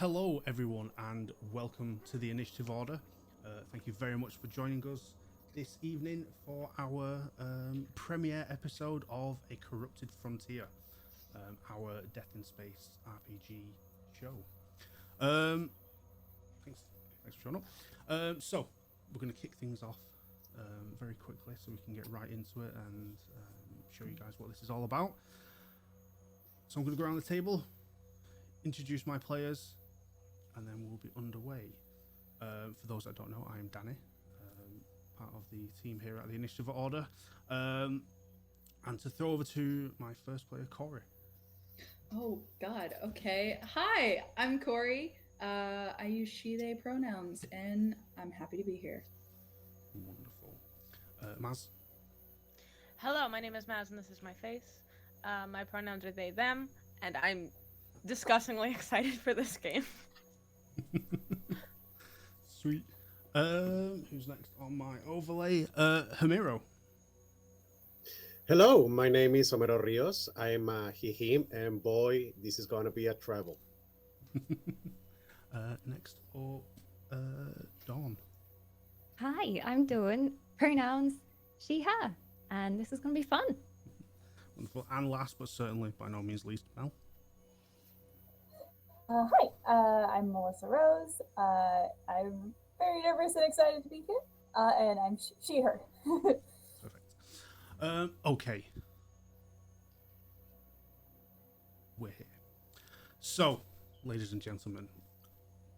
Hello everyone and welcome to the Initiative Order. Thank you very much for joining us this evening for our premiere episode of A Corrupted Frontier, our Death in Space RPG show. Thanks for showing up. So we're going to kick things off very quickly so we can get right into it and show you guys what this is all about. So I'm going to go around the table, introduce my players, and then we'll be underway. For those that don't know, I am Danny, part of the team here at the Initiative Order. And to throw over to my first player, Cori. Oh, God. Okay. Hi, I'm Cori. I use she, they pronouns, and I'm happy to be here. Wonderful. Mazz. Hello, my name is Mazz, and this is my face. My pronouns are they, them, and I'm disgustingly excited for this game. Sweet. Who's next on my overlay? Homero. Hello, my name is Homero Rios. I'm he, him, and boy, this is going to be a travel. Next up, Dawn. Hi, I'm Dawn. Pronouns she, her. And this is going to be fun. Wonderful. And last but certainly by no means least, Mel. Hi, I'm Melissa Rose. I'm very nervous and excited to be here. And I'm she, her. Perfect. Okay. We're here. So, ladies and gentlemen,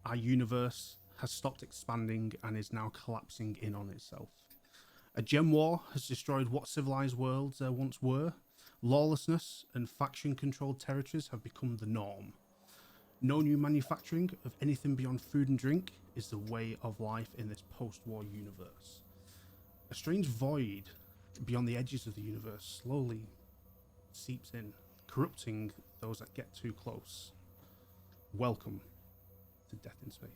our universe has stopped expanding and is now collapsing in on itself. A gem war has destroyed what civilized worlds there once were. Lawlessness and faction-controlled territories have become the norm. No new manufacturing of anything beyond food and drink is the way of life in this post-war universe. A strange void beyond the edges of the universe slowly seeps in, corrupting those that get too close. Welcome to Death in Space.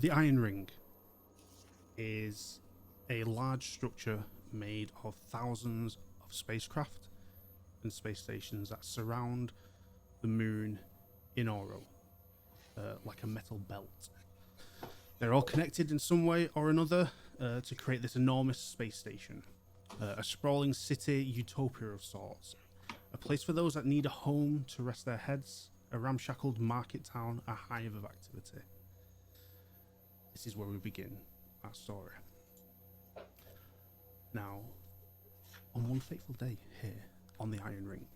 The Iron Ring is a large structure made of thousands of spacecraft and space stations that surround the moon in Oro, like a metal belt. They're all connected in some way or another to create this enormous space station, a sprawling city utopia of sorts, a place for those that need a home to rest their heads, a ramshackled market town, a hive of activity. This is where we begin our story. Now, on one fateful day here on the Iron Ring,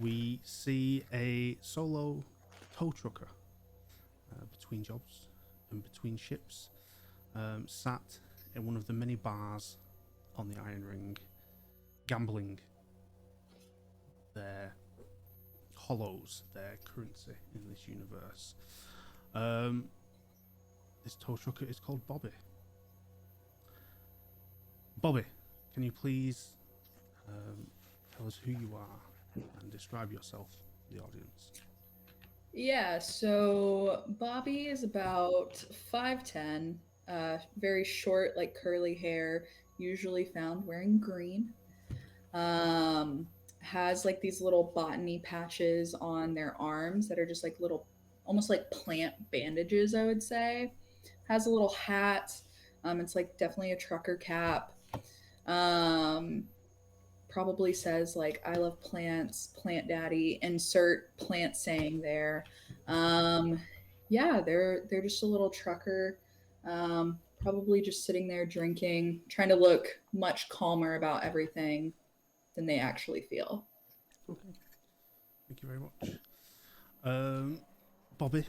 we see a solo tow trucker between jobs and between ships, sat in one of the many bars on the Iron Ring, gambling their hollows, their currency in this universe. This tow trucker is called Bobbi. Bobbi, can you please tell us who you are and describe yourself to the audience? Yeah, so Bobbi is about 5'10", very short, like curly hair, usually found wearing green. Has like these little botany patches on their arms that are just like little, almost like plant bandages, I would say. Has a little hat. It's like definitely a trucker cap. Probably says like I love plants, plant daddy, insert plant saying there. Yeah, they're just a little trucker. Probably just sitting there drinking, trying to look much calmer about everything than they actually feel. Okay, thank you very much. Bobbi,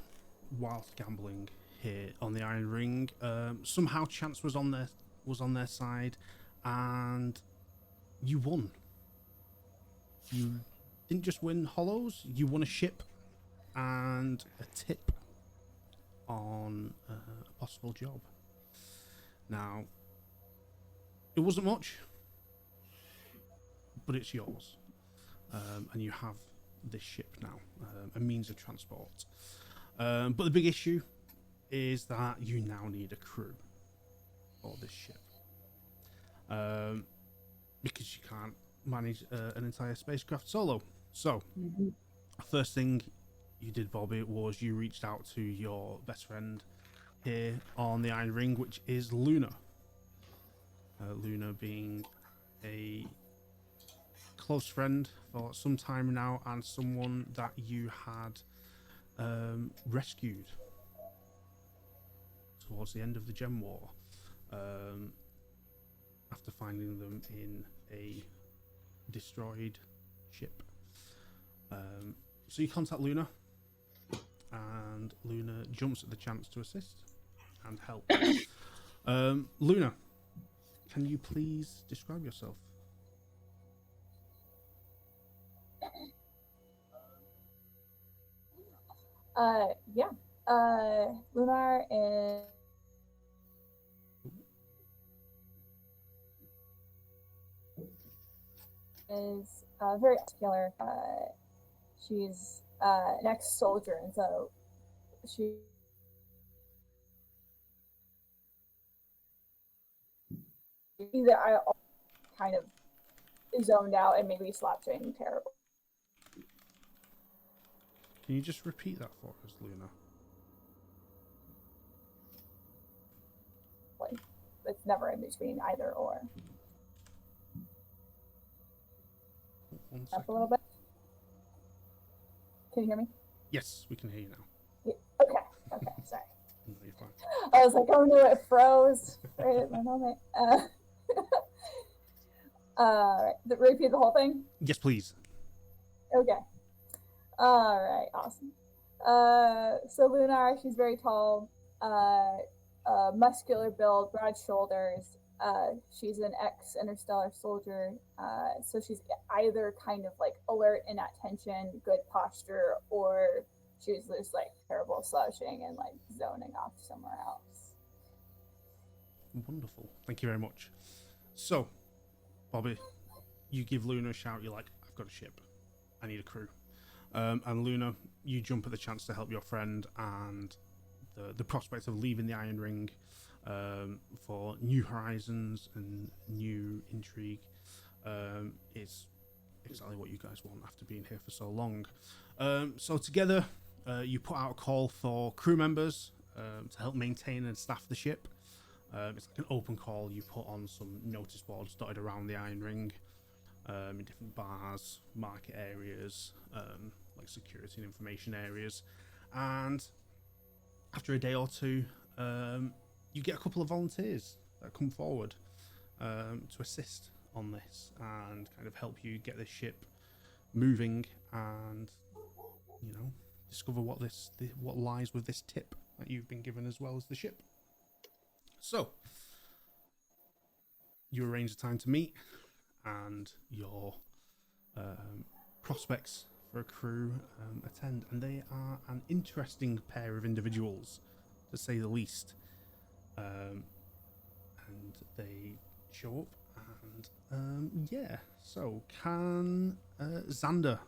whilst gambling here on the Iron Ring, somehow chance was on their side, and you won. You didn't just win hollows, you won a ship and a tip on a possible job. Now, it wasn't much, but it's yours. And you have this ship now, a means of transport. But the big issue is that you now need a crew for this ship. Because you can't manage an entire spacecraft solo. So, first thing you did, Bobbi, was you reached out to your best friend here on the Iron Ring, which is Lunar. Lunar being a close friend for some time now, and someone that you had rescued towards the end of the Gem War, after finding them in a destroyed ship. So you contact Lunar, and Lunar jumps at the chance to assist and help. Lunar, can you please describe yourself? Yeah. Lunar is very muscular. She's an ex-soldier, and so she either I kind of zoned out and maybe slapping terrible. Can you just repeat that for us, Lunar? It's never in between either or. One Up a second. little bit. Can you hear me? Yes, we can hear you now. Yeah. Okay. Sorry. No, you're fine. I was like, oh no, it froze right at my moment. Repeat the whole thing? Yes, please. Okay. All right, awesome. So Lunar, she's very tall, muscular build, broad shoulders. She's an ex-interstellar soldier, so she's either kind of like alert and at tension, good posture, or she's just like terrible slouching and like zoning off somewhere else. Wonderful. Thank you very much. So, Bobbi, you give Luna a shout. You're like, I've got a ship. I need a crew. And Luna, you jump at the chance to help your friend, and the prospect of leaving the Iron Ring for new horizons and new intrigue is exactly what you guys want after being here for so long. So together, you put out a call for crew members to help maintain and staff the ship. It's like an open call. You put on some notice boards dotted around the Iron Ring, in different bars, market areas, like security and information areas. And after a day or two, you get a couple of volunteers that come forward to assist on this and kind of help you get this ship moving and, you know, discover what what lies with this tip that you've been given, as well as the ship. So you arrange a time to meet, and your prospects for a crew attend, and they are an interesting pair of individuals, to say the least. And they show up, and yeah. So, can Xander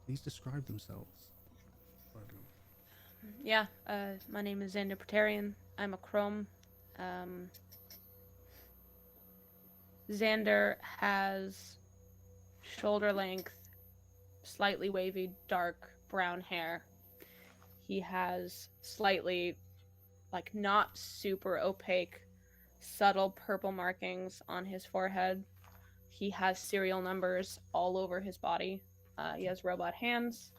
please describe themselves? Yeah, my name is Xander Praetorian. I'm a Chrome. Xander has shoulder length, slightly wavy, dark brown hair. He has slightly, like, not super opaque, subtle purple markings on his forehead. He has serial numbers all over his body. He has robot hands.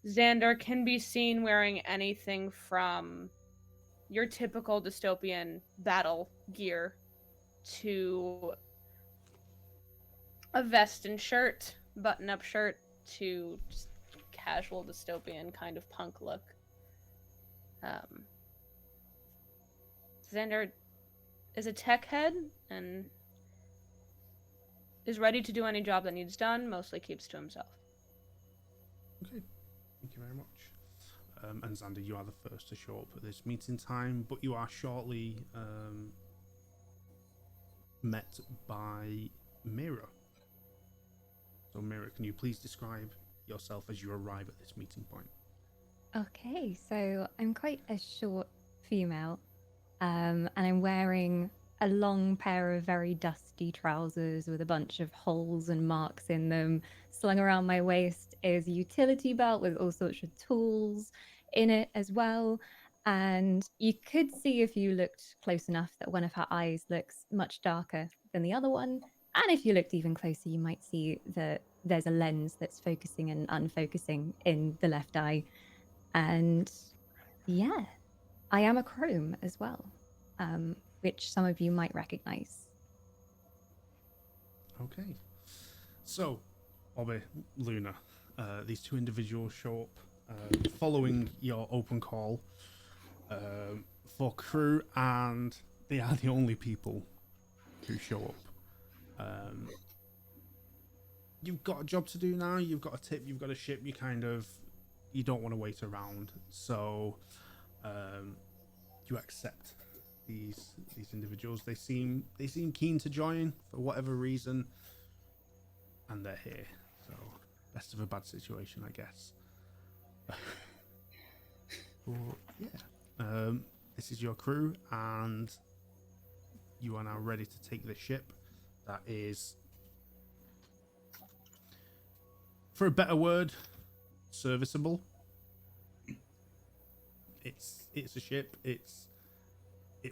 Xander can be seen wearing anything from your typical dystopian battle gear to a vest and shirt, button-up shirt, to just casual dystopian kind of punk look. Xander is a tech head and is ready to do any job that needs done, mostly keeps to himself. Okay, thank you very much. And Xander, you are the first to show up at this meeting time, but you are shortly met by Mira. So Mira, can you please describe yourself as you arrive at this meeting point? Okay, so I'm quite a short female, and I'm wearing a long pair of very dusty trousers with a bunch of holes and marks in them. Slung around my waist is a utility belt with all sorts of tools in it as well. And you could see, if you looked close enough, that one of her eyes looks much darker than the other one. And if you looked even closer, you might see that there's a lens that's focusing and unfocusing in the left eye. And yeah, I am a Chrome as well, which some of you might recognize. Okay. So, Bobbi, Lunar, these two individuals show up following your open call for crew, and they are the only people who show up. You've got a job to do now, you've got a tip, you've got a ship, you don't want to wait around, so you accept these individuals. They seem keen to join for whatever reason, and they're here. So, best of a bad situation, I guess. But yeah, this is your crew, and you are now ready to take the ship. That is, for a better word, serviceable. It's a ship. It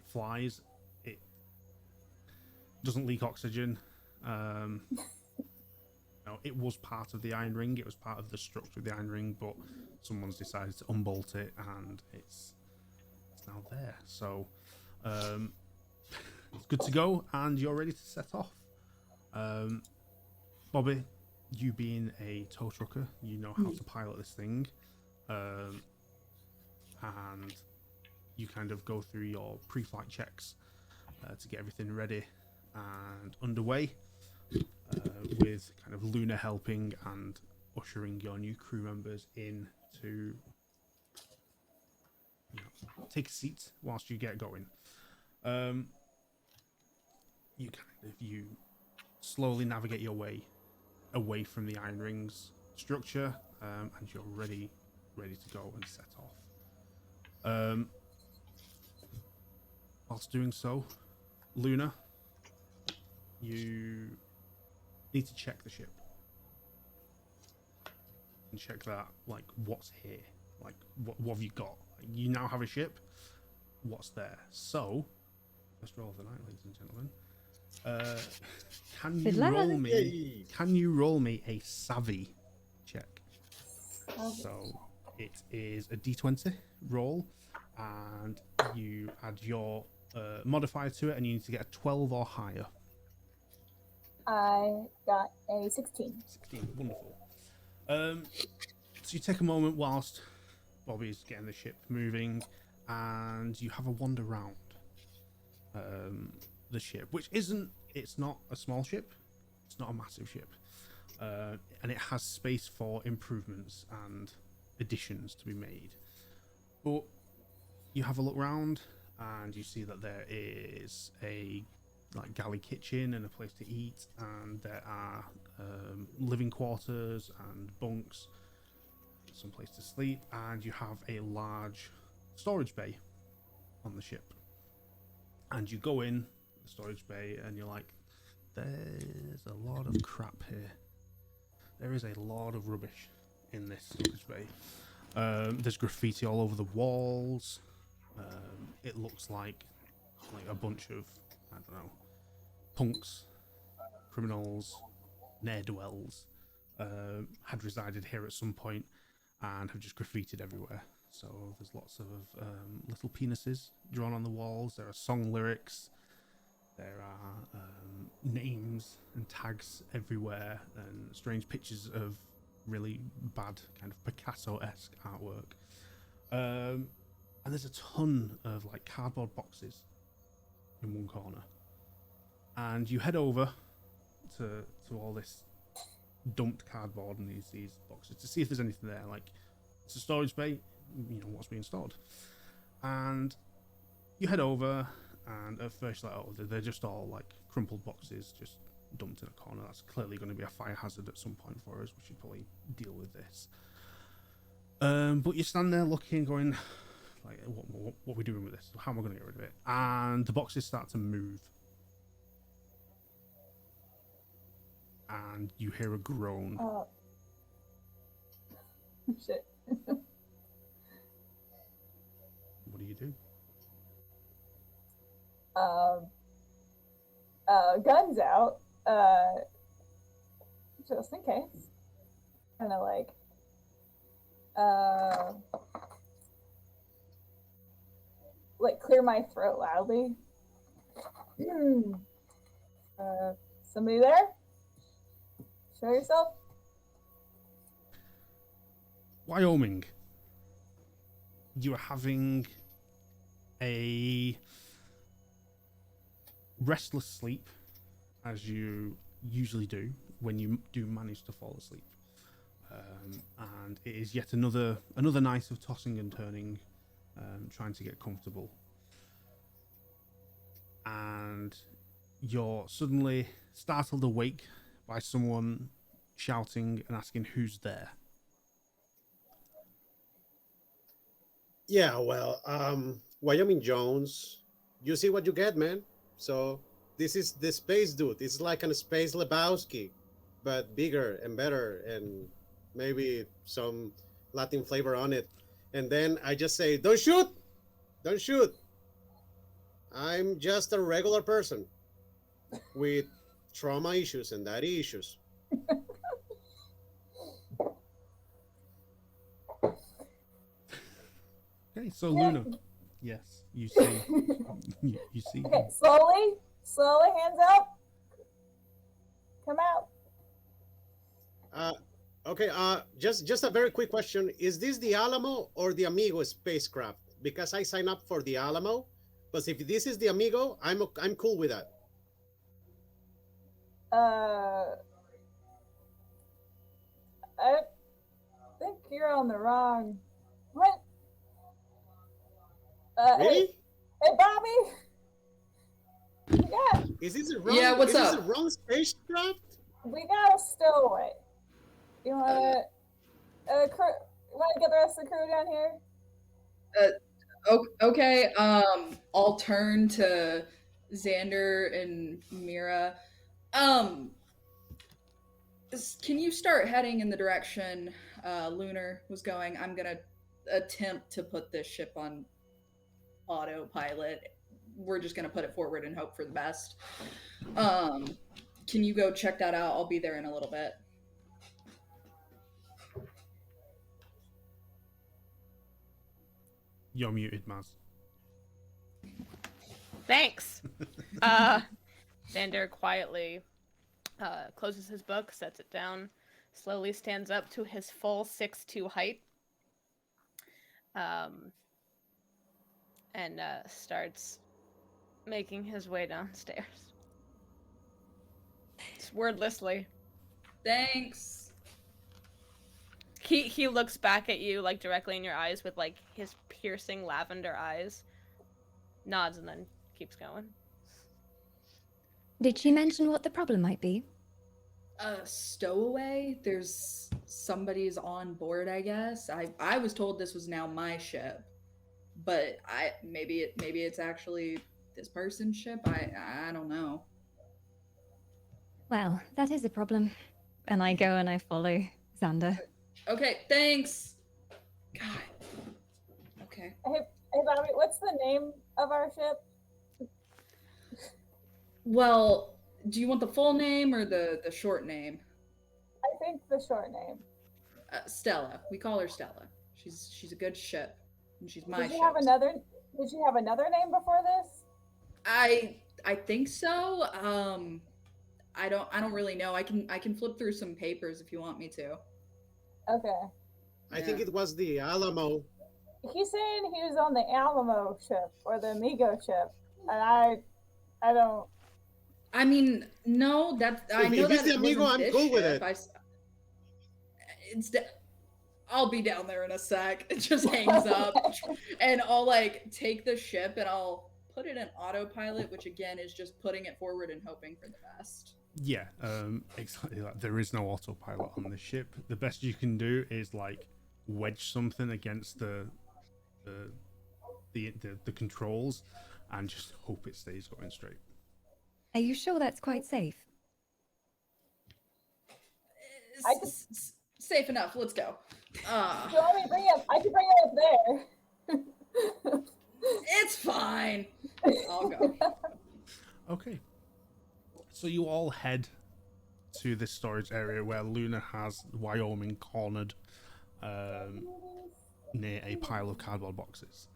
flies. It doesn't leak oxygen. No, it was part of the Iron Ring. It was part of the structure of the Iron Ring, but someone's decided to unbolt it, and it's now there. So it's good to go, and you're ready to set off. Bobbi, you being a tow trucker, you know how to pilot this thing, and you kind of go through your pre-flight checks to get everything ready and underway, with kind of Lunar helping and ushering your new crew members in to take a seat whilst you get going. You slowly navigate your way away from the Iron Ring's structure, and you're ready to go and set off. Whilst doing so, Lunar, you need to check the ship and check that, like, what's here, like, what have you got? Like, you now have a ship. What's there? So, first roll of the night, ladies and gentlemen. Can you roll me a savvy check? So it is a d20 roll, and you add your modifier to it, and you need to get a 12 or higher. I got a 16. 16, wonderful. So you take a moment whilst Bobbi's getting the ship moving, and you have a wander round the ship, which it's not a small ship. It's not a massive ship. And it has space for improvements and additions to be made. But you have a look round and you see that there is a galley kitchen and a place to eat, and there are living quarters and bunks, some place to sleep, and you have a large storage bay on the ship. And you go in the storage bay and you're like, there's a lot of crap here. There is a lot of rubbish in this storage bay. There's graffiti all over the walls. It looks like a bunch of, I don't know, punks, criminals, ne'er-do-wells had resided here at some point and have just graffitied everywhere. So there's lots of little penises drawn on the walls. There are song lyrics. There are names and tags everywhere, and strange pictures of really bad kind of Picasso-esque artwork. And there's a ton of cardboard boxes in one corner. And you head over to all this dumped cardboard and these boxes to see if there's anything there. It's a storage bay, what's being stored. And you head over, and at first they're just all crumpled boxes just dumped in a corner. That's clearly going to be a fire hazard at some point for us. We should probably deal with this. But you stand there looking, going, what are we doing with this? How am I going to get rid of it? And the boxes start to move. And you hear a groan. Shit. What do you do? Guns out, just in case. And I clear my throat loudly. Somebody there? Show yourself. Wyoming. You are having a restless sleep, as you usually do when you do manage to fall asleep. And it is yet another night of tossing and turning, trying to get comfortable. And you're suddenly startled awake by someone shouting and asking who's there. Yeah, well, Wyoming Jones, you see what you get, man. So this is the space dude. It's like a Space Lebowski, but bigger and better, and maybe some Latin flavor on it. And then I just say, don't shoot! Don't shoot! I'm just a regular person with trauma issues and daddy issues. Okay, so Lunar. Yes, you see. you see. Okay, slowly, hands up. Come out. Okay, just a very quick question. Is this the Alamo or the Amigo spacecraft? Because I signed up for the Alamo, but if this is the Amigo, I'm cool with that. I think you're on the wrong. What? Really? Hey, Bobbi. Yeah, Is this the wrong? Yeah, what's is up? This the wrong spacecraft? we got a stowaway. You wanna get the rest of the crew down here? Okay, I'll turn to Xander and Mira. Can you start heading in the direction Lunar was going? I'm gonna attempt to put this ship on autopilot. We're just gonna put it forward and hope for the best. Can you go check that out? I'll be there in a little bit. You're muted, Mazz. Thanks. Xander quietly closes his book, sets it down, slowly stands up to his full 6'2" height, and starts making his way downstairs. wordlessly. Thanks. He looks back at you, like, directly in your eyes with, like, his piercing lavender eyes. Nods and then keeps going. Did she mention what the problem might be? Stowaway. There's somebody's on board, I guess. I was told this was now my ship, but maybe it's actually this person's ship. I don't know. Well, that is a problem. And I go and I follow Xander. Okay, thanks. God. Okay. Hey, Bobby, what's the name of our ship? Well, do you want the full name or the short name? I think the short name. Stella. We call her Stella. She's a good ship, and she's my Did you ship. have another? Did you have another name before this? I think so. I don't really know. I can flip through some papers if you want me to. Okay. I think Yeah. it was the Alamo. He's saying he was on the Alamo ship or the Amigo ship, and I don't. I mean, no, I If know it's that the Amigo, wasn't I'm this cool with ship. it. I'll be down there in a sec. It just hangs up, and I'll like take the ship and I'll put it in autopilot, which again is just putting it forward and hoping for the best. Yeah, exactly. Like, there is no autopilot on this ship. The best you can do is like wedge something against the controls and just hope it stays going straight. Are you sure that's quite safe? Safe enough. Let's go. Do you want me to bring it? I can bring it up there. It's fine. I'll go. Okay. So you all head to this storage area where Lunar has Wyoming cornered near a pile of cardboard boxes.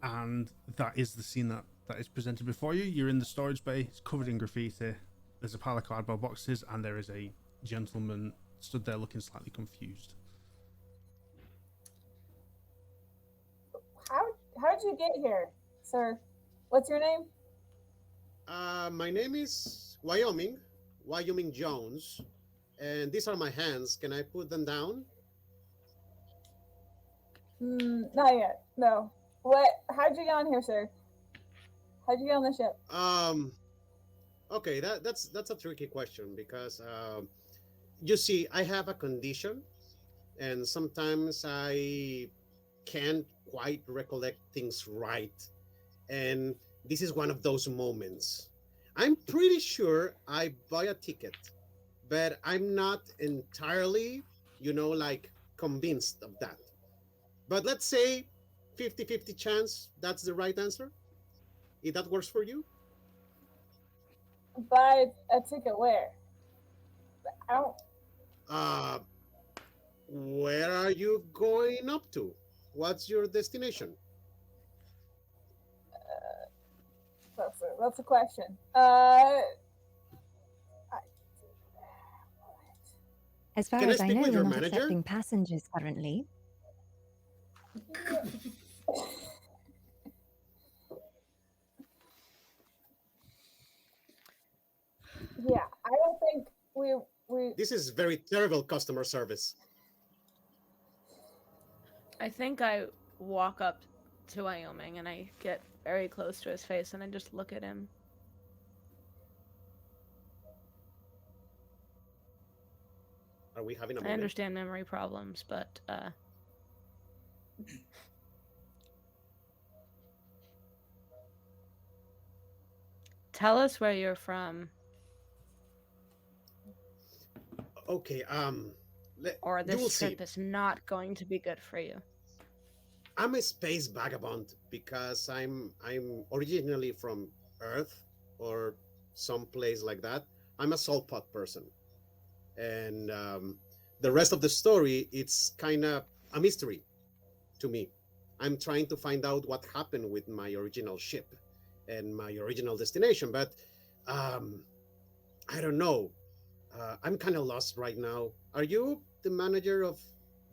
And that is the scene that is presented before you. You're in the storage bay. It's covered in graffiti. There's a pile of cardboard boxes, and there is a gentleman stood there looking slightly confused. How'd you get here, sir? What's your name? My name is Wyoming Jones, and these are my hands. Can I put them down? Not yet. No. What? How'd you get on here, sir? How'd you get on the ship? Okay, that's a tricky question because you see, I have a condition, and sometimes I can't quite recollect things right, and this is one of those moments. I'm pretty sure I buy a ticket, but I'm not entirely, like convinced of that. But let's say 50-50 chance that's the right answer. If that works for you. Buy a ticket where? I don't. Where are you going up to? What's your destination? That's a question. As far Can I as I speak know, with we're your not manager? accepting passengers currently. Yeah, I don't think we. This is very terrible customer service. I think I walk up to Wyoming and I get very close to his face and I just look at him. Are we having a I moment? understand memory problems, but tell us where you're from, Okay, or you will this see. trip is not going to be good for you. I'm a space vagabond because I'm originally from Earth or some place like that. I'm a salt pot person, and the rest of the story, it's kind of a mystery to me. I'm trying to find out what happened with my original ship and my original destination, but I don't know. I'm kind of lost right now. Are you the manager of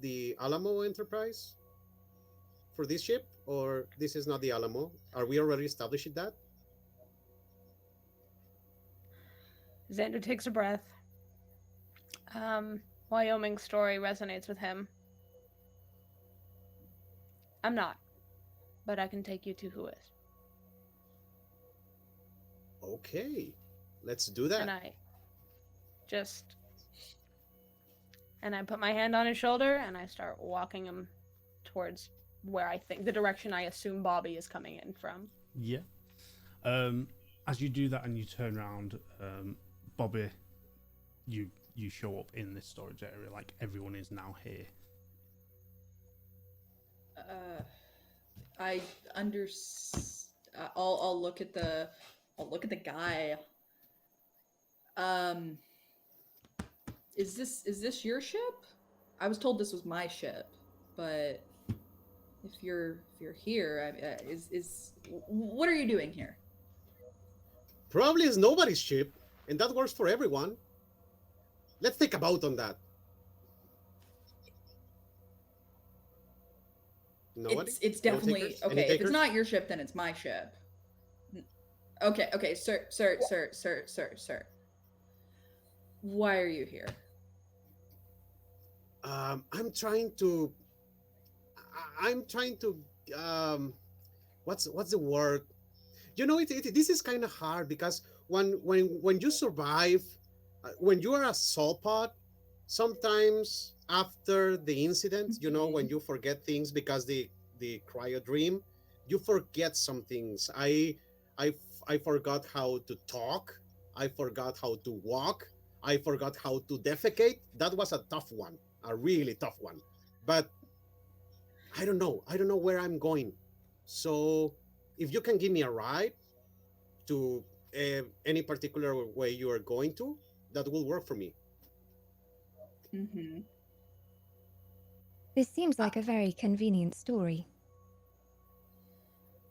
the Alamo Enterprise for this ship, or this is not the Alamo? Are we already establishing that? Xander takes a breath. Wyoming story resonates with him. I'm not, but I can take you to who is. Okay, let's do that. And I put my hand on his shoulder and I start walking him towards where I think the direction I assume Bobbi is coming in from. Yeah. As you do that and you turn around, Bobbi, you show up in this storage area. Like everyone is now here. I I'll look at the guy. Is this your ship? I was told this was my ship, but if you're here, what are you doing here? Probably is nobody's ship, and that works for everyone. Let's take a vote on that. Nobody? It's No definitely takers? Any okay. If it's takers? not your ship, then it's my ship. Okay, sir. Why are you here? I'm trying to. What's the word? You know, this is kind of hard because when you survive, when you are a soul pod, sometimes after the incident, you know, when you forget things because the cryo dream, you forget some things. I forgot how to talk. I forgot how to walk. I forgot how to defecate. That was a tough one, a really tough one. But I don't know where I'm going. So if you can give me a ride to any particular way you are going to, that will work for me. Mm-hmm. This seems like a very convenient story.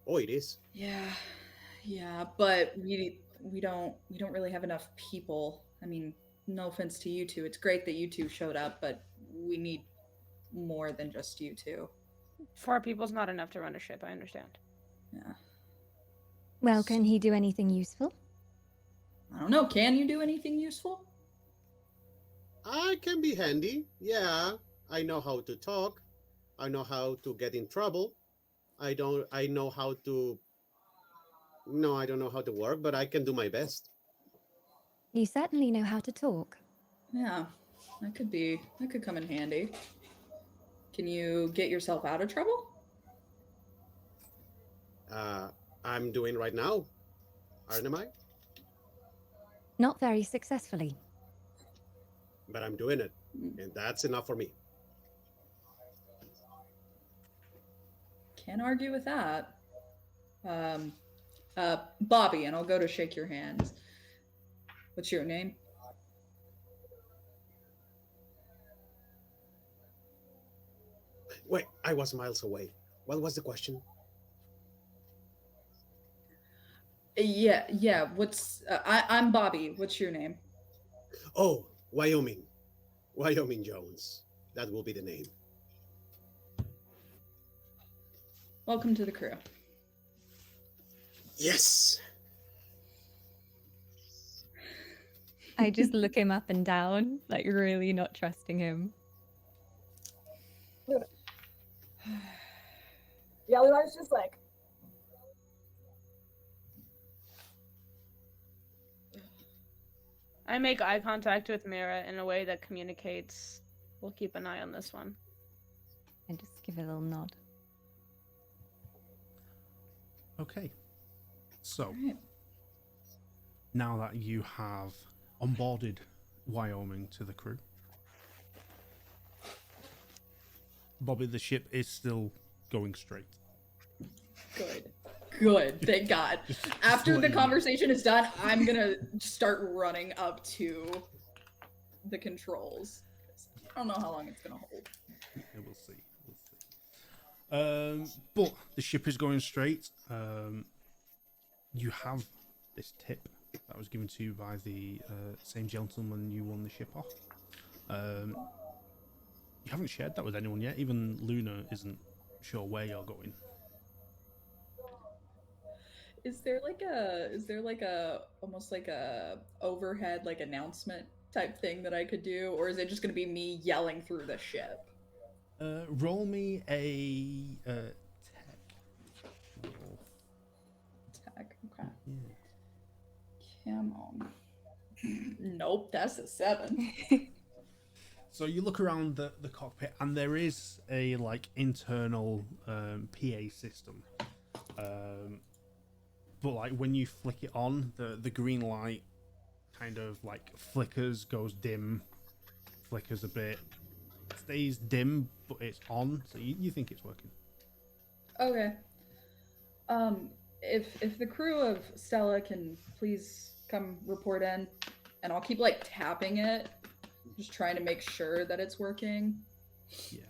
Oh, it is. Yeah, but we don't really have enough people. I mean, no offense to you two. It's great that you two showed up, but we need more than just you two. 4 people's not enough to run a ship, I understand. Yeah. Well, can he do anything useful? I don't know. Can you do anything useful? I can be handy. Yeah, I know how to talk. I know how to get in trouble. I know how to. No, I don't know how to work, but I can do my best. You certainly know how to talk. Yeah, that could come in handy. Can you get yourself out of trouble? I'm doing right now, aren't I? Not very successfully. But I'm doing it, and that's enough for me. Can't argue with that. Bobbi, and I'll go to shake your hands. What's your name? Wait, I was miles away. What was the question? Yeah. I'm Bobbi. What's your name? Oh, Wyoming Jones. That will be the name. Welcome to the crew. Yes. I just look him up and down, like really not trusting him. Yeah, Lunar's just like, I make eye contact with Mira in a way that communicates, we'll keep an eye on this one. And just give a little nod. Okay. So, Right. now that you have onboarded Wyoming to the crew, Bobbi, the ship is still going straight. Good. Thank God. After let the you know. conversation is done, I'm gonna start running up to the controls. I don't know how long it's gonna hold. Yeah, we'll see. But the ship is going straight. You have this tip that was given to you by the same gentleman you won the ship off. You haven't shared that with anyone yet. Even Lunar isn't sure where you're going. is there like a almost like a overhead like announcement type thing that I could do, or is it just gonna be me yelling through the ship? Roll me a tech roll. Tech. Okay. Yeah. Come on. Nope, that's a 7. So you look around the cockpit, and there is a like internal PA system, but like when you flick it on, the green light kind of like flickers, goes dim, flickers a bit, stays dim, but it's on, so you think it's working. Okay. If the crew of Stella can please come report in, and I'll keep like tapping it, just trying to make sure that it's working. Yeah.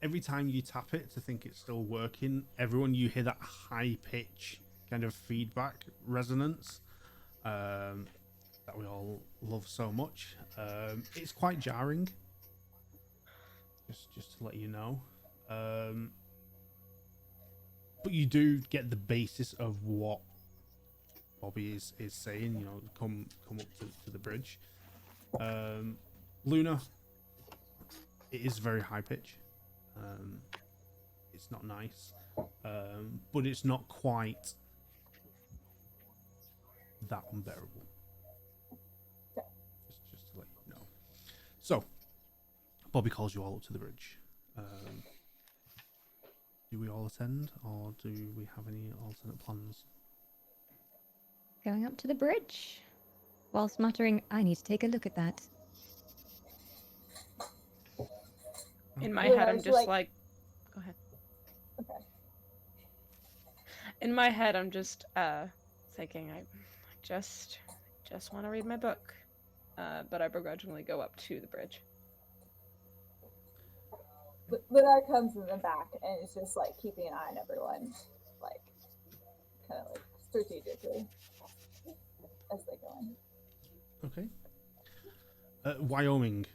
Every time you tap it to think it's still working, everyone, you hear that high pitch kind of feedback resonance that we all love so much. It's quite jarring. Just to let you know. But you do get the basis of what Bobbi is saying. You know, come up to the bridge. Lunar, it is very high pitch. It's not nice, but it's not quite that unbearable. Just to let you know. So, Bobbi calls you all up to the bridge. Do we all attend, or do we have any alternate plans? Going up to the bridge, whilst muttering, I need to take a look at that. In my Yeah, head, I'm it's just like- go ahead. Okay. In my head, I'm just thinking, I just want to read my book, but I begrudgingly go up to the bridge. Lunar comes in the back and is just like keeping an eye on everyone, like kind of like strategically as they go in. Okay. Wyoming,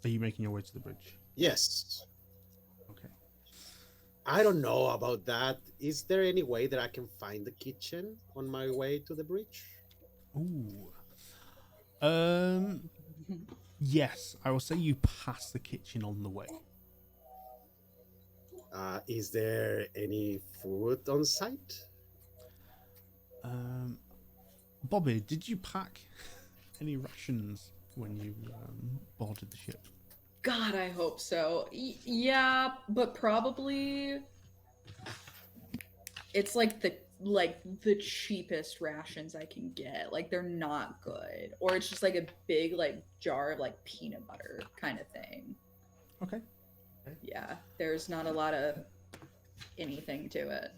are you making your way to the bridge? Yes. Okay. I don't know about that. Is there any way that I can find the kitchen on my way to the bridge? Ooh. Yes, I will say you pass the kitchen on the way. Is there any food on site? Bobbi, did you pack any rations when you boarded the ship? God, I hope so. Yeah, but probably it's like the cheapest rations I can get. Like they're not good, or it's just like a big like jar of like peanut butter kind of thing. Okay. Yeah, there's not a lot of anything to it.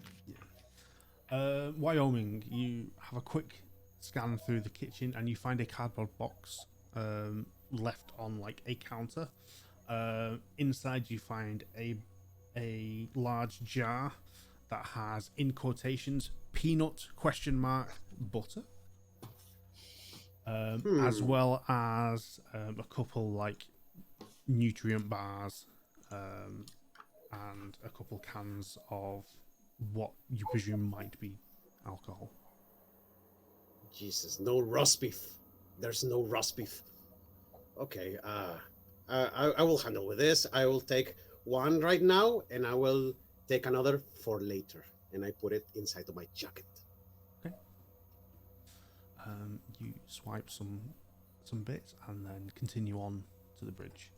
Wyoming, you have a quick scan through the kitchen and you find a cardboard box left on like a counter. Inside you find a large jar that has, in quotations, peanut ? Butter, as well as a couple like nutrient bars and a couple cans of what you presume might be alcohol. Jesus, no roast beef. There's no roast beef. Okay, I will handle with this. I will take one right now, and I will take another for later. And I put it inside of my jacket. Okay. You swipe some bits and then continue on to the bridge.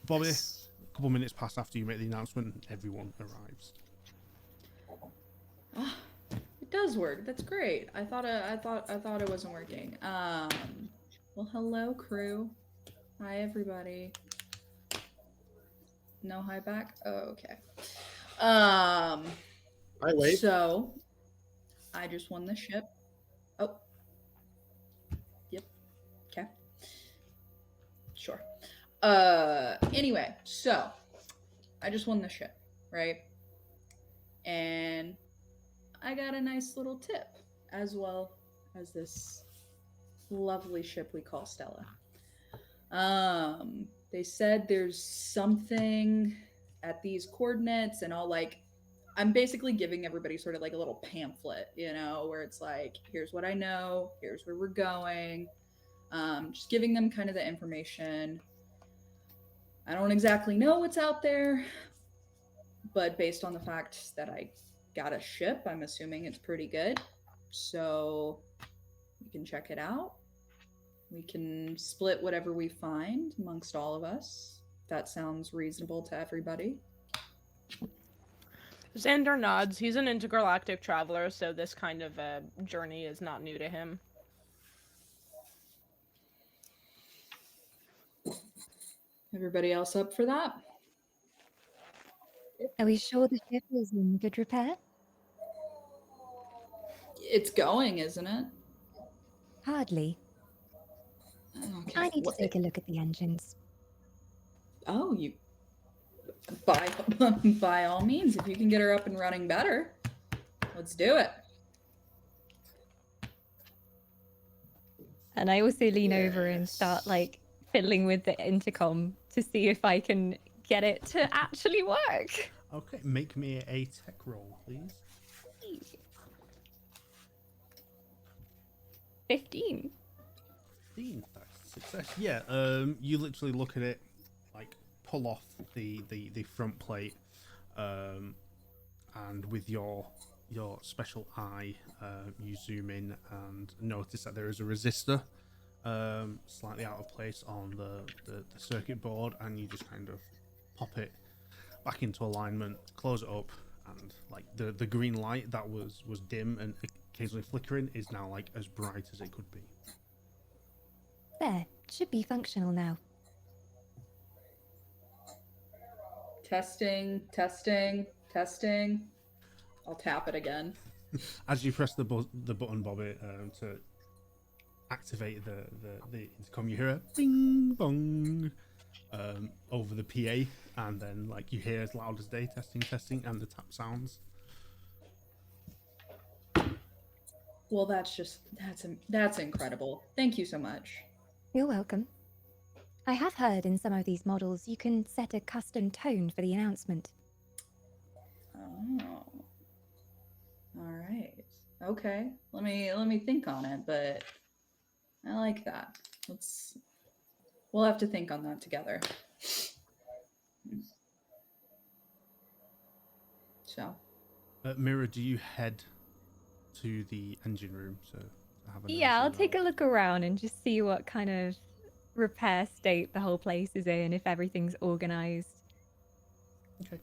Bobbi, Yes. a couple minutes pass after you make the announcement, everyone arrives. It does work. That's great. I thought it wasn't working. Well, hello, crew. Hi, everybody. No hi back. Oh, okay. I wait. So, I just won the ship. Oh. Yep. Okay. Sure. Anyway, so I just won the ship, right? And I got a nice little tip, as well as this lovely ship we call Stella. They said there's something at these coordinates, and I'll I'm basically giving everybody sort of like a little pamphlet, you know, where it's like, here's what I know, here's where we're going. Just giving them kind of the information. I don't exactly know what's out there, but based on the fact that I got a ship, I'm assuming it's pretty good. So we can check it out. We can split whatever we find amongst all of us. That sounds reasonable to everybody. Xander nods. He's an intergalactic traveler, so this kind of journey is not new to him. Everybody else up for that? Are we sure the ship is in good repair? It's going, isn't it? Hardly. Okay. I need to take a look at the engines. Oh, you by all means, if you can get her up and running better, let's do it. And I also lean over and start like fiddling with the intercom to see if I can get it to actually work. Okay, make me a tech roll, please. 15. 15. That's success. Yeah, you literally look at it, like pull off the front plate, and with your special eye, you zoom in and notice that there is a resistor slightly out of place on the circuit board, and you just kind of pop it back into alignment, close it up, and like the green light that was dim and occasionally flickering is now like as bright as it could be. There, should be functional now. Testing. I'll tap it again. As you press the button, Bobby, to activate the intercom, you hear a ding bong over the PA, and then like you hear as loud as day, testing, and the tap sounds. Well, that's incredible. Thank you so much. You're welcome. I have heard in some of these models you can set a custom tone for the announcement. Oh. All right. Okay. Let me think on it, but I like that. We'll have to think on that together. So. Mira, do you head to the engine room? So have a Yeah, I'll take a look around and just see what kind of repair state the whole place is in, if everything's organized. Okay,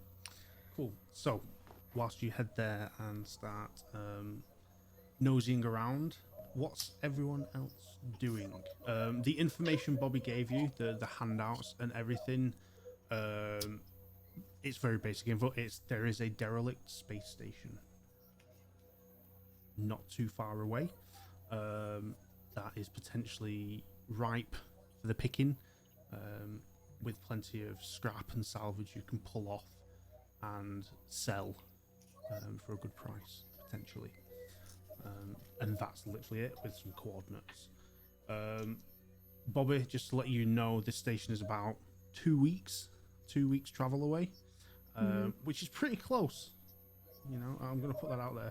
cool. So whilst you head there and start nosying around, what's everyone else doing? The information Bobby gave you, the handouts and everything, it's very basic info. There is a derelict space station not too far away that is potentially ripe for the picking, with plenty of scrap and salvage you can pull off and sell for a good price, potentially. And that's literally it, with some coordinates. Bobby, just to let you know, this station is about 2 weeks travel away, which is pretty close. You know, I'm going to put that out there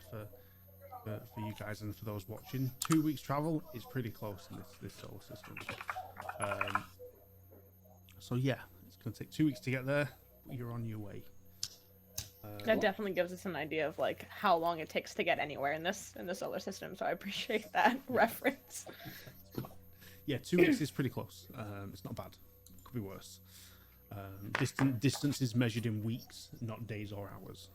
for you guys and for those watching. 2 weeks travel is pretty close in this solar system. So yeah, it's going to take 2 weeks to get there, but you're on your way. That definitely gives us an idea of like how long it takes to get anywhere in the solar system. So I appreciate that reference. Yeah, 2 weeks is pretty close. It's not bad. It could be worse. Distance is measured in weeks, not days or hours.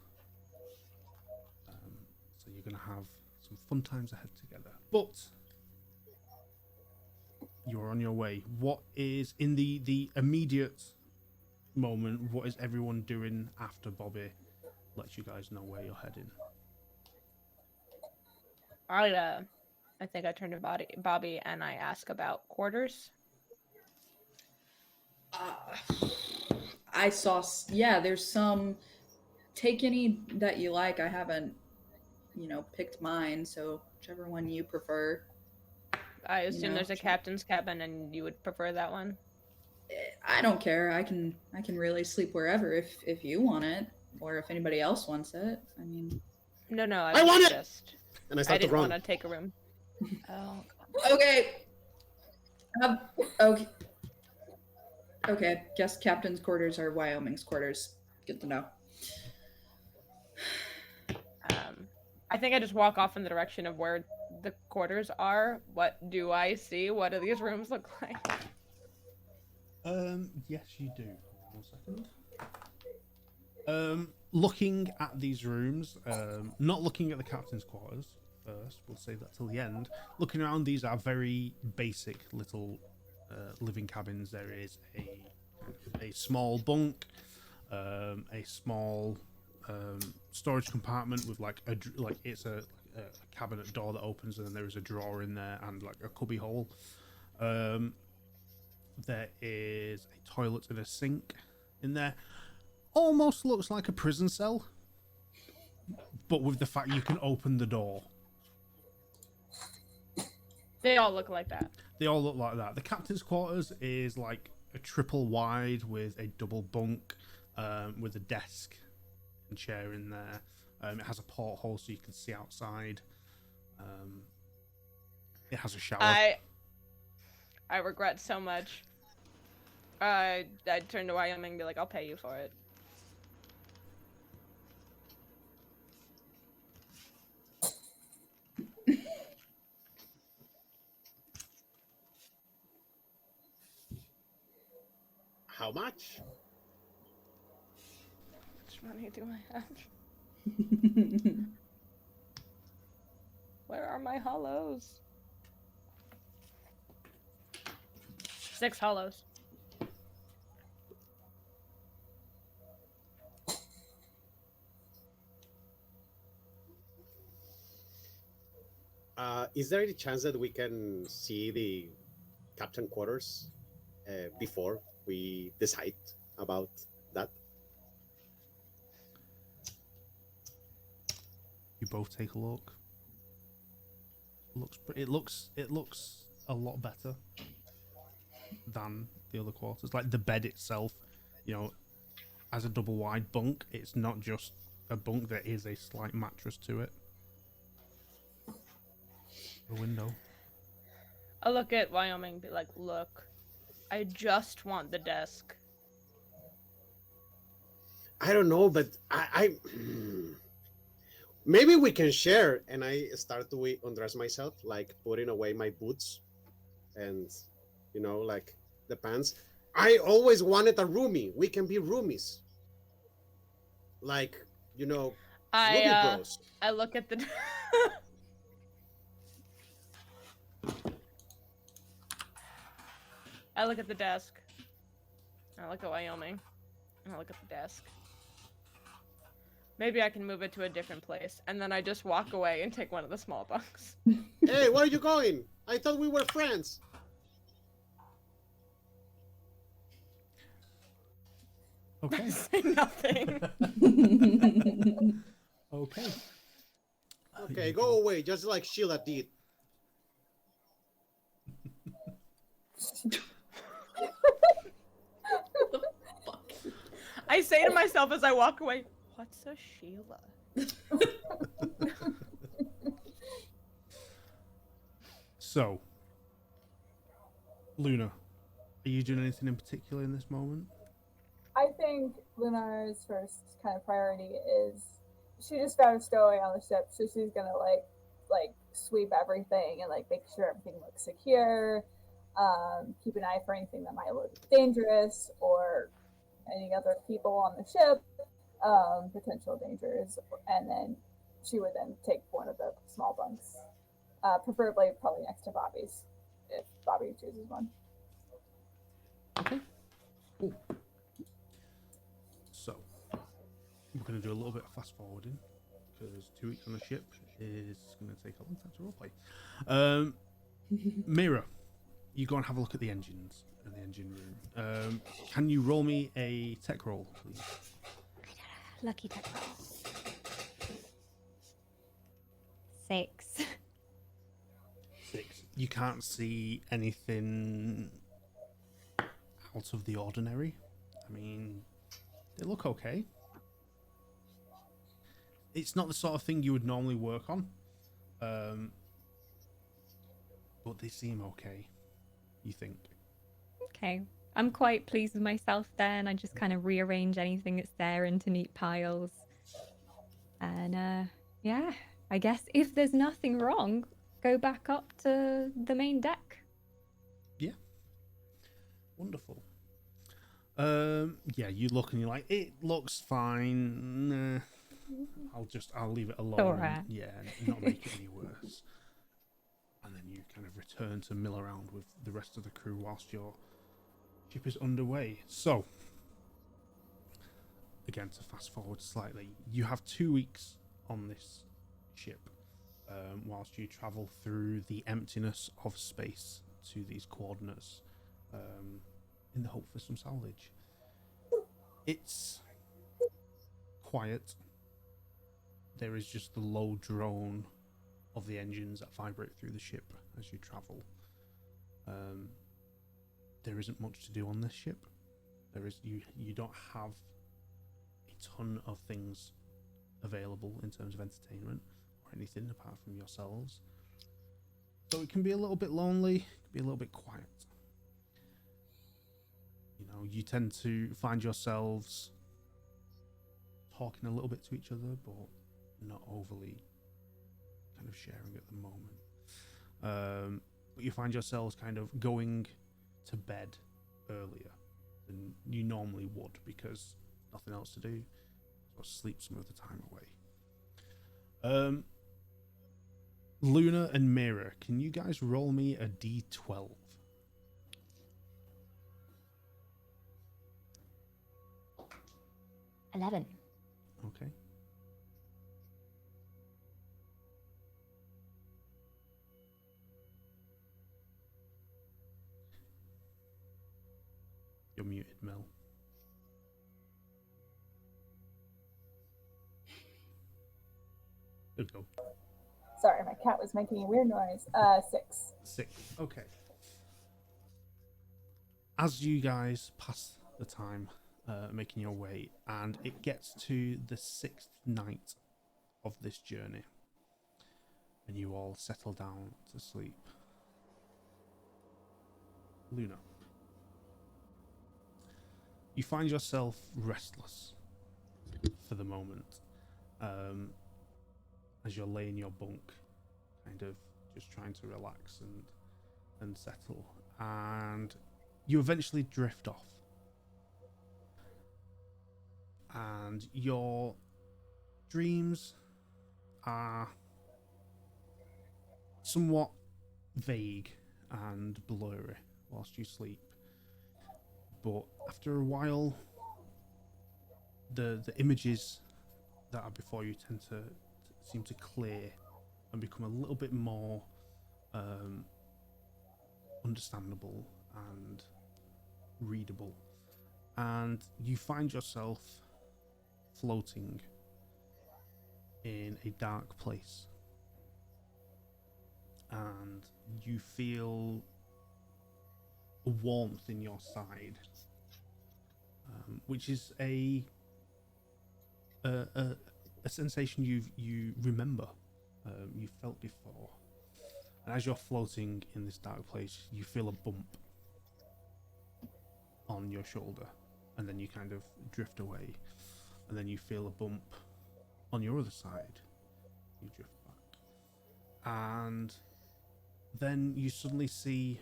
So you're going to have some fun times ahead together. But you're on your way. What is in the immediate moment? What is everyone doing after Bobby lets you guys know where you're heading? I think I turn to Bobby and I ask about quarters. I saw. Yeah, there's some. Take any that you like. I haven't, picked mine. So whichever one you prefer. I assume there's a captain's cabin, and you would prefer that one. I don't care. I can really sleep wherever if you want it. or if anybody else wants it. I mean, No, I want it! just And I I start to didn't run. want to take a room. Oh, okay. Okay. Okay. Guess captain's quarters are Wyoming's quarters. Good to know. I think I just walk off in the direction of where the quarters are. What do I see? What do these rooms look like? Yes, you do. Hold on 1 second. Looking at these rooms, not looking at the captain's quarters first, we'll save that till the end. Looking around, these are very basic little living cabins. There is a small bunk, a small storage compartment with it's a cabinet door that opens, and then there is a drawer in there and like a cubby hole. There is a toilet and a sink in there. Almost looks like a prison cell, but with the fact you can open the door. They all look like that. They all look like that. The captain's quarters is like a triple wide with a double bunk, with a desk and chair in there. It has a porthole so you can see outside. It has a shower. I regret so much. I'd turn to Wyoming and be like, I'll pay you for it. How much? How much money do I have? Where are my hollows? 6 hollows. Is there any chance that we can see the captain quarters before we decide about that? You both take a look. It looks a lot better than the other quarters. Like the bed itself, as a double wide bunk, it's not just a bunk. There is a slight mattress to it. The window. I'll look at Wyoming and be like, look, I just want the desk. I don't know, but I maybe we can share. And I start to undress myself, like putting away my boots and, like the pants. I always wanted a roomie. We can be roomies. Like, roomie bros. I look at the I look at the desk. I look at Wyoming. And I look at the desk. Maybe I can move it to a different place. And then I just walk away and take one of the small bunks. Hey, where are you going? I thought we were friends. Okay. Say nothing. Okay. Okay, go away, just like Sheila did. I say to myself as I walk away, what's a Sheila? So, Lunar, are you doing anything in particular in this moment? I think Lunar's first kind of priority is she just found a stowaway on the ship, so she's gonna like sweep everything and like make sure everything looks secure. Keep an eye for anything that might look dangerous or any other people on the ship, potential dangers, and then she would then take one of the small bunks, preferably probably next to Bobbi's, if Bobbi chooses one. Okay. Cool. So, we're going to do a little bit of fast forwarding because 2 weeks on the ship is going to take a long time to roleplay. Mira, you go and have a look at the engines in the engine room. Can you roll me a tech roll, please? Lucky tech roll. 6. 6. You can't see anything out of the ordinary. I mean, they look okay. it's not the sort of thing you would normally work on, but they seem okay. You think? Okay. I'm quite pleased with myself then. I just kind of rearrange anything that's there into neat piles. And yeah, I guess if there's nothing wrong, go back up to the main deck. Yeah. Wonderful. Yeah, you look and you're like, it looks fine. Nah, I'll leave it alone. Alright. Yeah, not make it any worse. And then you kind of return to mill around with the rest of the crew whilst your ship is underway. So, again, to fast forward slightly, you have 2 weeks on this ship whilst you travel through the emptiness of space to these coordinates in the hope for some salvage. It's quiet. There is just the low drone of the engines that vibrate through the ship as you travel. There isn't much to do on this ship. You don't have a ton of things available in terms of entertainment or anything apart from yourselves. So it can be a little bit lonely, it can be a little bit quiet. You know, you tend to find yourselves talking a little bit to each other, but not overly kind of sharing at the moment. But you find yourselves kind of going to bed earlier than you normally would because nothing else to do, or sleep some of the time away. Lunar and Mira, can you guys roll me a d12? $11. Okay. You're muted, Mel. There we go. Sorry, my cat was making a weird noise. 6. 6. Okay. As you guys pass the time making your way, and it gets to the 6th night of this journey, and you all settle down to sleep. Luna, you find yourself restless for the moment, as you're laying your bunk, kind of just trying to relax and settle, and you eventually drift off. And your dreams are somewhat vague and blurry whilst you sleep. But after a while, the images that are before you tend to seem to clear and become a little bit more understandable and readable. And you find yourself floating in a dark place, and you feel a warmth in your side, which is a sensation you remember, you felt before. And as you're floating in this dark place, you feel a bump on your shoulder, and then you kind of drift away, and then you feel a bump on your other side, you drift back, and then you suddenly see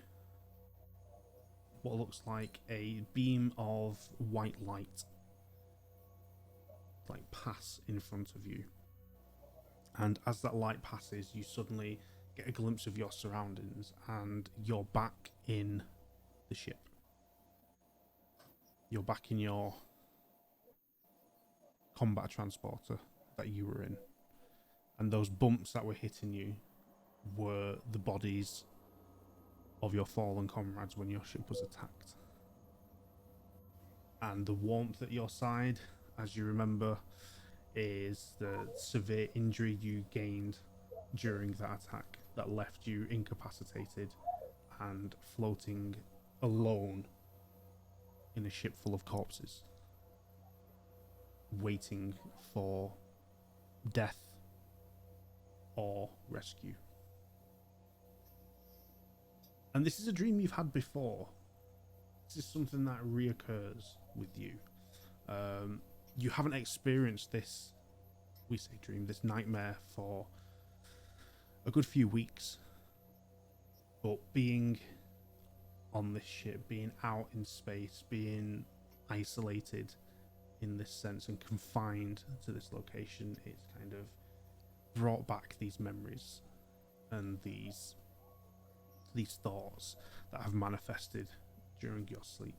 what looks like a beam of white light like pass in front of you, and as that light passes, you suddenly get a glimpse of your surroundings, and you're back in the ship. You're back in your combat transporter that you were in, and those bumps that were hitting you were the bodies of your fallen comrades when your ship was attacked. And the warmth at your side, as you remember, is the severe injury you gained during that attack that left you incapacitated and floating alone in a ship full of corpses, waiting for death or rescue. And this is a dream you've had before. This is something that reoccurs with you. You haven't experienced this, we say dream, this nightmare for a good few weeks. But being on this ship, being out in space, being isolated in this sense and confined to this location, it's kind of brought back these memories and these thoughts that have manifested during your sleep.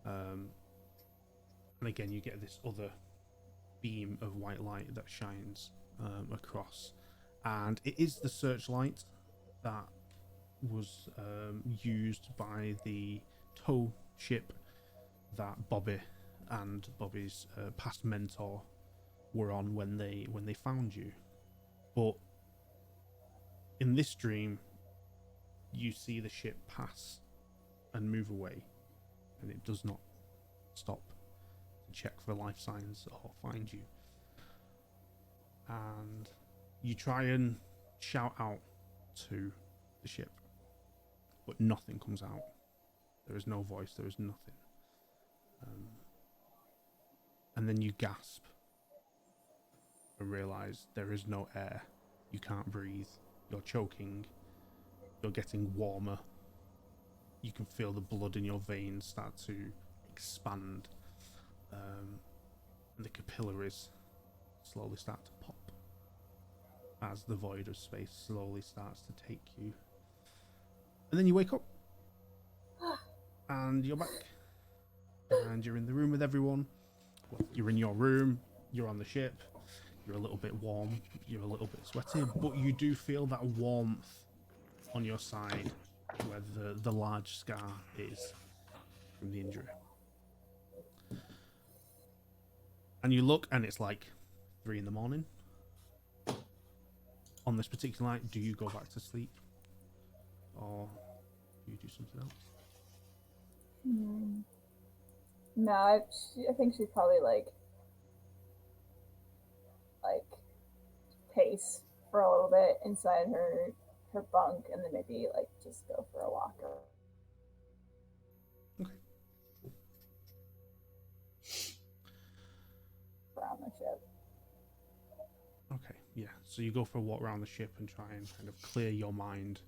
And again, you get this other beam of white light that shines across, and it is the searchlight that was used by the tow ship that Bobbi and Bobbi's past mentor were on when they found you. But in this dream, you see the ship pass and move away, and it does not stop to check for life signs or find you. And you try and shout out to the ship, but nothing comes out. There is no voice, there is nothing. And then you gasp and realize there is no air. You can't breathe. You're choking. You're getting warmer. You can feel the blood in your veins start to expand. And the capillaries slowly start to pop as the void of space slowly starts to take you. And then you wake up. And you're back. And you're in the room with everyone. Well, you're in your room. You're on the ship. You're a little bit warm. You're a little bit sweaty. But you do feel that warmth on your side where the large scar is from the injury. And you look and it's like 3 a.m. On this particular night, do you go back to sleep? Or do you do something else? No, I think she'd probably like pace for a little bit inside her bunk, and then maybe like just go for a walk. Okay. Around the ship. Okay, yeah. So you go for a walk around the ship and try and kind of clear your mind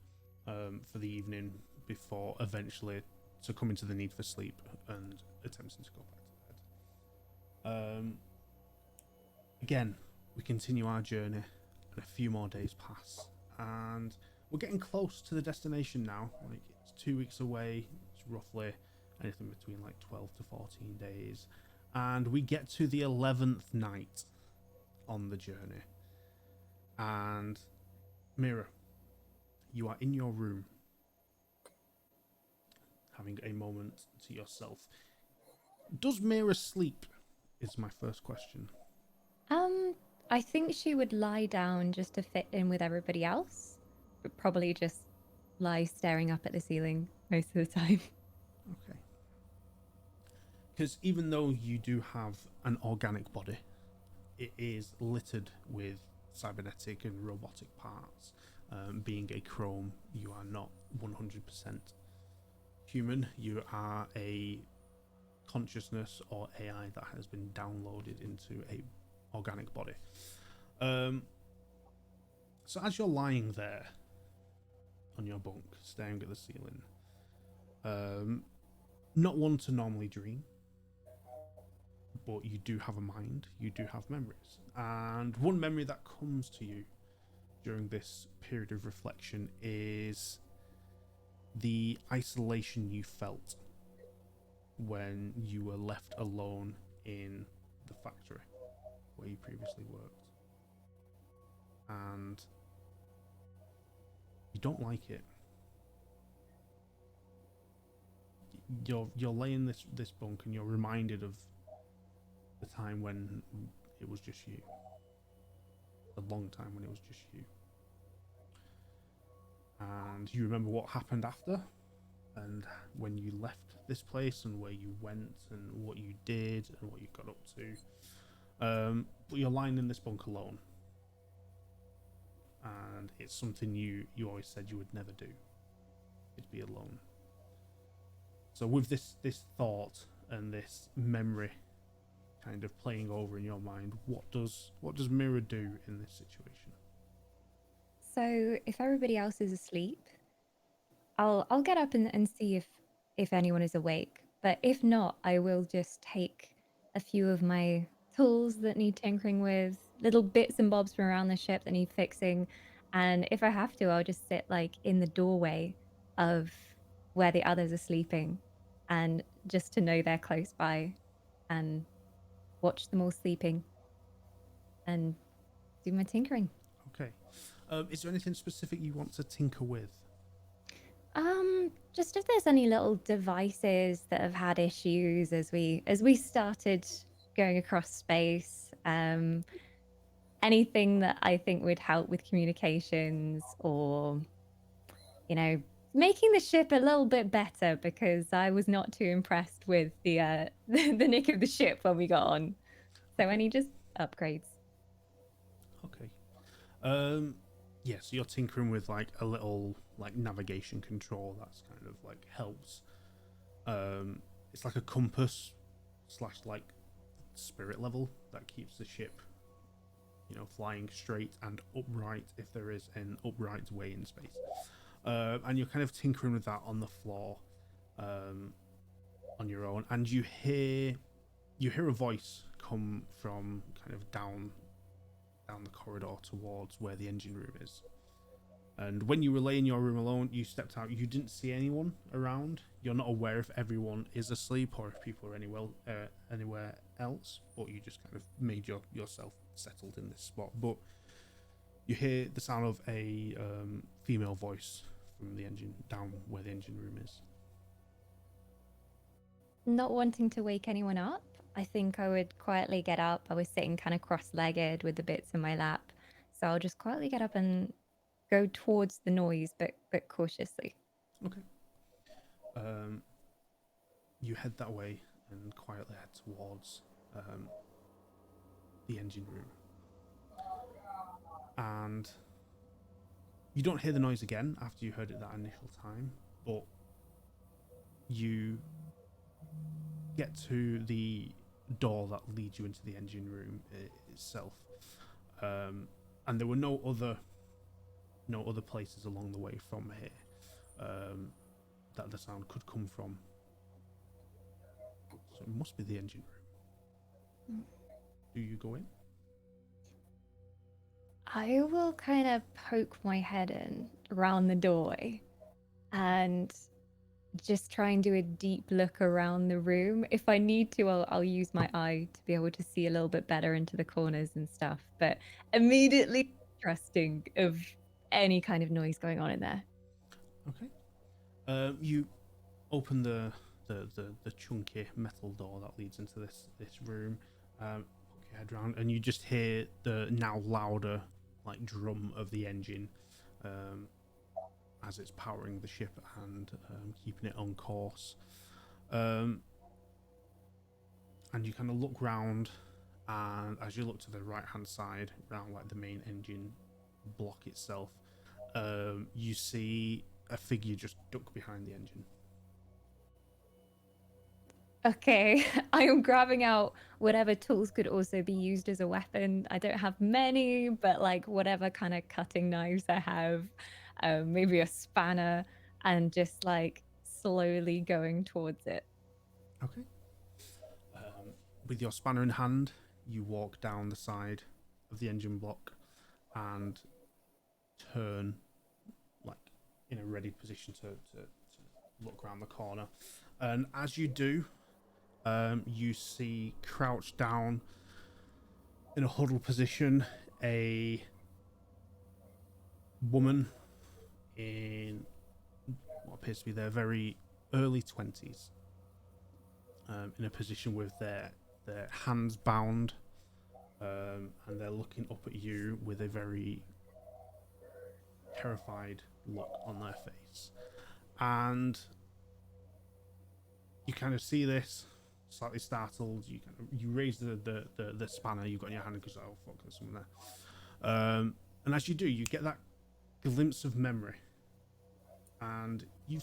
for the evening before eventually succumbing to the need for sleep and attempting to go back to bed. Again, we continue our journey and a few more days pass, and we're getting close to the destination now. Like, it's 2 weeks away. It's roughly anything between like 12 to 14 days, and we get to the 11th night on the journey. And Mira, you are in your room having a moment to yourself. Does Mira sleep is my first question. I think she would lie down just to fit in with everybody else, but probably just lie staring up at the ceiling most of the time. Okay. Because even though you do have an organic body, it is littered with cybernetic and robotic parts. Being a chrome, you are not 100% human. You are a consciousness or AI that has been downloaded into a organic body. So as you're lying there on your bunk, staring at the ceiling, not one to normally dream, but you do have a mind, you do have memories. And one memory that comes to you during this period of reflection is the isolation you felt when you were left alone in the factory where you previously worked. And you don't like it. You're laying this bunk and you're reminded of the time when it was just you. A long time when it was just you. And you remember what happened after, and when you left this place, and where you went, and what you did, and what you got up to. But you're lying in this bunk alone. And it's something you always said you would never do. You'd be alone. So with this thought and this memory kind of playing over in your mind, what does Mira do in this situation? So if everybody else is asleep, I'll get up and see if anyone is awake. But if not, I will just take a few of my tools that need tinkering with, little bits and bobs from around the ship that need fixing, and if I have to, I'll just sit like in the doorway of where the others are sleeping, and just to know they're close by, and watch them all sleeping, and do my tinkering. Okay. Is there anything specific you want to tinker with? Just if there's any little devices that have had issues as we started going across space, anything that I think would help with communications, or making the ship a little bit better, because I was not too impressed with the the nick of the ship when we got on. So any just upgrades. Okay. Yeah, so you're tinkering with like a little like navigation control that's kind of like helps. It's like a compass / like spirit level that keeps the ship, flying straight and upright if there is an upright way in space. And you're kind of tinkering with that on the floor, on your own, and you hear a voice come from kind of down the corridor towards where the engine room is. And when you were laying in your room alone, you stepped out. You didn't see anyone around. You're not aware if everyone is asleep or if people are anywhere else, but you just kind of made yourself settled in this spot. But you hear the sound of a female voice from the engine, down where the engine room is. Not wanting to wake anyone up, I think I would quietly get up. I was sitting kind of cross-legged with the bits in my lap, so I'll just quietly get up and go towards the noise, but cautiously. Okay. You head that way and quietly head towards the engine room, and you don't hear the noise again after you heard it that initial time, but you get to the door that leads you into the engine room itself, and there were no other places along the way from here that the sound could come from, so it must be the engine room. Do you go in? I will kind of poke my head in around the doorway and just try and do a deep look around the room. If I need to, I'll use my eye to be able to see a little bit better into the corners and stuff, but immediately trusting of any kind of noise going on in there. Okay. You open the chunky metal door that leads into this room, poke your head around, and you just hear the now louder like drum of the engine as it's powering the ship and keeping it on course. And you kind of look round, and as you look to the right hand side around like the main engine block itself, you see a figure just duck behind the engine. Okay, I am grabbing out whatever tools could also be used as a weapon. I don't have many, but like whatever kind of cutting knives I have, maybe a spanner, and just like slowly going towards it. Okay. With your spanner in hand, you walk down the side of the engine block and turn like in a ready position to look around the corner. And as you do, you see crouched down in a huddled position a woman in what appears to be their very early 20s, in a position with their hands bound, and they're looking up at you with a very terrified look on their face. And you kind of see this, slightly startled. You raise the spanner you've got in your hand and goes, oh fuck, there's someone there. And as you do, you get that glimpse of memory, and you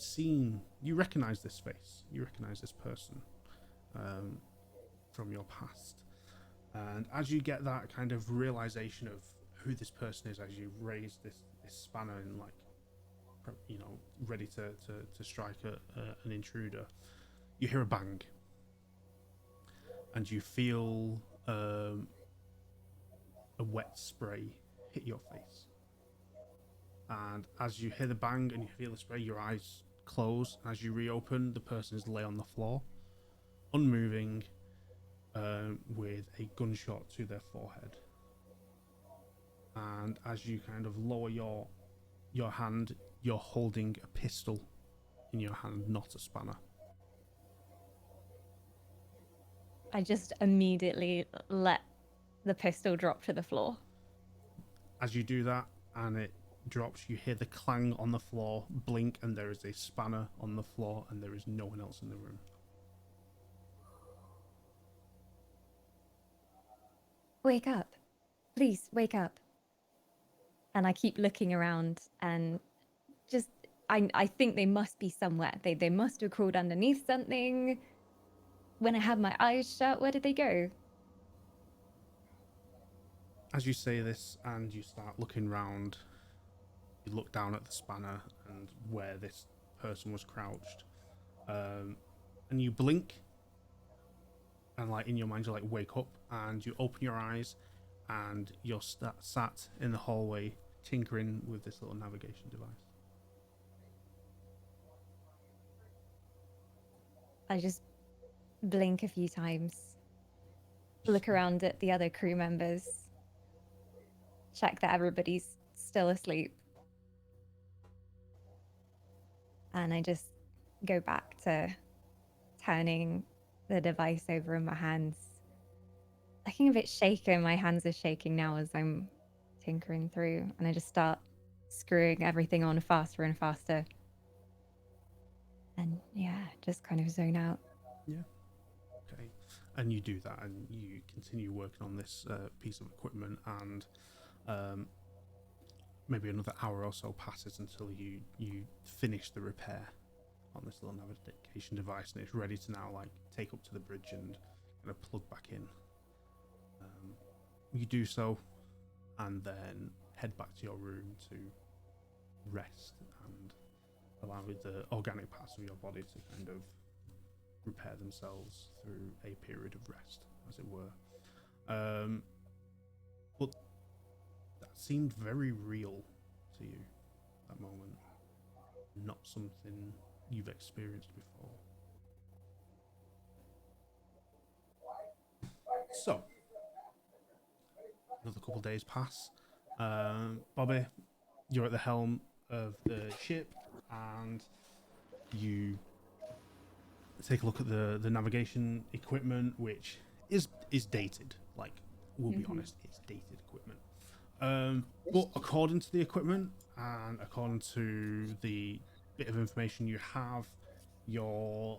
recognize this face, you recognize this person from your past. And as you get that kind of realization of who this person is, as you raise this spanner and like, you know, ready to strike an intruder, you hear a bang, and you feel a wet spray hit your face. And as you hear the bang and you feel the spray, your eyes close. As you reopen, the person is lay on the floor, unmoving, with a gunshot to their forehead. And as you kind of lower your hand, you're holding a pistol in your hand, not a spanner. I just immediately let the pistol drop to the floor. As you do that and it drops, you hear the clang on the floor, blink, and there is a spanner on the floor, and there is no one else in the room. Wake up. Please, wake up. And I keep looking around, and just, I think they must be somewhere. They must have crawled underneath something. When I had my eyes shut, where did they go? As you say this and you start looking round, you look down at the spanner and where this person was crouched, and you blink, and like in your mind you like wake up, and you open your eyes, and you're sat in the hallway tinkering with this little navigation device. I just blink a few times, look around at the other crew members, check that everybody's still asleep, and I just go back to turning the device over in my hands. Looking a bit shaken, my hands are shaking now as I'm tinkering through, and I just start screwing everything on faster and faster. And yeah, just kind of zone out. Yeah. Okay. And you do that, and you continue working on this piece of equipment, and maybe another hour or so passes until you finish the repair on this little navigation device, and it's ready to now like take up to the bridge and kind of plug back in. You do so, and then head back to your room to rest and allow the organic parts of your body to kind of repair themselves through a period of rest, as it were. But that seemed very real to you, that moment. Not something you've experienced before. So, another couple of days pass. Bobbi, you're at the helm of the ship, and you take a look at the navigation equipment, which is dated. Like, we'll be honest, it's dated equipment. But according to the equipment and according to the bit of information you have, you're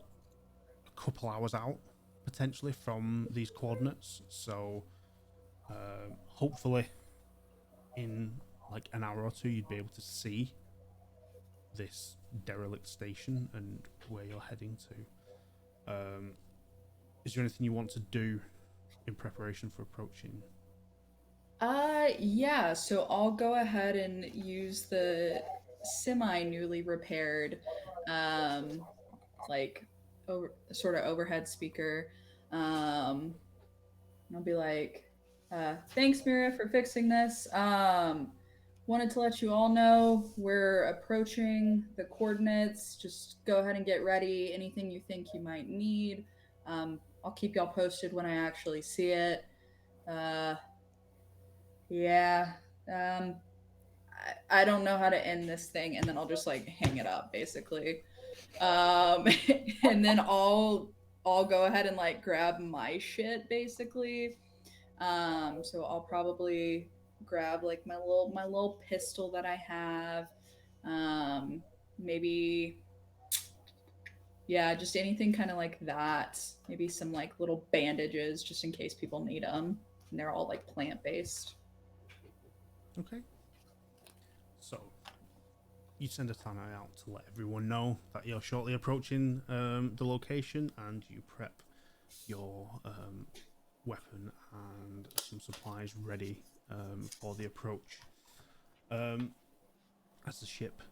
a couple hours out potentially from these coordinates. So hopefully in like an hour or two you'd be able to see this derelict station and where you're heading to. Is there anything you want to do in preparation for approaching? Yeah, so I'll go ahead and use the semi-newly repaired, like, sort of overhead speaker. I'll be like, thanks, Mira, for fixing this. Wanted to let you all know we're approaching the coordinates. Just go ahead and get ready. Anything you think you might need. I'll keep y'all posted when I actually see it. Yeah. I don't know how to end this thing, and then I'll just like hang it up basically. And then I'll go ahead and like grab my shit basically. So I'll probably grab like my little pistol that I have. Maybe Yeah, just anything kind of like that. Maybe some like little bandages just in case people need them. And they're all like plant based. Okay. So, you send a tannoy out to let everyone know that you're shortly approaching the location, and you prep your weapon and some supplies ready for the approach. As the ship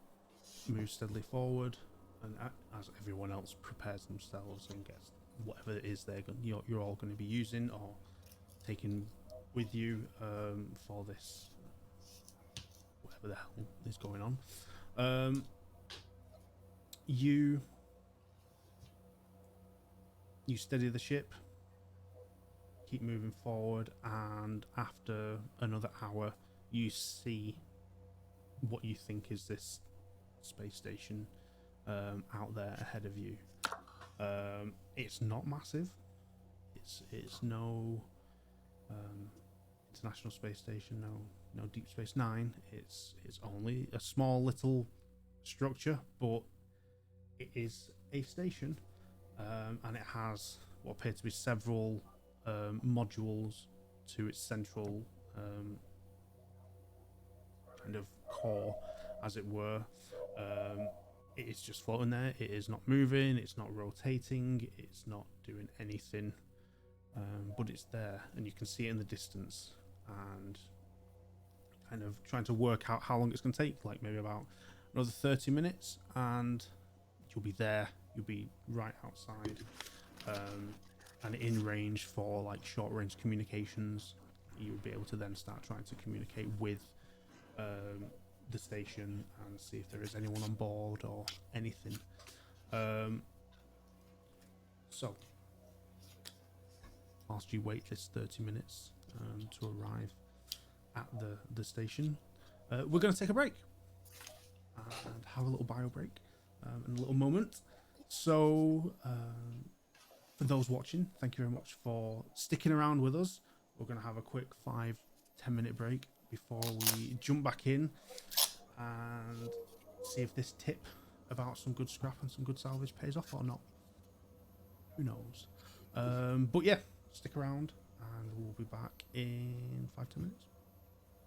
moves steadily forward, and as everyone else prepares themselves and gets whatever it is you're all going to be using or taking with you for this, whatever the hell is going on. You steady the ship, keep moving forward, and after another hour, you see what you think is this space station out there ahead of you. It's not massive. It's no International Space Station, no Deep Space Nine. It's only a small little structure, but it is a station, and it has what appear to be several modules to its central kind of core, as it were. It is just floating there. It is not moving. It's not rotating. It's not doing anything. But it's there, and you can see it in the distance, and kind of trying to work out how long it's going to take, like maybe about another 30 minutes, and you'll be there. You'll be right outside, and in range for like short range communications. You'll be able to then start trying to communicate with the station and see if there is anyone on board or anything. So whilst you wait this 30 minutes to arrive at the station, we're going to take a break and have a little bio break in a little moment. So for those watching, thank you very much for sticking around with us. We're going to have a quick 5-10 minute break before we jump back in and see if this tip about some good scrap and some good salvage pays off or not. Who knows? But yeah, stick around and we'll be back in 5-10 minutes.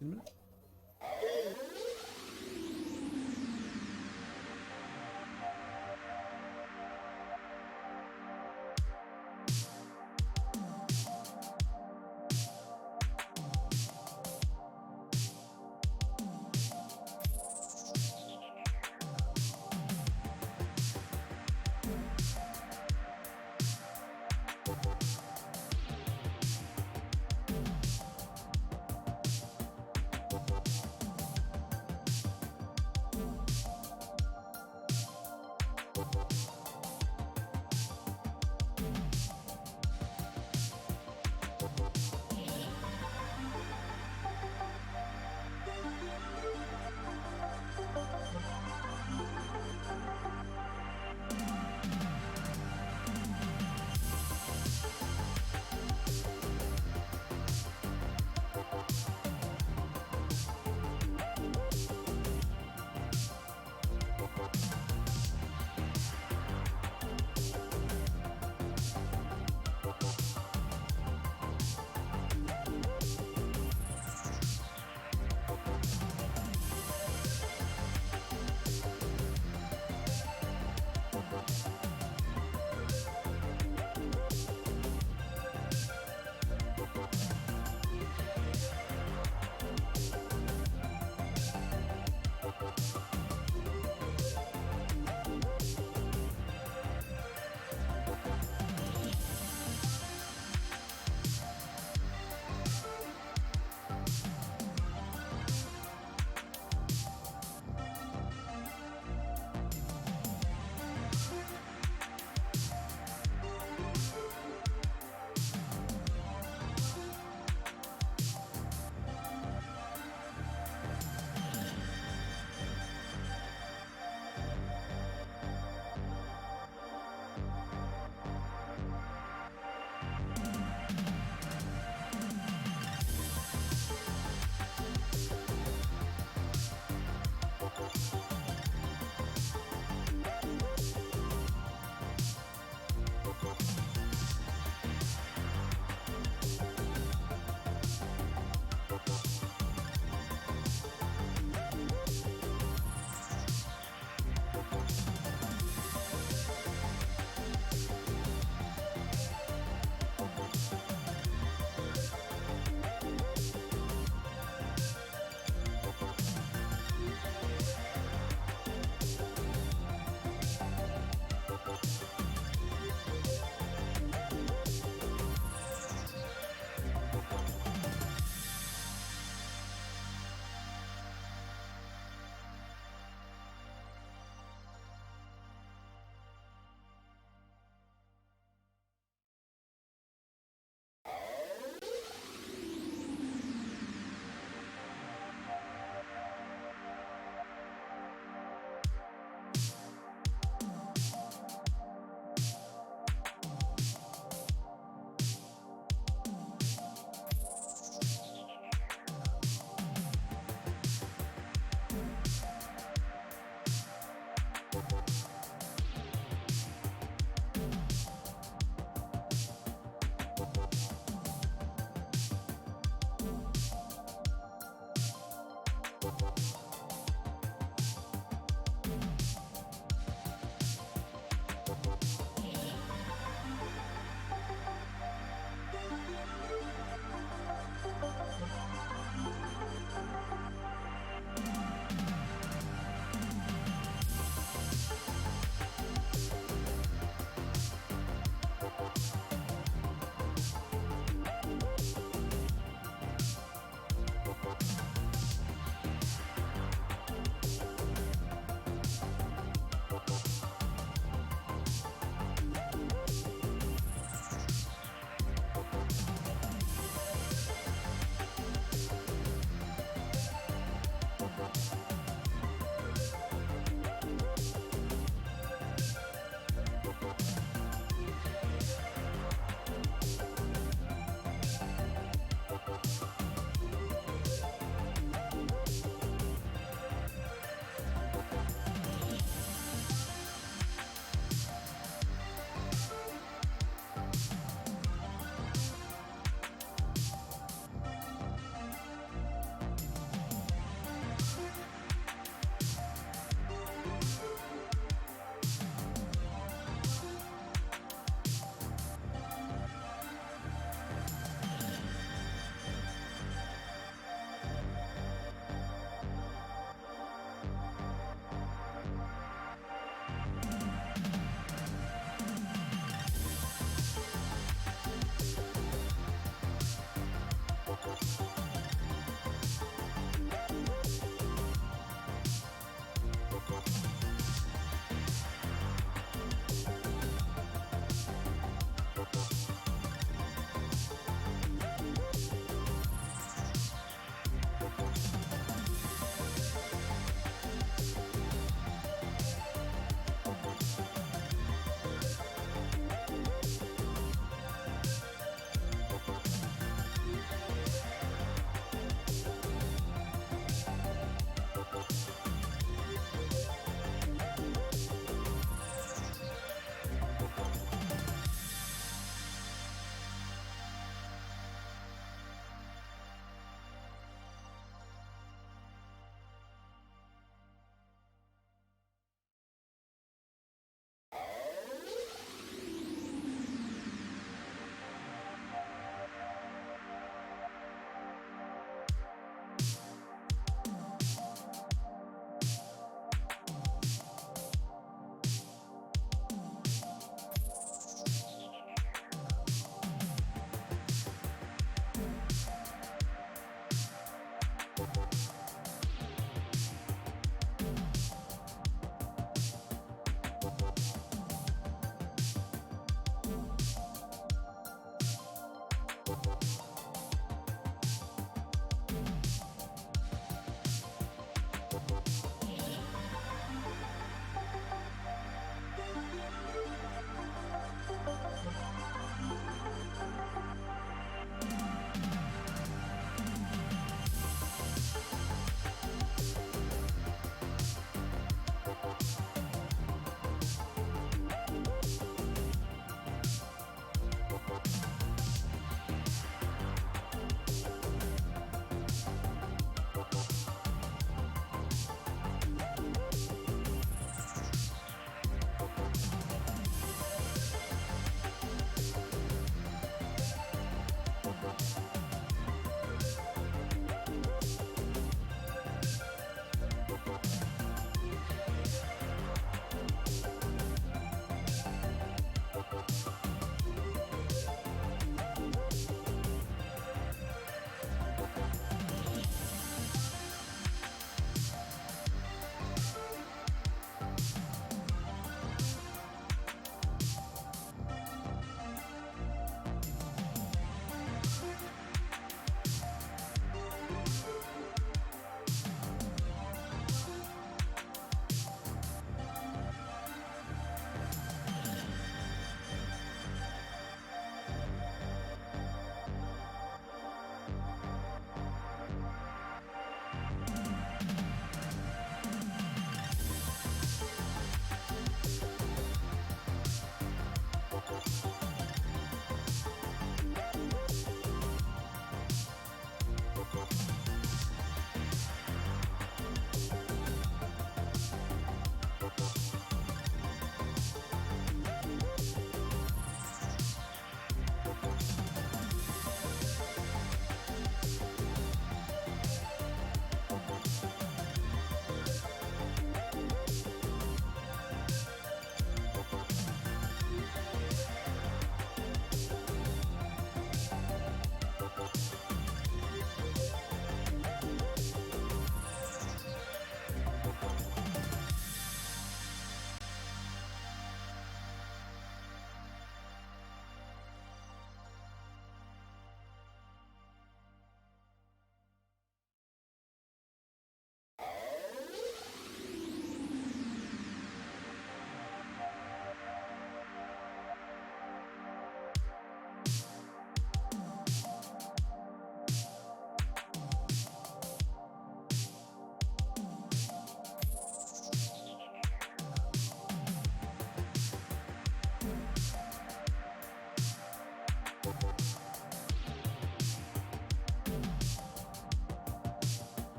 In a minute.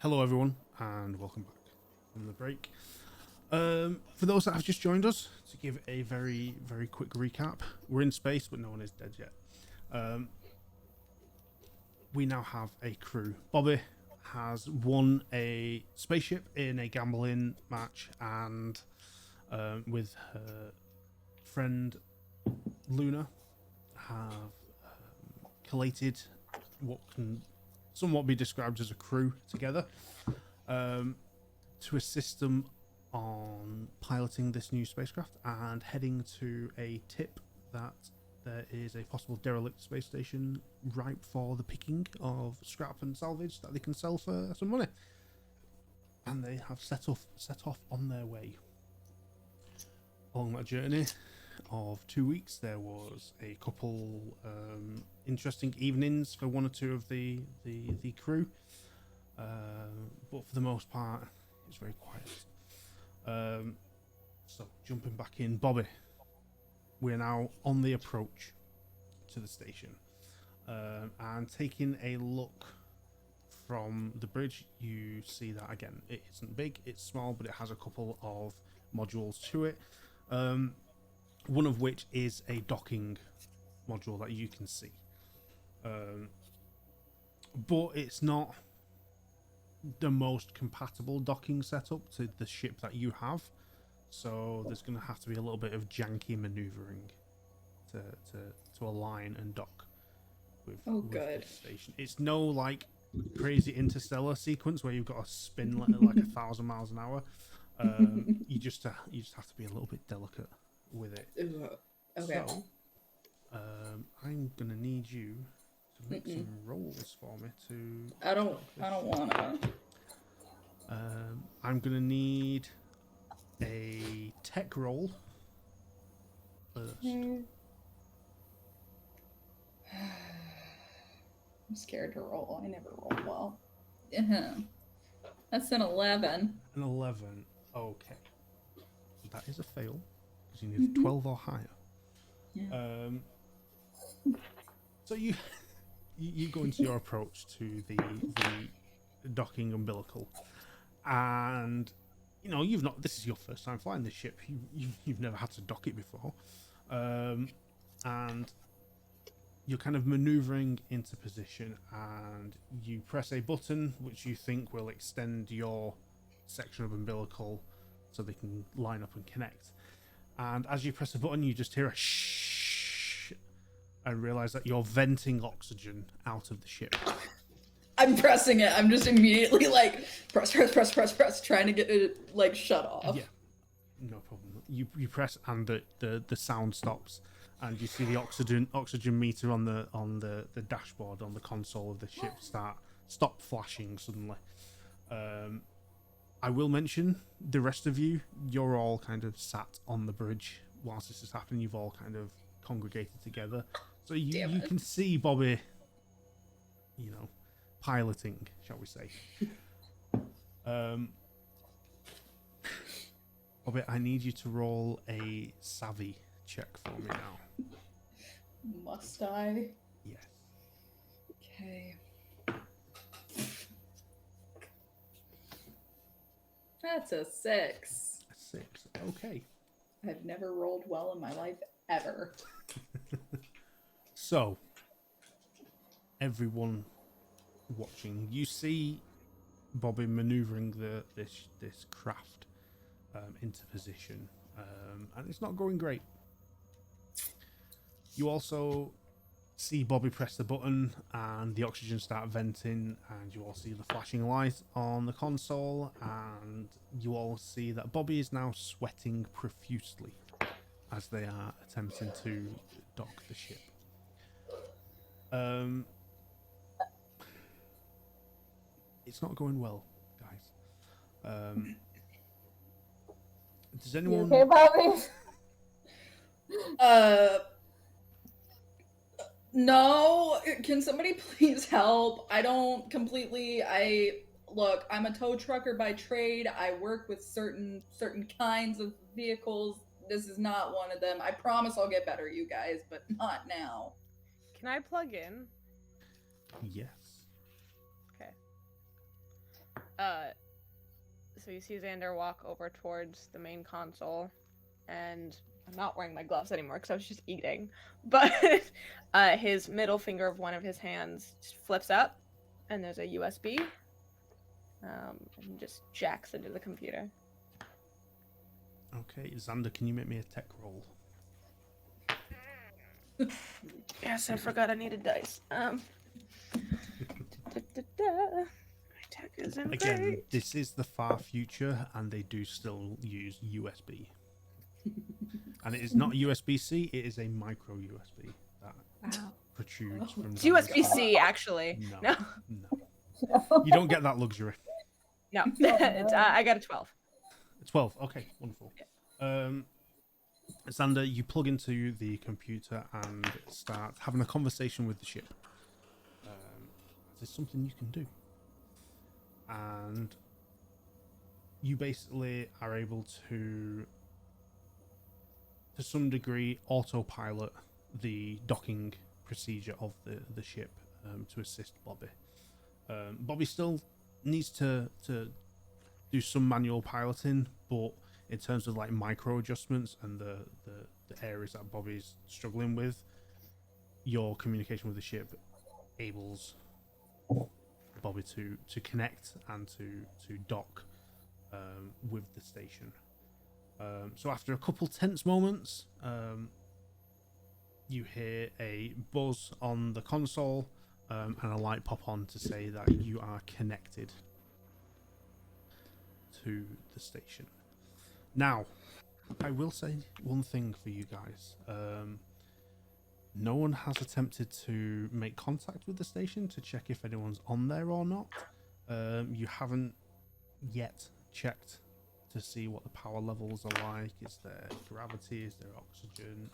Hello, everyone, and welcome back from the break. For those that have just joined us, to give a very, very quick recap, we're in space, but no one is dead yet. We now have a crew. Bobbi has won a spaceship in a gambling match, and with her friend Lunar, have collated what can somewhat be described as a crew together to assist them on piloting this new spacecraft and heading to a tip that there is a possible derelict space station ripe for the picking of scrap and salvage that they can sell for some money. And they have set off on their way. Along that journey of 2 weeks, there was a couple interesting evenings for one or two of the crew, but for the most part, it was very quiet. So jumping back in, Bobbi, we're now on the approach to the station, and taking a look from the bridge, you see that again, it isn't big, it's small, but it has a couple of modules to it. One of which is a docking module that you can see, but it's not the most compatible docking setup to the ship that you have, so there's going to have to be a little bit of janky maneuvering to align and dock with, good. the station. It's no like crazy interstellar sequence where you've got to spin like 1,000 miles an hour. You just have to be a little bit delicate with it. Okay. So, I'm gonna need you to make some rolls for me to. I don't wanna. I'm gonna need a tech roll first. I'm scared to roll. I never roll well. That's an 11. An 11. Okay. That is a fail because you need a 12 or higher. Yeah. So you go into your approach to the docking umbilical, and you know this is your first time flying this ship. You've never had to dock it before, and you're kind of maneuvering into position, and you press a button which you think will extend your section of umbilical so they can line up and connect. And as you press a button, you just hear a shh and realize that you're venting oxygen out of the ship. I'm pressing it. I'm just immediately like press, trying to get it like shut off. Yeah, no problem. You press and the sound stops, and you see the oxygen meter on the dashboard on the console of the ship stop flashing suddenly. I will mention the rest of you're all kind of sat on the bridge whilst this is happening. You've all kind of congregated together, so you can see Bobbi, piloting, shall we say. Bobbi, I need you to roll a savvy check for me now. Must I? Yes. Okay. That's a 6. A 6. Okay. I've never rolled well in my life ever. So, everyone watching, you see Bobbi maneuvering this craft into position, and it's not going great. You also see Bobbi press the button and the oxygen start venting, and you all see the flashing light on the console, and you all see that Bobbi is now sweating profusely as they are attempting to dock the ship. It's not going well, guys. Does anyone... You okay, Bobbi? No, can somebody please help? Look, I'm a tow trucker by trade. I work with certain kinds of vehicles. This is not one of them. I promise I'll get better, you guys, but not now. Can I plug in? Yes. Okay. So you see Xander walk over towards the main console, and I'm not wearing my gloves anymore because I was just eating. But his middle finger of one of his hands just flips up, and there's a USB, and just jacks into the computer. Okay, Xander, can you make me a tech roll? Yes, I forgot I needed dice. My tech isn't Again, great. this is the far future, and they do still use USB. And it is not USB-C, it is a micro USB that Wow. protrudes from... It's Xander's USB-C, actually. No. You don't get that luxury. No. It's, I got a 12. 12, okay, wonderful. Xander, you plug into the computer and start having a conversation with the ship. Is something you can do? And you basically are able to some degree, autopilot the docking procedure of the ship to assist Bobbi. Bobbi still needs to do some manual piloting, but in terms of like micro adjustments and the areas that Bobbi's struggling with, your communication with the ship enables Bobbi to connect and to dock with the station. So after a couple tense moments, you hear a buzz on the console and a light pop on to say that you are connected to the station. Now, I will say one thing for you guys. No one has attempted to make contact with the station to check if anyone's on there or not. You haven't yet checked to see what the power levels are like. Is there gravity? Is there oxygen?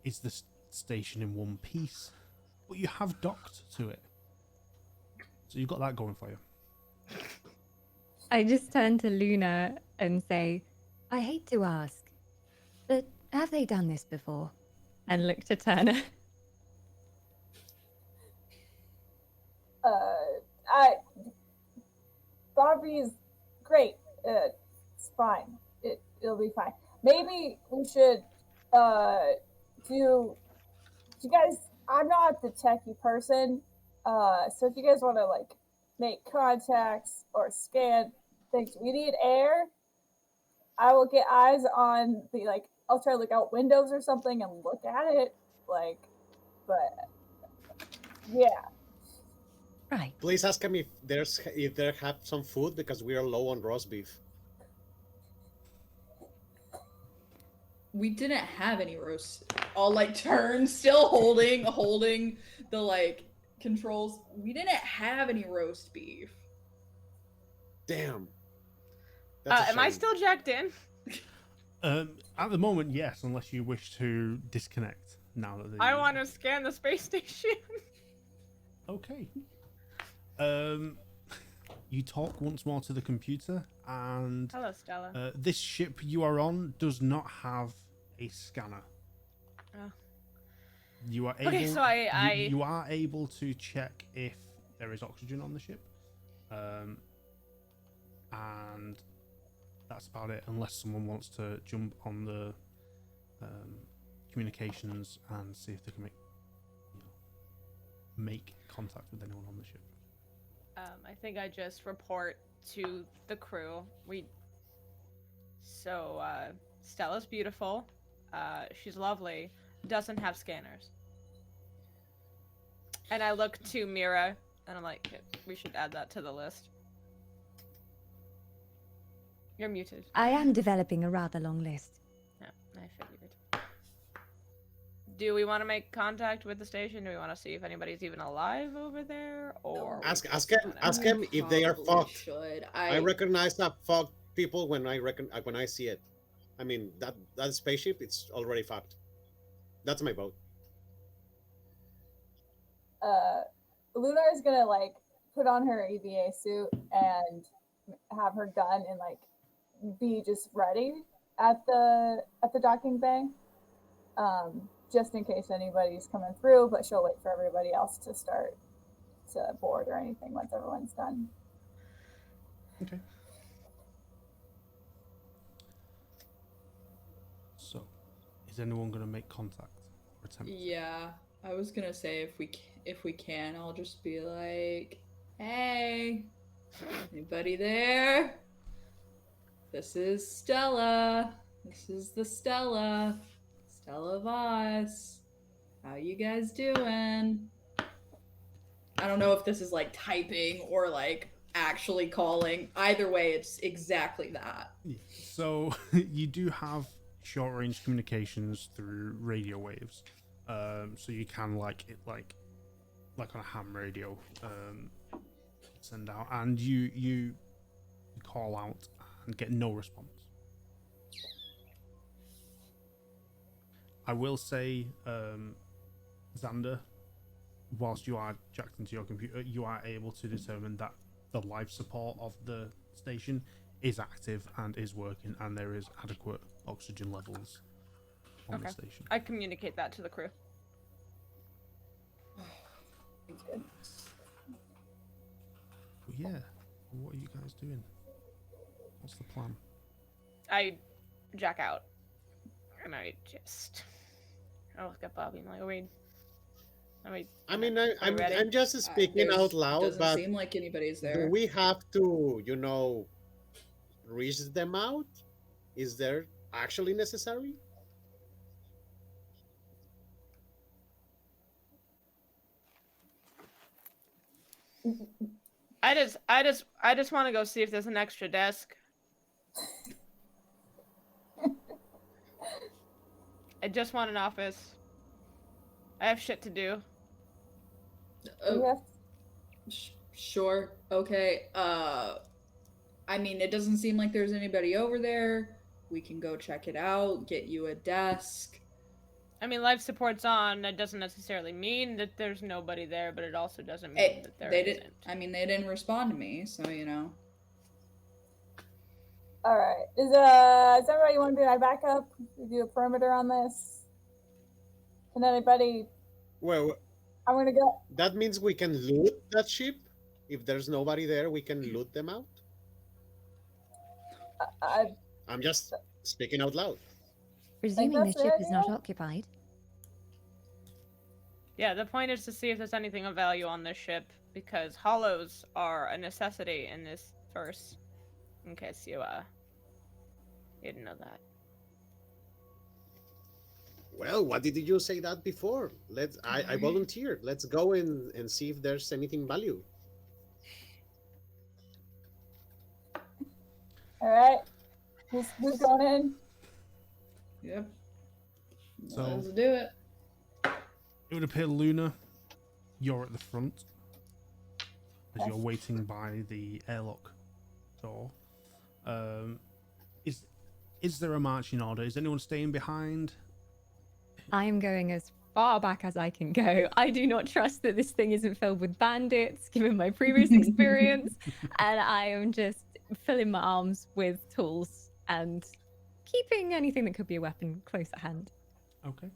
Is the station in one piece? But you have docked to it, so you've got that going for you. I just turn to Lunar and say, I hate to ask, but have they done this before? And look to Turner. Bobbi's great. It's fine. It'll be fine. Maybe we should do you guys, I'm not the techie person, so if you guys want to like make contacts or scan things, we need air. I will get eyes on the like, I'll try to look out windows or something and look at it, like, but yeah. Right. Please ask him if they have some food because we are low on roast beef. We didn't have any roast. All like turned, still holding the like controls. We didn't have any roast beef. Damn. Am I still jacked in? At the moment, yes, unless you wish to disconnect now that I want to scan the space station. Okay. You talk once more to the computer, and Hello, Stella. this ship you are on does not have a scanner. Oh. You are able. Okay, so you are able to check if there is oxygen on the ship, and that's about it. Unless someone wants to jump on the communications and see if they can make contact with anyone on the ship. I think I just report to the crew. Stella's beautiful. She's lovely. Doesn't have scanners. And I look to Mira, and I'm like, we should add that to the list. You're muted. I am developing a rather long list. Yeah, I figured. Do we want to make contact with the station? Do we want to see if anybody's even alive over there? Or ask him if they are fucked. Should. I recognize that fucked people when I see it. I mean that spaceship, it's already fucked. That's my vote. Lunar is gonna like put on her EVA suit and have her gun and like be just ready at the docking bay, just in case anybody's coming through. But she'll wait for everybody else to start to board or anything once everyone's done. Okay. So, is anyone going to make contact or attempt? Yeah, I was gonna say if we can, I'll just be like, "Hey, anybody there? This is Stella. This is the Stella. Stella Voss. How you guys doing?" I don't know if this is like typing or like actually calling. Either way, it's exactly that. Yeah. So you do have short range communications through radio waves. So you can like on a ham radio, send out, and you call out and get no response. I will say, Xander, whilst you are jacked into your computer, you are able to determine that the life support of the station is active and is working, and there is adequate oxygen levels on the station. I communicate that to the crew. But yeah, what are you guys doing? What's the plan? I jack out. And I look at Bobby and like, I'm just speaking out loud, Doesn't but seem like anybody's do there. we have to, reach them out? Is there actually necessary? I just want to go see if there's an extra desk. I just want an office. I have shit to do. Oh, sure. Okay. I mean, it doesn't seem like there's anybody over there. We can go check it out, get you a desk. I mean, life support's on. That doesn't necessarily mean that there's nobody there, but it also doesn't mean that there isn't. I mean, they didn't respond to me, so All right. Does everybody want to be my backup? We do a perimeter on this. Can anybody? Well, I'm gonna go. that means we can loot that ship. If there's nobody there, we can loot them out. I'm just speaking out loud. Presuming the that's ship the is not idea. occupied. Yeah, the point is to see if there's anything of value on this ship, because hollows are a necessity in this verse. In case you didn't know that. Well, why did you say that before? I volunteered. Let's go and see if there's anything value. All right. Who's going in? Yep. So- Let's do it. It would appear, Lunar, you're at the front as Yes. you're waiting by the airlock door. Is there a marching order? Is anyone staying behind? I am going as far back as I can go. I do not trust that this thing isn't filled with bandits, given my previous experience, and I am just filling my arms with tools and keeping anything that could be a weapon close at hand. Okay.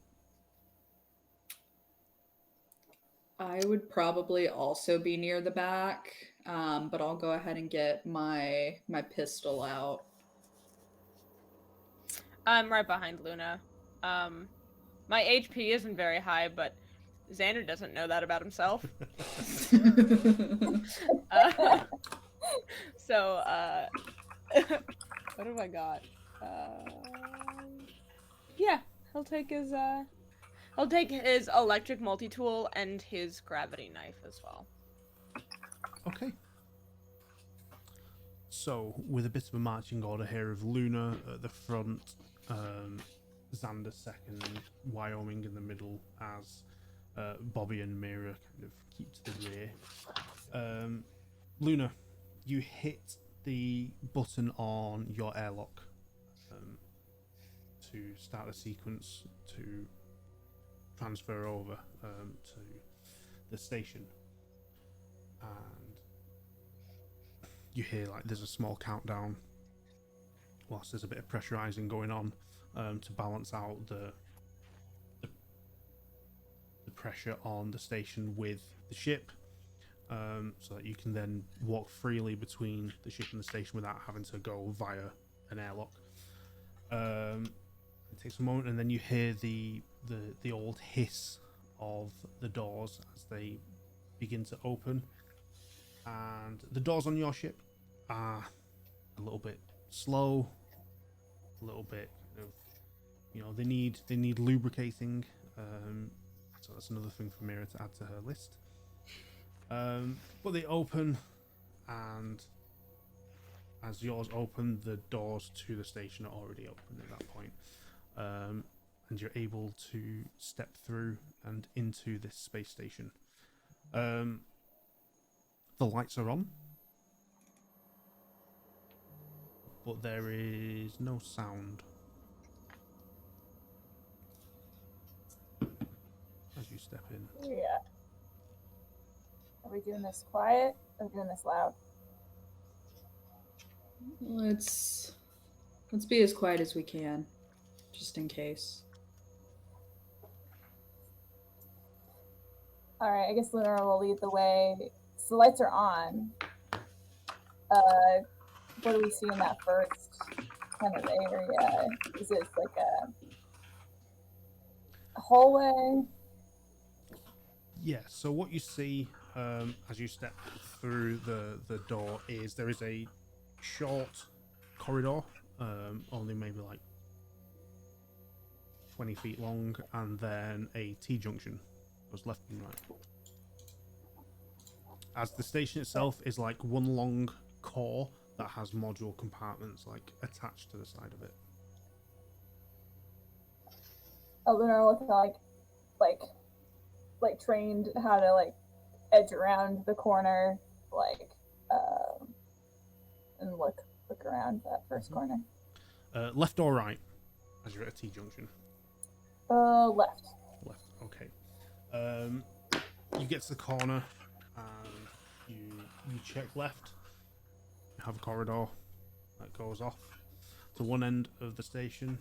I would probably also be near the back, but I'll go ahead and get my pistol out. I'm right behind Luna. My HP isn't very high, but Xander doesn't know that about himself. What have I got? Yeah, he'll take his electric multi-tool and his gravity knife as well. Okay. So, with a bit of a marching order here of Luna at the front, Xander second, Wyoming in the middle, as Bobbi and Mira kind of keep to the rear. Luna, you hit the button on your airlock to start a sequence to transfer over to the station, and you hear like there's a small countdown whilst there's a bit of pressurizing going on to balance out the pressure on the station with the ship, so that you can then walk freely between the ship and the station without having to go via an airlock. It takes a moment, and then you hear the old hiss of the doors as they begin to open, and the doors on your ship are a little bit slow, a little bit of, they need lubricating. So that's another thing for Mira to add to her list. But they open, and as yours open, the doors to the station are already open at that point. And you're able to step through and into this space station. The lights are on, but there is no sound as you step in. Yeah. Are we doing this quiet or doing this loud? Let's be as quiet as we can, just in case. All right, I guess Lunar will lead the way. So the lights are on. What do we see in that first kind of area? Is it like a hallway? Yeah, so what you see as you step through the door is there is a short corridor, only maybe like 20 feet long, and then a T-junction goes left and right. As the station itself is like one long core that has module compartments like attached to the side of it. Lunar looks like trained how to like edge around the corner, and look around that first corner. Left or right as you're at a T-junction? Left. Left, okay. You get to the corner and you check left. You have a corridor that goes off to one end of the station.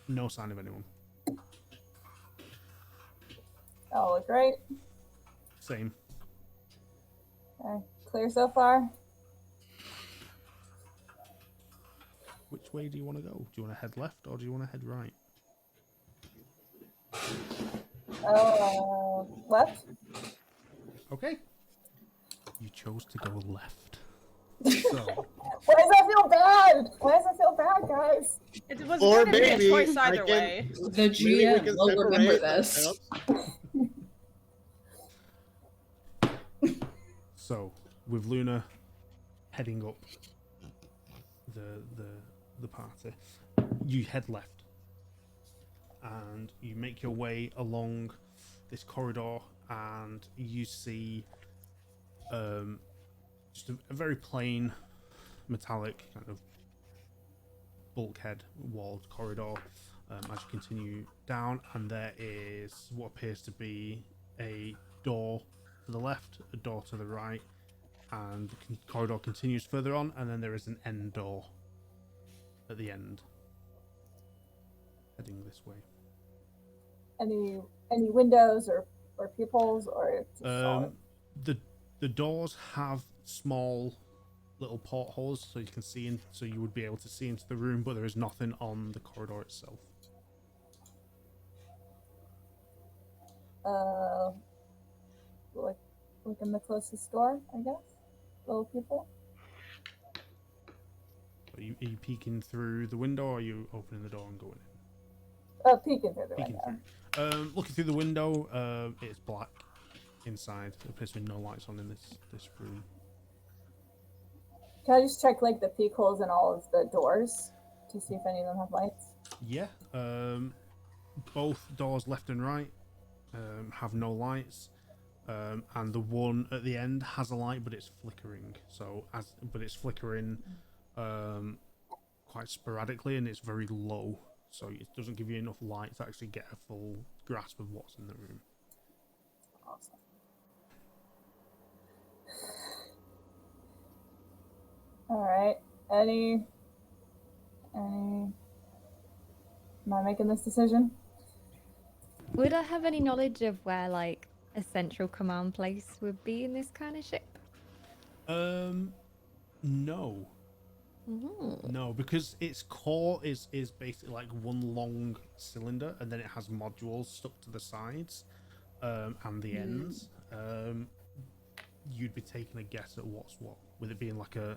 No sign of anyone. Oh, look right. Same. Okay. Clear so far. Which way do you want to go? Do you want to head left or do you want to head right? Left. Okay. You chose to go left. So. Why does that feel bad? Why does that feel bad, guys? It was Or going to be a maybe choice I either can- way. The Maybe we GM can will remember separate this. ourselves. So, with Lunar heading up the party, you head left, and you make your way along this corridor, and you see just a very plain metallic kind of bulkhead walled corridor as you continue down, and there is what appears to be a door to the left, a door to the right, and the corridor continues further on, and then there is an end door at the end heading this way. Any windows or peepholes or just solid? The doors have small little portholes so you can see in, so you would be able to see into the room, but there is nothing on the corridor itself. Look in the closest door, I guess. Little people. Are you peeking through the window, or are you opening the door and going in? Peeking through the Peeking window. through. Looking through the window, it's black inside. There appears to be no lights on in this room. Can I just check like the peek holes in all of the doors to see if any of them have lights? Yeah. Both doors left and right have no lights, and the one at the end has a light, but it's flickering. But it's flickering quite sporadically, and it's very low, so it doesn't give you enough light to actually get a full grasp of what's in the room. Awesome. All right. Any? Am I making this decision? Would I have any knowledge of where, like, a central command place would be in this kind of ship? No. Ooh. No, because its core is basically like one long cylinder, and then it has modules stuck to the sides, and the ends. You'd be taking a guess at what's what. With it being like a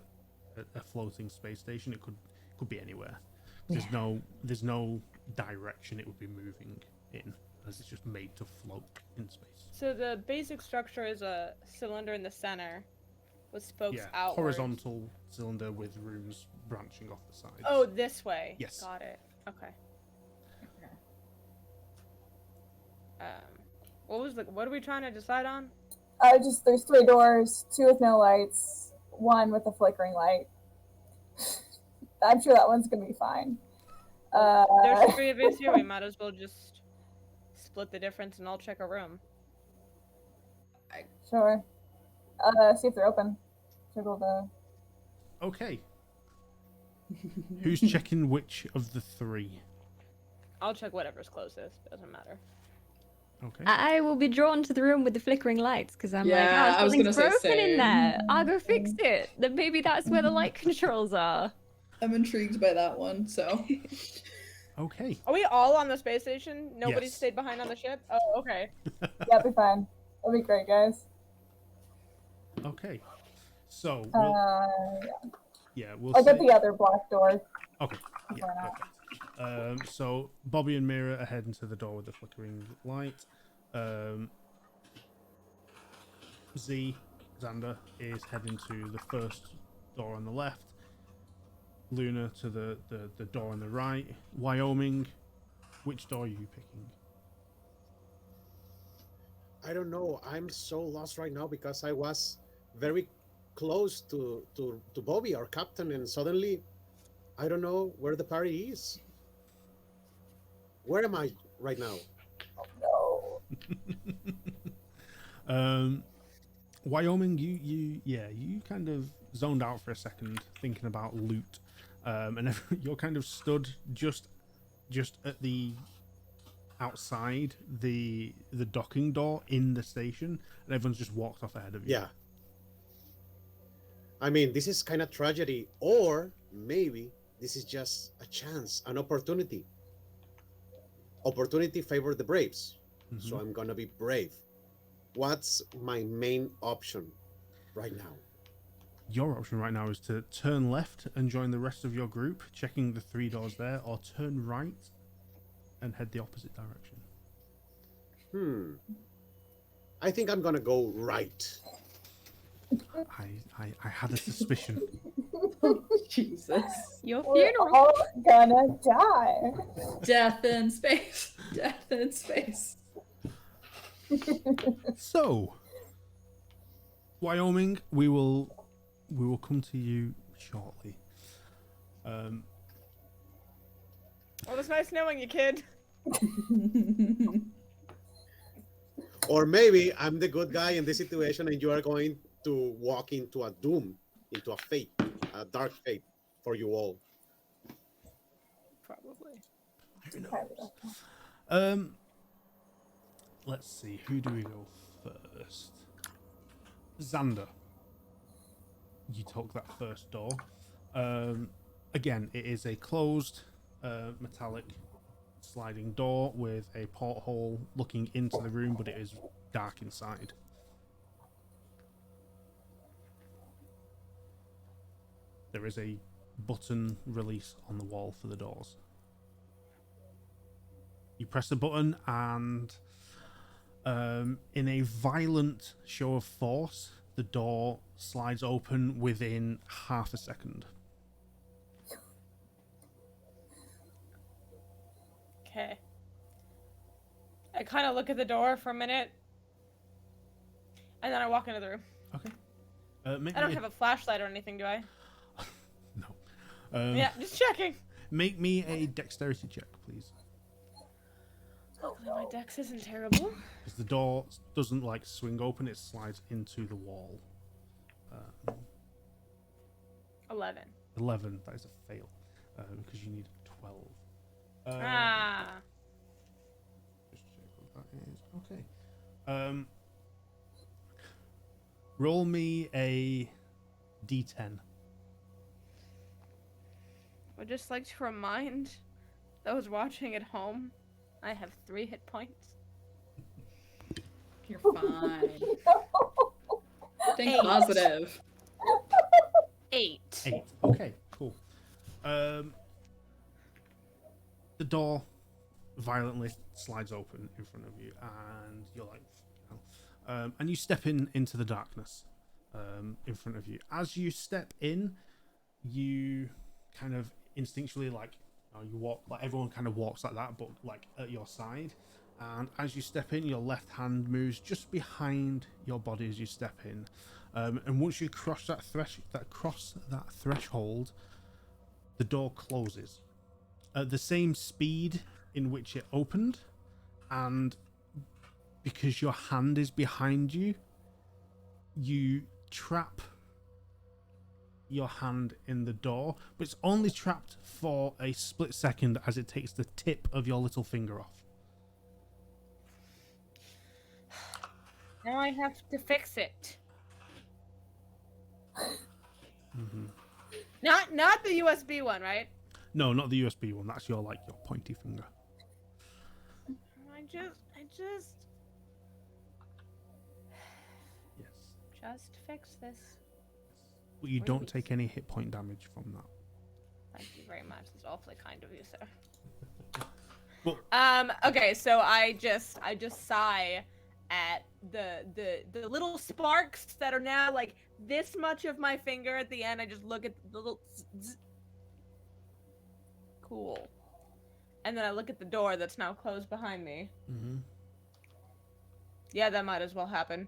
floating space station, it could be anywhere. There's no direction it would be moving in, as it's just made to float in space. So the basic structure is a cylinder in the center with spokes Yeah, outward. horizontal cylinder with rooms branching off the sides. Oh, this way. Yes. Got it. Okay. What are we trying to decide on? Just there's 3 doors, 2 with no lights, 1 with a flickering light. I'm sure that one's gonna be fine. There's 3 of us here. We might as well just split the difference and I'll check a room. Sure. See if they're open. Jiggle the. Okay. Who's checking which of the 3? I'll check whatever's closest. Doesn't matter. Okay. I will be drawn to the room with the flickering lights because I'm Yeah, like, I was something's gonna say broken in same. there. I'll go fix it. Then maybe that's where the light controls are. I'm intrigued by that one, so. Okay. Are we all on the space station? Nobody Yes. stayed behind on the ship? Oh, okay. Yeah, be fine. That'll be great, guys. Okay. So we'll I'll say... get the other black door. Okay. Yeah, Why not? perfect. So Bobbi and Mira are heading to the door with the flickering light. Xander is heading to the first door on the left. Lunar to the door on the right. Wyoming, which door are you picking? I don't know. I'm so lost right now because I was very close to Bobbi, our captain, and suddenly I don't know where the party is. Where am I right now? No. Wyoming, you kind of zoned out for a second thinking about loot, and you're kind of stood just at the outside the docking door in the station, and everyone's just walked off ahead of you. Yeah. I mean, this is kind of tragedy, or maybe this is just a chance, an opportunity. Opportunity favor the braves, so I'm gonna be brave. What's my main option right now? Your option right now is to turn left and join the rest of your group, checking the 3 doors there, or turn right and head the opposite direction. I think I'm gonna go right. I had a suspicion. Jesus. Your We're funeral. all gonna die. Death in space. Death in space. So, Wyoming, we will come to you shortly. Well, it's nice knowing you, kid. Or maybe I'm the good guy in this situation and you are going to walk into a doom, into a fate, a dark fate for you all. Probably. Who knows? Let's see, who do we go first? Xander. You took that first door. Again, it is a closed metallic sliding door with a porthole looking into the room, but it is dark inside. There is a button release on the wall for the doors. You press the button and in a violent show of force, the door slides open within half a second. Okay. I kind of look at the door for a minute, and then I walk into the room. Okay. I don't have a flashlight or anything, do I? No. Yeah, just checking. Make me a dexterity check, please. Hopefully my dex isn't terrible. Because the door doesn't like swing open; it slides into the wall. 11. 11. That is a fail because you need 12. Ah. Just check what that is. Okay. Roll me a d10. Would just like to remind those watching at home, I have 3 hit points. You're fine. Think Eight. positive. 8. 8. Okay, cool. The door violently slides open in front of you, and you're like, and you step into the darkness in front of you. As you step in, you kind of instinctually you walk like everyone kind of walks like that, but like at your side. And as you step in, your left hand moves just behind your body as you step in. And once you cross that threshold, the door closes at the same speed in which it opened, and because your hand is behind you, you trap your hand in the door, but it's only trapped for a split second as it takes the tip of your little finger off. Now I have to fix it. Mm-hmm. Not the USB one, right? No, not the USB one. That's your pointy finger. I just Yes. Just fix this. But you don't Please. take any hit point damage from that. Thank you very much. That's awfully kind of you, sir. Well, Okay, so I just sigh at the little sparks that are now like this much of my finger at the end. I just look at the little cool. And then I look at the door that's now closed behind me. mm-hmm. Yeah, that might as well happen.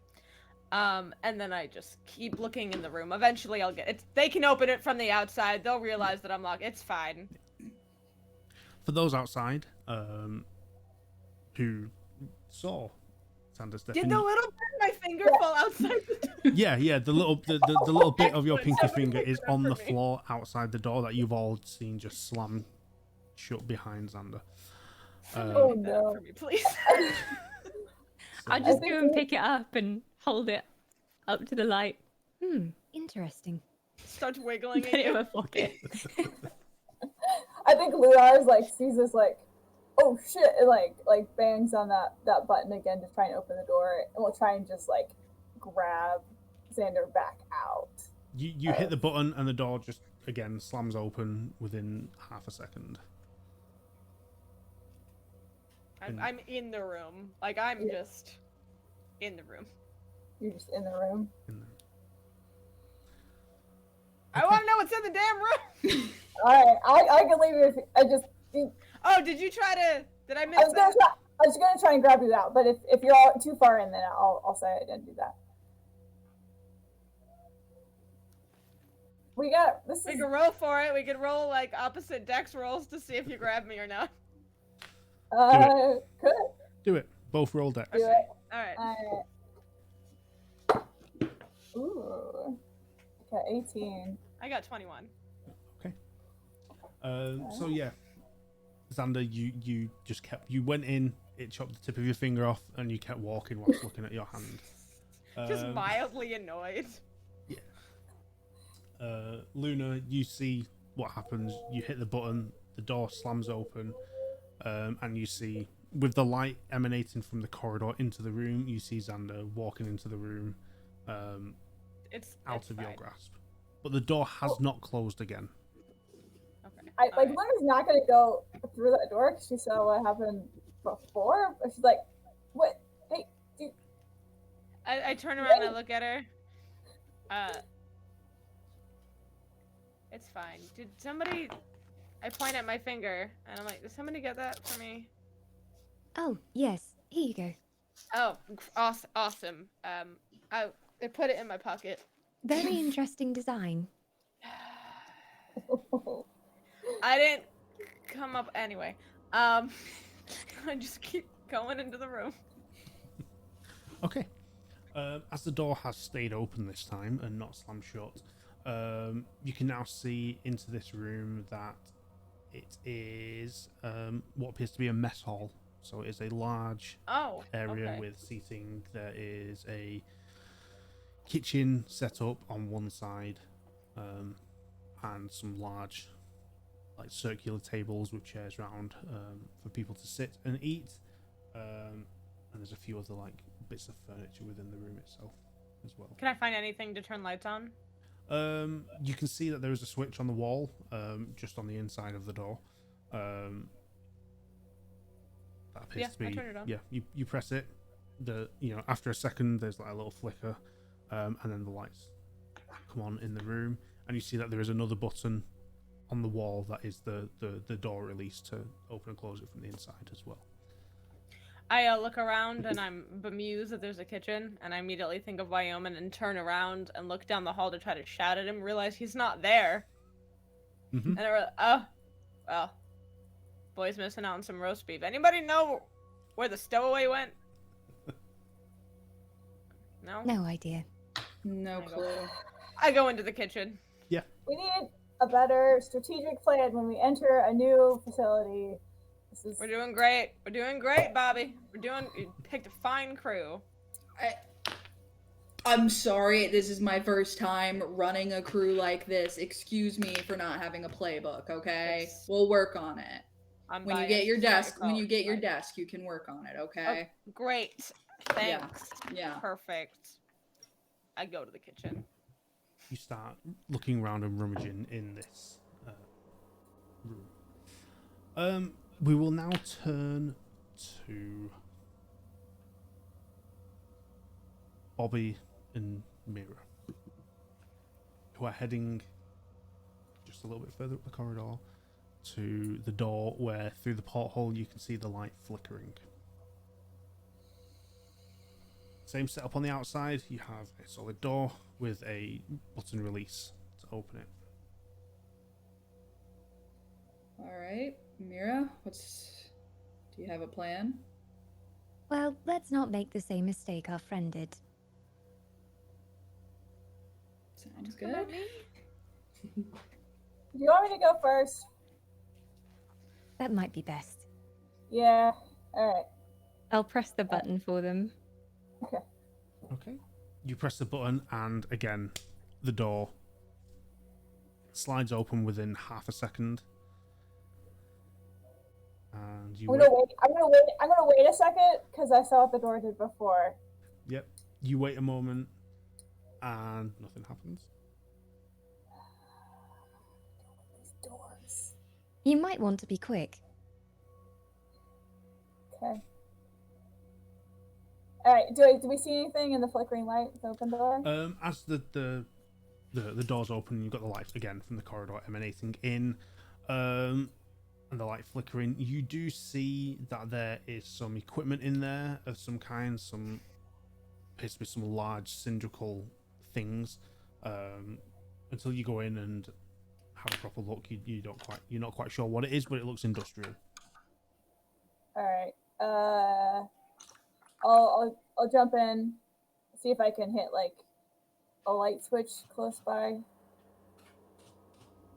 And then I just keep looking in the room. Eventually I'll get it. They can open it from the outside. They'll realize that I'm locked. It's fine. For those outside who saw Xander step Did in, the little bit of my finger fall outside the door? yeah, the little bit of your Excellent. pinky Somebody finger pick is it up on for the me. floor outside the door that you've all seen just slam shut behind Xander. Oh Pick that up no. for me, please. I'll just go and pick it up and hold it up to the light. Interesting. Starts wiggling Put it in again. my pocket. I think Lunar sees this oh shit, and like bangs on that button again to try and open the door, and we'll try and just grab Xander back out. You hit the button and the door just again slams open within half a second. I'm in the room. I'm Yeah. just in the room. You're just in the room. In there. I want to know what's in the damn room. Alright, I can leave you if I just Oh, did you try to? Did I miss I was that? gonna try and grab you out, but if you're all too far in, then I'll say I didn't do that. We got this We is could roll for it. We could roll opposite dex rolls to see if you grab me or not. good. Do it. Both roll dex. Do it. All right. Ooh. Okay, 18. I got 21. So yeah, Xander, you just you went in, it chopped the tip of your finger off, and you kept walking whilst looking at your hand. Just mildly annoyed. Lunar, you see what happens. You hit the button, the door slams open, and you see, with the light emanating from the corridor into the room, you see Xander walking into the room, It's out of your fine. grasp. But the door has not closed again. Okay. Lunar's alright. not gonna go through that door because she saw what happened before. But she's like, "What? Hey, dude." I turn around and I look at her. It's fine. Did somebody? I point at my finger and I'm like, did somebody get that for me? Oh, yes. Here you go. Oh, awesome. I put it in my pocket. Very interesting design. I didn't come up anyway. I just keep going into the room. Okay. As the door has stayed open this time and not slammed shut, you can now see into this room that it is what appears to be a mess hall. So it is a large Oh. area okay. with seating. There is a kitchen set up on one side, and some large, like circular tables with chairs around for people to sit and eat. And there's a few other like bits of furniture within the room itself as well. Can I find anything to turn lights on? You can see that there is a switch on the wall, just on the inside of the door. That appears to be. I turn it on. Yeah, you press it. After a second, there's like a little flicker, and then the lights come on in the room, and you see that there is another button on the wall that is the door release to open and close it from the inside as well. I look around and I'm bemused that there's a kitchen, and I immediately think of Wyoming and turn around and look down the hall to try to shout at him, realize he's not there. Mm-hmm. And I well, boy's missing out on some roast beef. Anybody know where the stowaway went? No? No idea. No clue. I go into the kitchen. We need a better strategic plan when we enter a new facility. We're doing great. We're doing great, Bobbi. You picked a fine crew. I'm sorry, this is my first time running a crew like this. Excuse me for not having a playbook, okay? Yes. We'll work on it. I'm When you biased. get your desk, Sorry, you can work on it, okay? Oh, great. Thanks. Yeah. Perfect. I go to the kitchen. You start looking around and rummaging in this room. We will now turn to Bobbi and Mira, who are heading just a little bit further up the corridor to the door where through the porthole you can see the light flickering. Same setup on the outside. You have a solid door with a button release to open it. All right, Mira, do you have a plan? Well, let's not make the same mistake our friend did. Sounds What about good. me? Do you want me to go first? That might be best. Yeah. Alright. I'll press the button for them. Okay. You press the button and again the door slides open within half a second. And you I'm gonna wait a second because I saw what the door did before. Yep. You wait a moment and nothing happens. These doors. You might want to be quick. Okay. Alright, do we see anything in the flickering light, the open door? As the doors open, you've got the light again from the corridor emanating in, and the light flickering. You do see that there is some equipment in there of some kind. Some appears to be some large cylindrical things. Until you go in and have a proper look, you're not quite sure what it is, but it looks industrial. Alright. I'll jump in, see if I can hit like a light switch close by.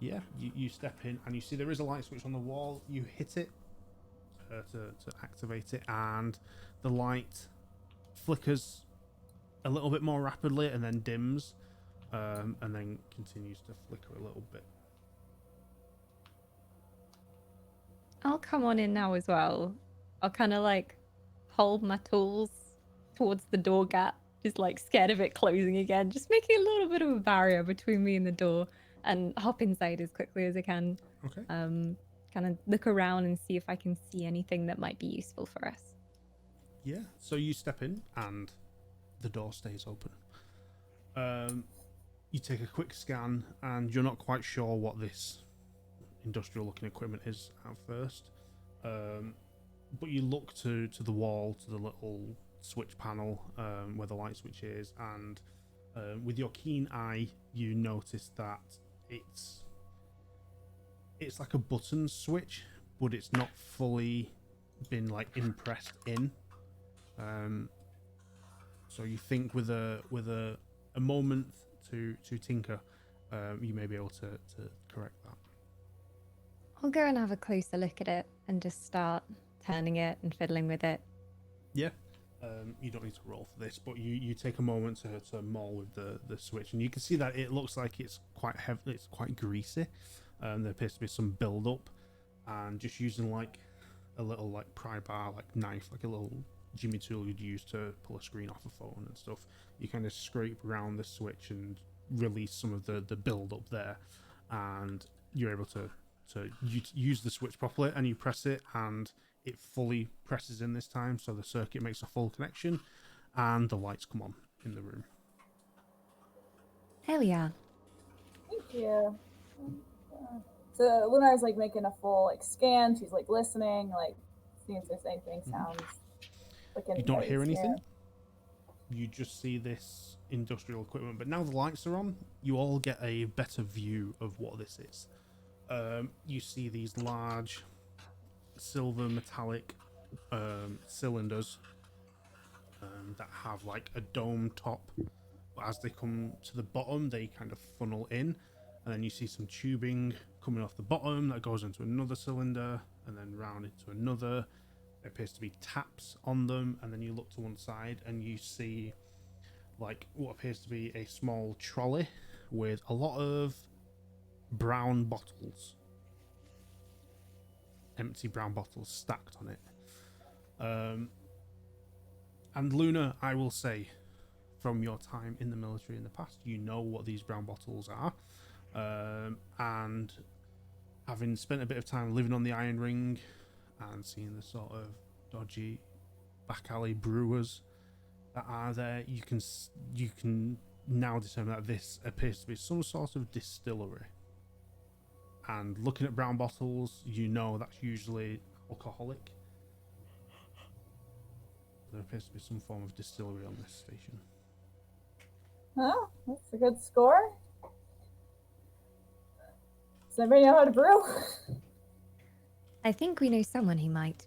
Yeah, you step in and you see there is a light switch on the wall. You hit it to activate it, and the light flickers a little bit more rapidly and then dims, and then continues to flicker a little bit. I'll come on in now as well. I'll kind of like hold my tools towards the door gap, just like scared of it closing again, just making a little bit of a barrier between me and the door, and hop inside as quickly as I can. Okay. Kind of look around and see if I can see anything that might be useful for us. Yeah, so you step in and the door stays open. You take a quick scan and you're not quite sure what this industrial looking equipment is at first. But you look to the wall, to the little switch panel where the light switch is, and with your keen eye you notice that it's like a button switch, but it's not fully been like impressed in. So you think with a moment to tinker, you may be able to correct that. I'll go and have a closer look at it and just start turning it and fiddling with it. Yeah. You don't need to roll for this, but you take a moment to maul with the switch, and you can see that it looks like it's quite heavy, it's quite greasy. There appears to be some build up, and just using like a little like pry bar, like knife, like a little Jimmy tool you'd use to pull a screen off a phone and stuff. You kind of scrape around the switch and release some of the build up there, and you're able to use the switch properly, and you press it and it fully presses in this time, so the circuit makes a full connection and the lights come on in the room. There we are. Thank you. So Lunar's like making a full like scan. She's like listening, like seeing if there's anything sounds like You don't hear anything. You just see this industrial equipment, but now the lights are on, you all get a better view of what this is. You see these large silver metallic cylinders that have like a dome top, but as they come to the bottom they kind of funnel in, and then you see some tubing coming off the bottom that goes into another cylinder and then round into another. There appears to be taps on them, and then you look to one side and you see like what appears to be a small trolley with a lot of brown bottles, empty brown bottles stacked on it. And Lunar, I will say, from your time in the military in the past, you know what these brown bottles are. And having spent a bit of time living on the Iron Ring and seeing the sort of dodgy back alley brewers that are there, you can now determine that this appears to be some sort of distillery. And looking at brown bottles, you know that's usually alcoholic. There appears to be some form of distillery on this station. Oh, that's a good score. Does anybody know how to brew? I think we know someone who might.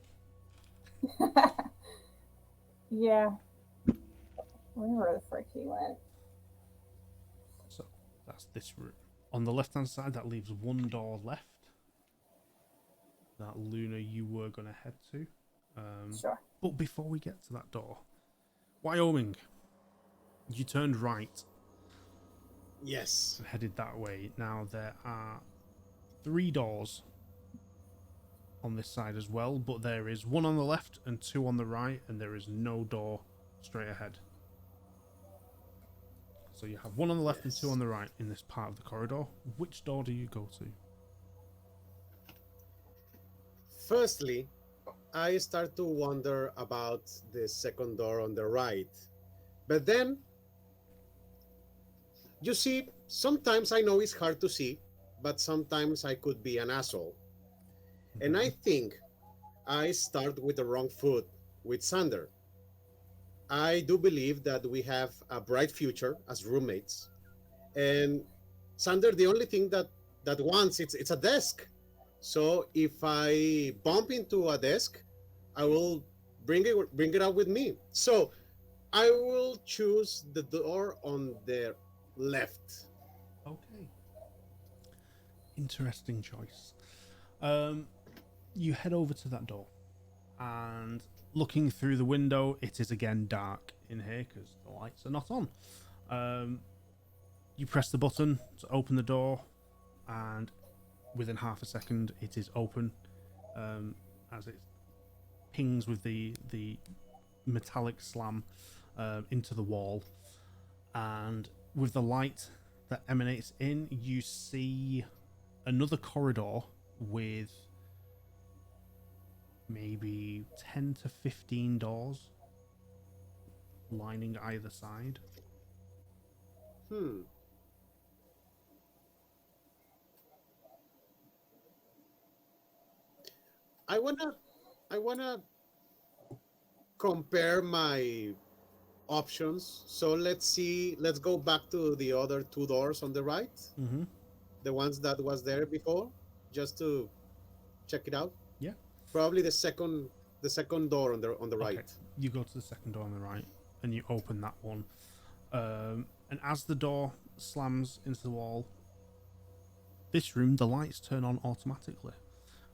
Yeah. I wonder where the frick he went. So that's this room. On the left hand side, that leaves one door left. That Lunar you were going to head to. Sure. But before we get to that door, Wyoming, you turned right Yes. and headed that way. Now there are 3 doors on this side as well, but there is one on the left and 2 on the right, and there is no door straight ahead. So you have 1 on the left and 2 on the right in this part of the corridor. Which door do you go to? Firstly, I start to wonder about the second door on the right. But then, you see, sometimes I know it's hard to see, but sometimes I could be an asshole. And I think I start with the wrong foot with Xander. I do believe that we have a bright future as roommates. And Xander, the only thing that wants, it's a desk. So if I bump into a desk, I will bring it out with me. So I will choose the door on the left. Okay. Interesting choice. You head over to that door, and looking through the window, it is again dark in here because the lights are not on. You press the button to open the door, and within half a second it is open, as it pings with the metallic slam into the wall, and with the light that emanates in, you see another corridor with maybe 10 to 15 doors lining either side. I wanna compare my options. So let's go back to the other 2 doors on the right, the ones that was there before, just to check it out. Yeah. Probably the second door on the right. Okay. You go to the second door on the right and you open that one. And as the door slams into the wall, this room, the lights turn on automatically.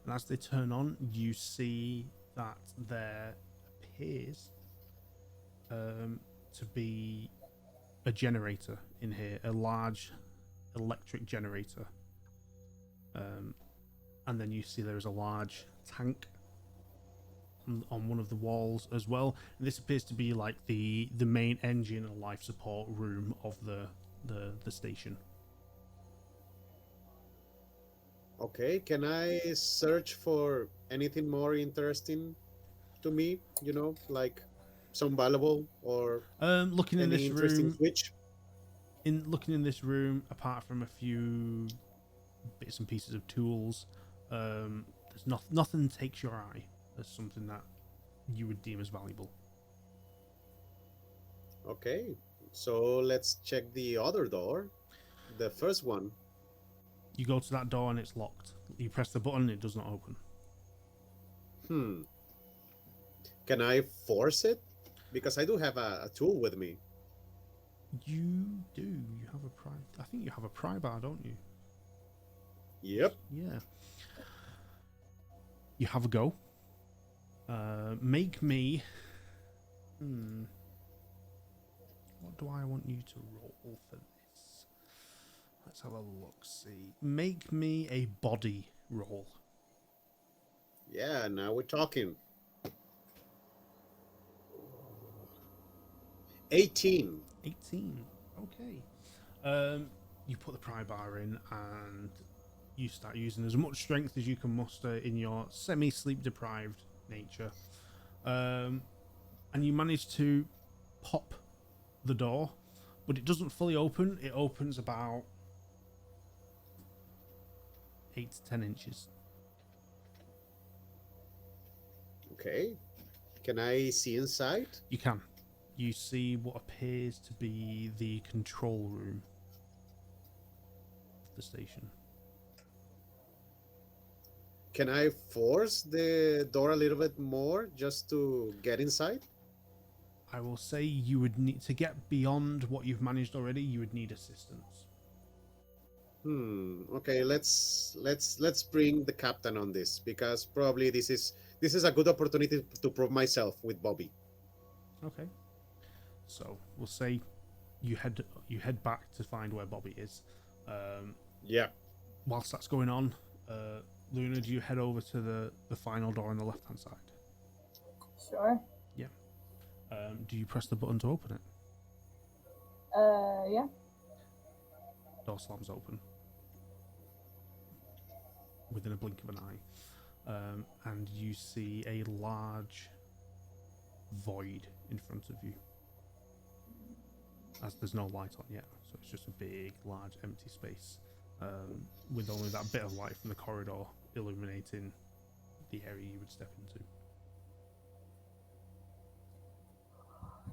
And as they turn on, you see that there appears to be a generator in here, a large electric generator. And then you see there is a large tank on one of the walls as well. And this appears to be like the main engine and life support room of the station. Okay, can I search for anything more interesting to me? You know, like some valuable or Looking in any this interesting room, switch? looking in this room, apart from a few bits and pieces of tools, there's nothing takes your eye as something that you would deem as valuable. Okay, so let's check the other door, the first one. You go to that door and it's locked. You press the button and it does not open. Can I force it? Because I do have a tool with me. You do. You have a pry. I think you have a pry bar, don't you? Yep. Yeah. You have a go. Make me. What do I want you to roll for this? Let's have a look. See. Make me a body roll. Yeah, now we're talking. 18. 18. Okay. You put the pry bar in and you start using as much strength as you can muster in your semi-sleep deprived nature. And you manage to pop the door, but it doesn't fully open. It opens about 8 to 10 inches. Okay. Can I see inside? You can. You see what appears to be the control room of the station. Can I force the door a little bit more just to get inside? I will say you would need to get beyond what you've managed already. You would need assistance. Okay, let's bring the captain on this, because probably this is a good opportunity to prove myself with Bobbi. Okay. So we'll say you head back to find where Bobbi is. Yeah. Whilst that's going on, Lunar, do you head over to the final door on the left hand side? Sure. Yeah. Do you press the button to open it? Yeah. Door slams open within a blink of an eye, and you see a large void in front of you, as there's no light on yet, so it's just a big, large, empty space, with only that bit of light from the corridor illuminating the area you would step into.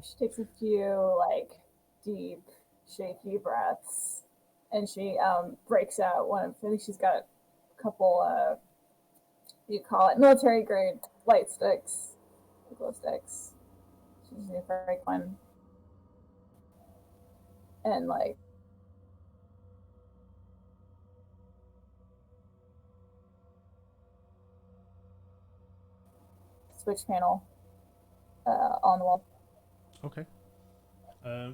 She takes a few like deep, shaky breaths, and she breaks out one of. I think she's got a couple. You call it military grade light sticks, glow sticks. She's gonna break one, and like switch panel on the wall. Okay.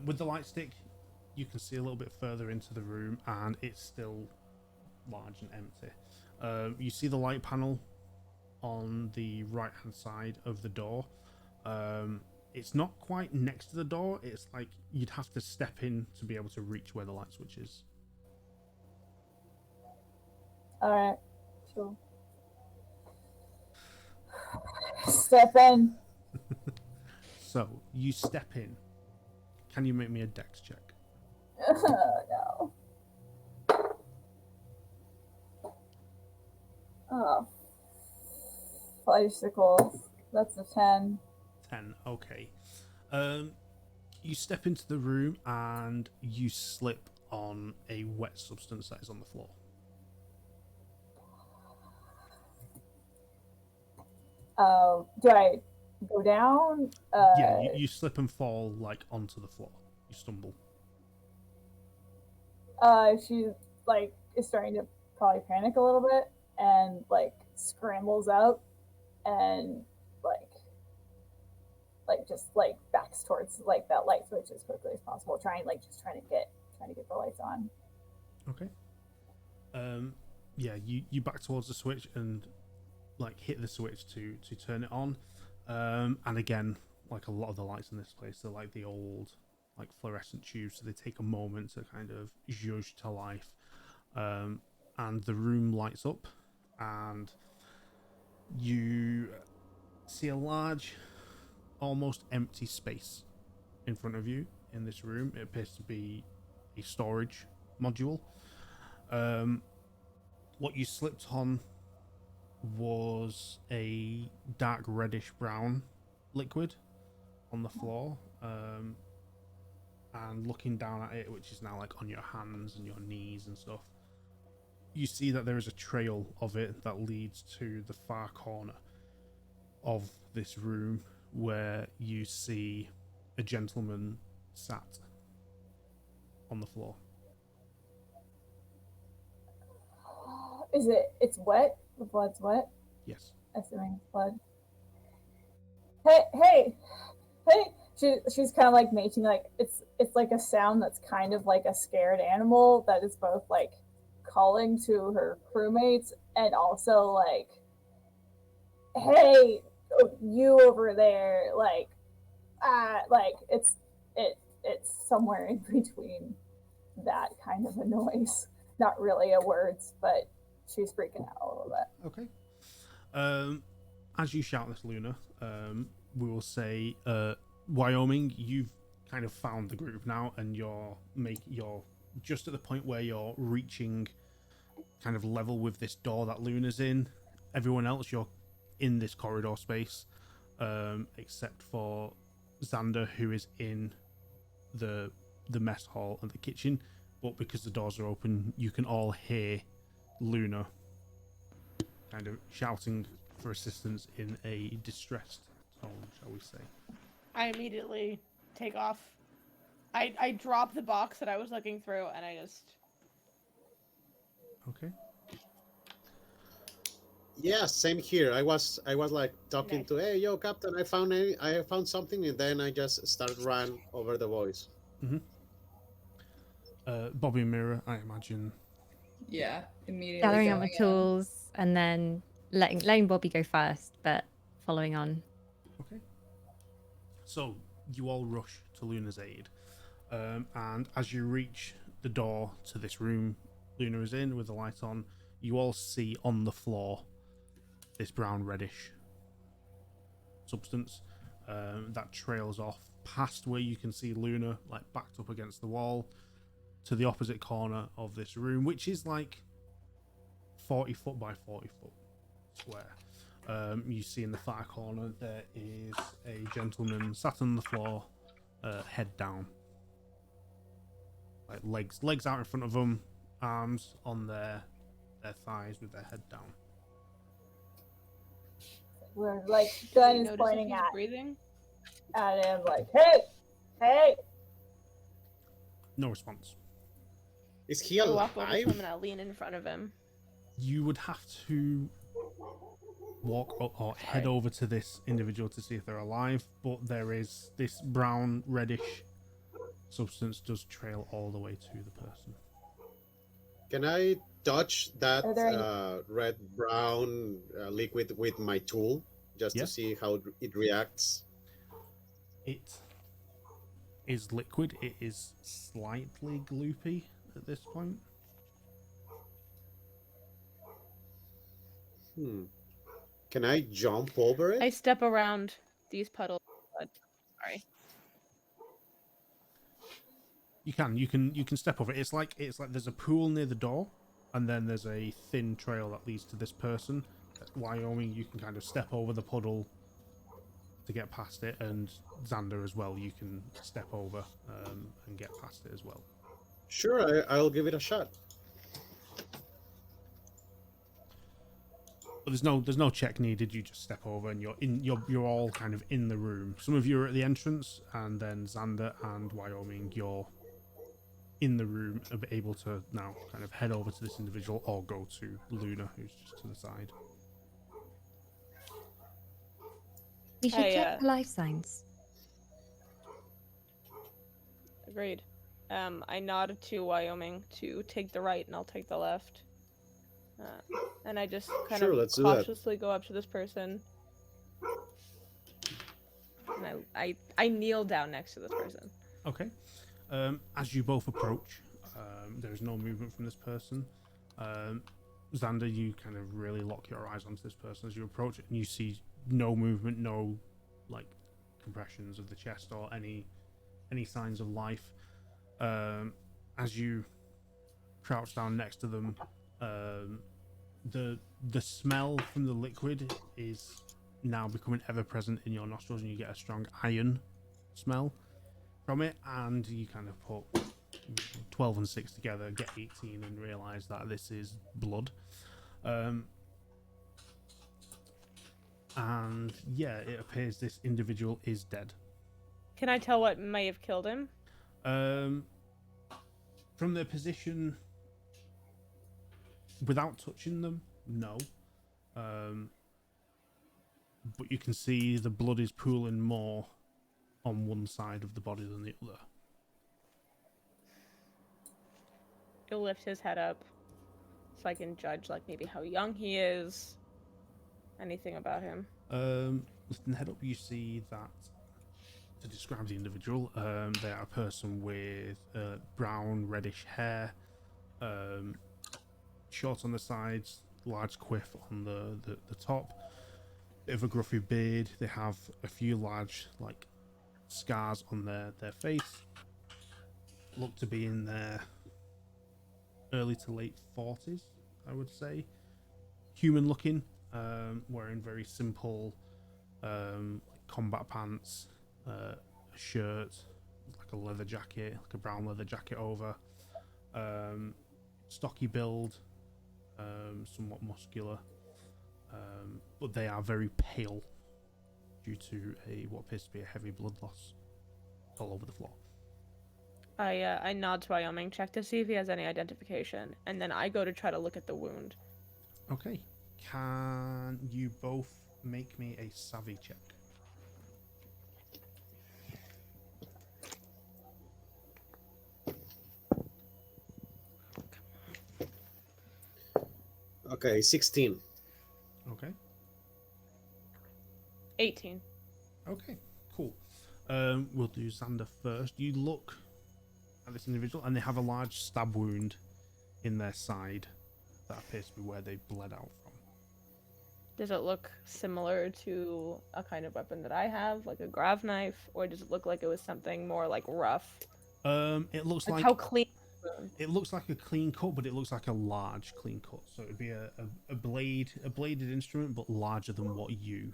With the light stick, you can see a little bit further into the room, and it's still large and empty. You see the light panel on the right-hand side of the door. It's not quite next to the door. It's like you'd have to step in to be able to reach where the light switch is. All right, sure. Step in. So you step in. Can you make me a dex check? No. Oh. Bicycles. That's a 10. 10. Okay. You step into the room and you slip on a wet substance that is on the floor. Do I go down? Yeah, you slip and fall like onto the floor. You stumble. She like is starting to probably panic a little bit and like scrambles up and like like just like backs towards like that light switch as quickly as possible, trying to get the lights on. Okay. Yeah, you back towards the switch and like hit the switch to turn it on. And again, like a lot of the lights in this place, they're like the old like fluorescent tubes, so they take a moment to kind of zhuzh to life. And the room lights up, and you see a large, almost empty space in front of you in this room. It appears to be a storage module. What you slipped on was a dark reddish brown liquid on the floor. And looking down at it, which is now like on your hands and your knees and stuff, you see that there is a trail of it that leads to the far corner of this room, where you see a gentleman sat on the floor. It's wet? The blood's wet? Yes. Assuming it's blood. Hey! She's kind of like making like it's like a sound that's kind of like a scared animal that is both like calling to her crewmates and also like, hey, you over there, like it's somewhere in between that kind of a noise. Not really a words, but she's freaking out a little bit. Okay. As you shout this, Lunar, we will say, Wyoming, you've kind of found the group now, and you're just at the point where you're reaching kind of level with this door that Lunar's in. Everyone else, you're in this corridor space, except for Xander, who is in the mess hall and the kitchen. But because the doors are open, you can all hear Lunar kind of shouting for assistance in a distressed tone, shall we say. I immediately take off. I drop the box that I was looking through, and I just... Okay. Yeah, same here. I was like talking Nice. to, hey, yo, Captain, I found something, and then I just started run over the voice. Mm-hmm. Bobbi and Mira, I imagine. Yeah, immediately. Gathering up my going in. tools and then letting Bobbi go first, but following on. Okay. So you all rush to Lunar's aid, and as you reach the door to this room Lunar is in with the light on, you all see on the floor this brown reddish substance that trails off past where you can see Lunar like backed up against the wall to the opposite corner of this room, which is like 40 foot by 40 foot square. You see in the far corner there is a gentleman sat on the floor, head down, like legs out in front of them, arms on their thighs with their head down. We're like gun You is notice if pointing he's breathing? at him like, hey. No response. Is he I walk over to alive? him and I lean in front of him. You would have to walk up or head over to this individual to see if they're alive, but there is this brown reddish substance does trail all the way to the person. Can I touch that Are there any- red brown liquid with my tool just Yeah. to see how it reacts? It is liquid. It is slightly gloopy at this point. Can I jump over it? I step around these puddles. Sorry. You can step over it. It's like there's a pool near the door, and then there's a thin trail that leads to this person. At Wyoming, you can kind of step over the puddle to get past it, and Xander as well. You can step over and get past it as well. Sure, I'll give it a shot. But there's no check needed. You just step over, and you're all kind of in the room. Some of you are at the entrance, and then Xander and Wyoming, you're in the room, able to now kind of head over to this individual or go to Lunar, who's just to the side. We should Hey, check for life signs. Agreed. I nod to Wyoming to take the right, and I'll take the left. And I just kind Sure, of let's do that. cautiously go up to this person. And I kneel down next to this person. Okay. As you both approach, there is no movement from this person. Xander, you kind of really lock your eyes onto this person as you approach it, and you see no movement, no like compressions of the chest or any signs of life. As you crouch down next to them, the smell from the liquid is now becoming ever present in your nostrils, and you get a strong iron smell from it, and you kind of put 12 and 6 together, get 18, and realize that this is blood. And yeah, it appears this individual is dead. Can I tell what may have killed him? From their position, without touching them, no. But you can see the blood is pooling more on one side of the body than the other. He'll lift his head up so I can judge, like, maybe how young he is, anything about him. Lifting the head up, you see that, to describe the individual, they are a person with brown, reddish hair, short on the sides, large quiff on the top, bit of a gruffy beard. They have a few large, like, scars on their face. Look to be in their early to late 40s, I would say. Human looking, wearing very simple combat pants, a shirt, like a leather jacket, like a brown leather jacket over, stocky build, somewhat muscular, but they are very pale due to what appears to be a heavy blood loss all over the floor. I nod to Wyoming, check to see if he has any identification, and then I go to try to look at the wound. Okay, can you both make me a savvy check? Okay, 16. Okay. 18. Okay, cool. We'll do Xander first. You look at this individual, and they have a large stab wound in their side that appears to be where they bled out from. Does it look similar to a kind of weapon that I have, like a grav knife, or does it look like it was something more like rough? It looks like how clean. it looks like a clean cut, but it looks like a large clean cut. So it'd be a bladed instrument, but larger than what you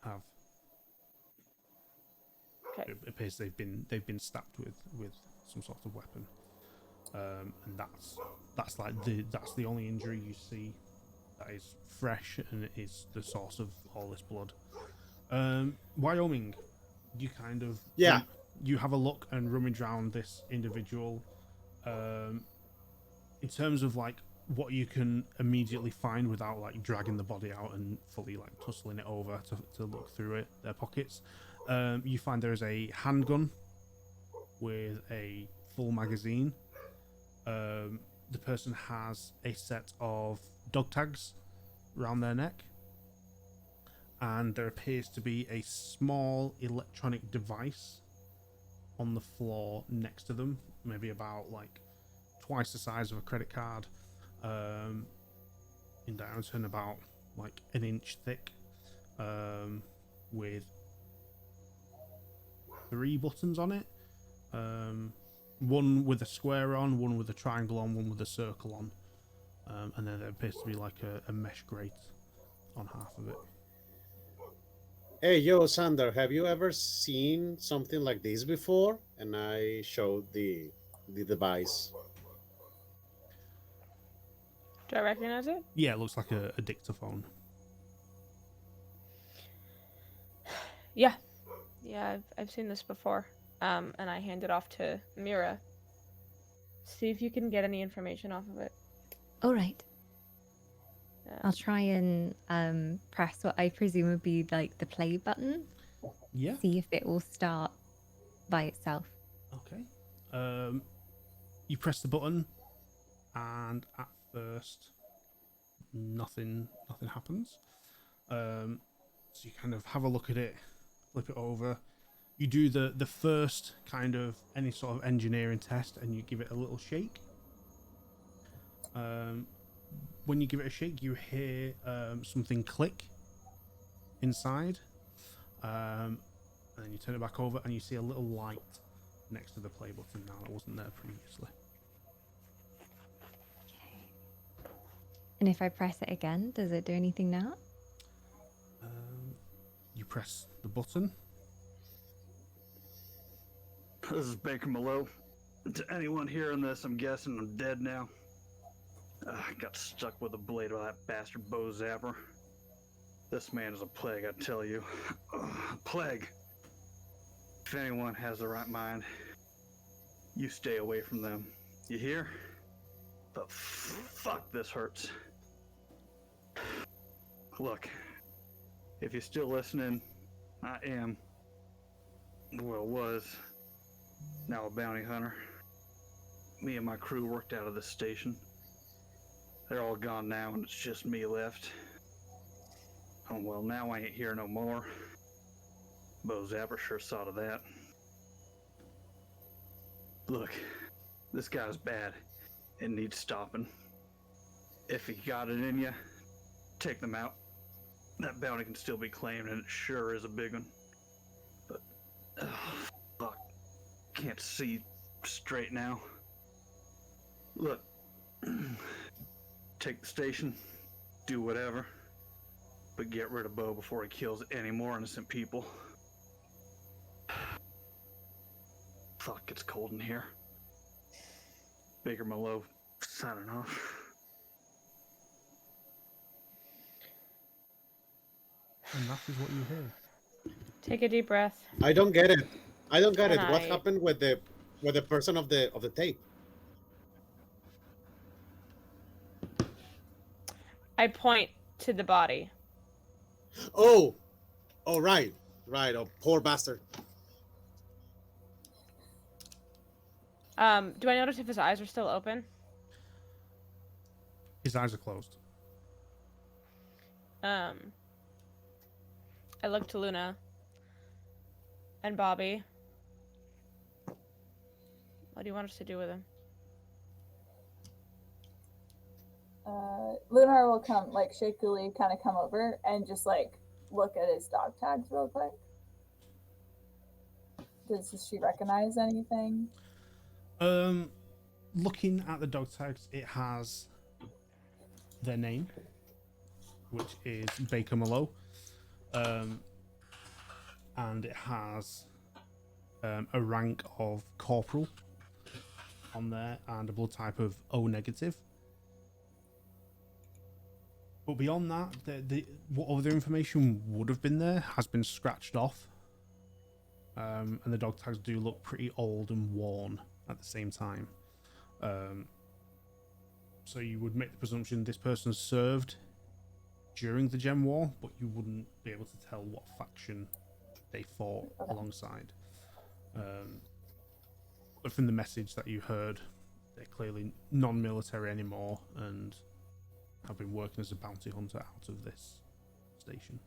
have. Okay. It appears they've been stabbed with some sort of weapon, and that's the only injury you see that is fresh, and it is the source of all this blood. Wyoming, you kind of you have a look and rummage around this individual. In terms of like what you can immediately find without like dragging the body out and fully like tussling it over to look through it, their pockets, you find there is a handgun with a full magazine. The person has a set of dog tags around their neck, and there appears to be a small electronic device on the floor next to them, maybe about like twice the size of a credit card, in diameter and about like an inch thick, with 3 buttons on it, one with a square on, one with a triangle on, one with a circle on, and then there appears to be like a mesh grate on half of it. Hey, yo, Xander, have you ever seen something like this before? And I showed the device. Do I recognize it? Yeah, it looks like a dictaphone. Yeah, I've seen this before. And I hand it off to Mira. See if you can get any information off of it. All right. I'll try and press what I presume would be like the play button. Yeah. See if it will start by itself. Okay. You press the button, and at first, nothing happens. So you kind of have a look at it, flip it over. You do the first kind of any sort of engineering test, and you give it a little shake. When you give it a shake, you hear something click inside, and then you turn it back over, and you see a little light next to the play button now that wasn't there previously. Okay. And if I press it again, does it do anything now? You press the button. This is Baker Malo. To anyone hearing this, I'm guessing I'm dead now. I got stuck with a blade of that bastard bow zapper. This man is a plague, I tell you. Plague. If anyone has the right mind, you stay away from them. You hear? But fuck, this hurts. Look, if you're still listening, I am, well, was, now a bounty hunter. Me and my crew worked out of this station. They're all gone now, and it's just me left. Oh, well, now I ain't here no more. Bo Zapper sure saw to that. Look, this guy's bad and needs stopping. If he got it in you, take them out. That bounty can still be claimed, and it sure is a big one. But, fuck, can't see straight now. Look, take the station, do whatever, but get rid of Bo before he kills any more innocent people. Fuck, it's cold in here. Baker Malo, signing off. And that is what you hear. Take a deep breath. I don't get it. I don't get it. And What I- happened with the person of the tape? I point to the body. Oh, right. Oh, poor bastard. Do I notice if his eyes are still open? His eyes are closed. I look to Luna and Bobbi. What do you want us to do with him? Lunar will come, like, shakily kind of come over and just, like, look at his dog tags real quick. Does she recognize anything? Looking at the dog tags, it has their name, which is Baker Malo, and it has a rank of corporal on there and a blood type of O negative. But beyond that, what other information would have been there has been scratched off, and the dog tags do look pretty old and worn at the same time. So you would make the presumption this person served during the Gem War, but you wouldn't be able to tell what faction they fought alongside. But from the message that you heard, they're clearly non-military anymore and have been working as a bounty hunter out of this station.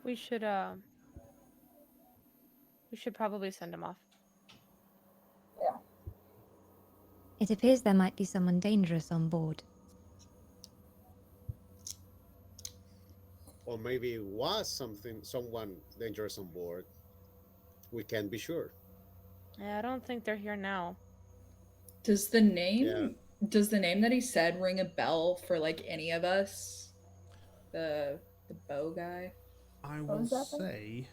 We should probably send him off. Yeah. It appears there might be someone dangerous on board. Or maybe it was someone dangerous on board. We can't be sure. Yeah, I don't think they're here now. Does the name that he said ring a bell for like any of us? The bow guy? I What will was that say,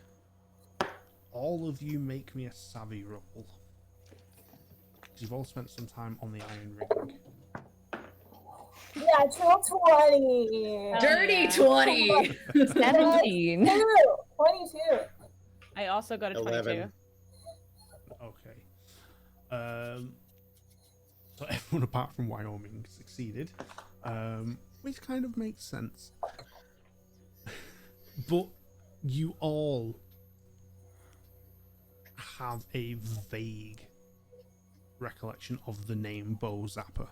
all of you make me a savvy roll. Because you've all spent some time on the iron ring. Natural 20! Dirty yeah. 20! 17. 22! I also got a 11. 22. Okay. So everyone apart from Wyoming succeeded. which kind of makes sense. But you all have a vague recollection of the name Bo Zapper.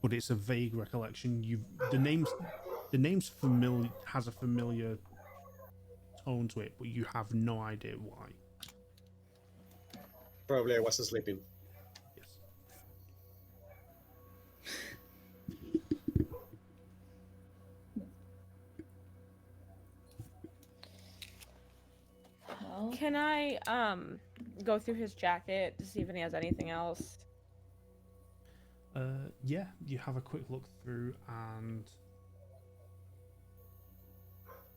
But it's a vague recollection. The name's familiar, has a familiar tone to it, but you have no idea why. Probably I wasn't sleeping. Yes. Well, Can I go through his jacket to see if he has anything else? Yeah, you have a quick look through, and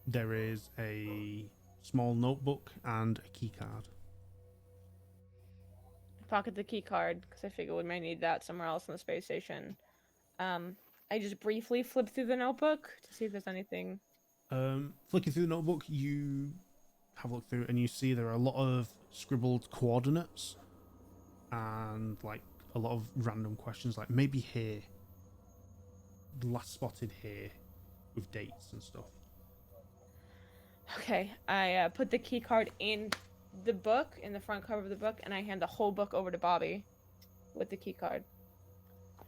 there is a small notebook and a key card. Pocket the key card because I figure we may need that somewhere else in the space station. I just briefly flip through the notebook to see if there's anything. Flicking through the notebook, you have a look through and you see there are a lot of scribbled coordinates and like a lot of random questions, like maybe here, last spotted here, with dates and stuff. Okay, I put the key card in the book, in the front cover of the book, and I hand the whole book over to Bobbi with the key card.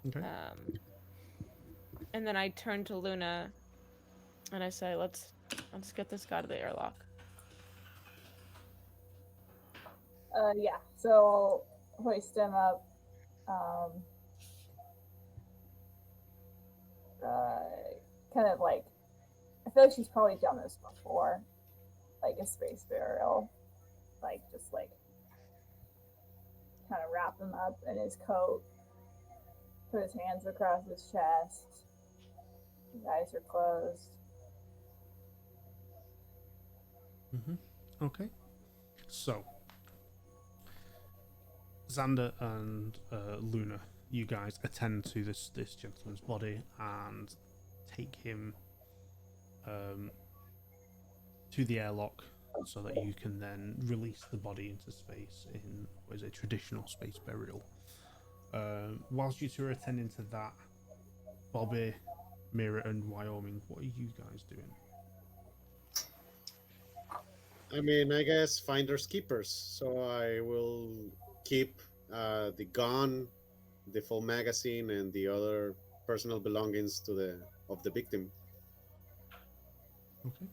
Okay. And then I turn to Luna and I say, let's get this guy to the airlock. Yeah, so I'll hoist him up. Kind of like, I feel like she's probably done this before, like a space burial, like just like kind of wrap him up in his coat, put his hands across his chest, his eyes are closed. Okay. So, Xander and Lunar, you guys attend to this gentleman's body and take him to the airlock so that you can then release the body into space in what is a traditional space burial. Whilst you two are attending to that, Bobbi, Mira, and Wyoming, what are you guys doing? I mean, I guess finders keepers. So I will keep the gun, the full magazine, and the other personal belongings of the victim. Okay.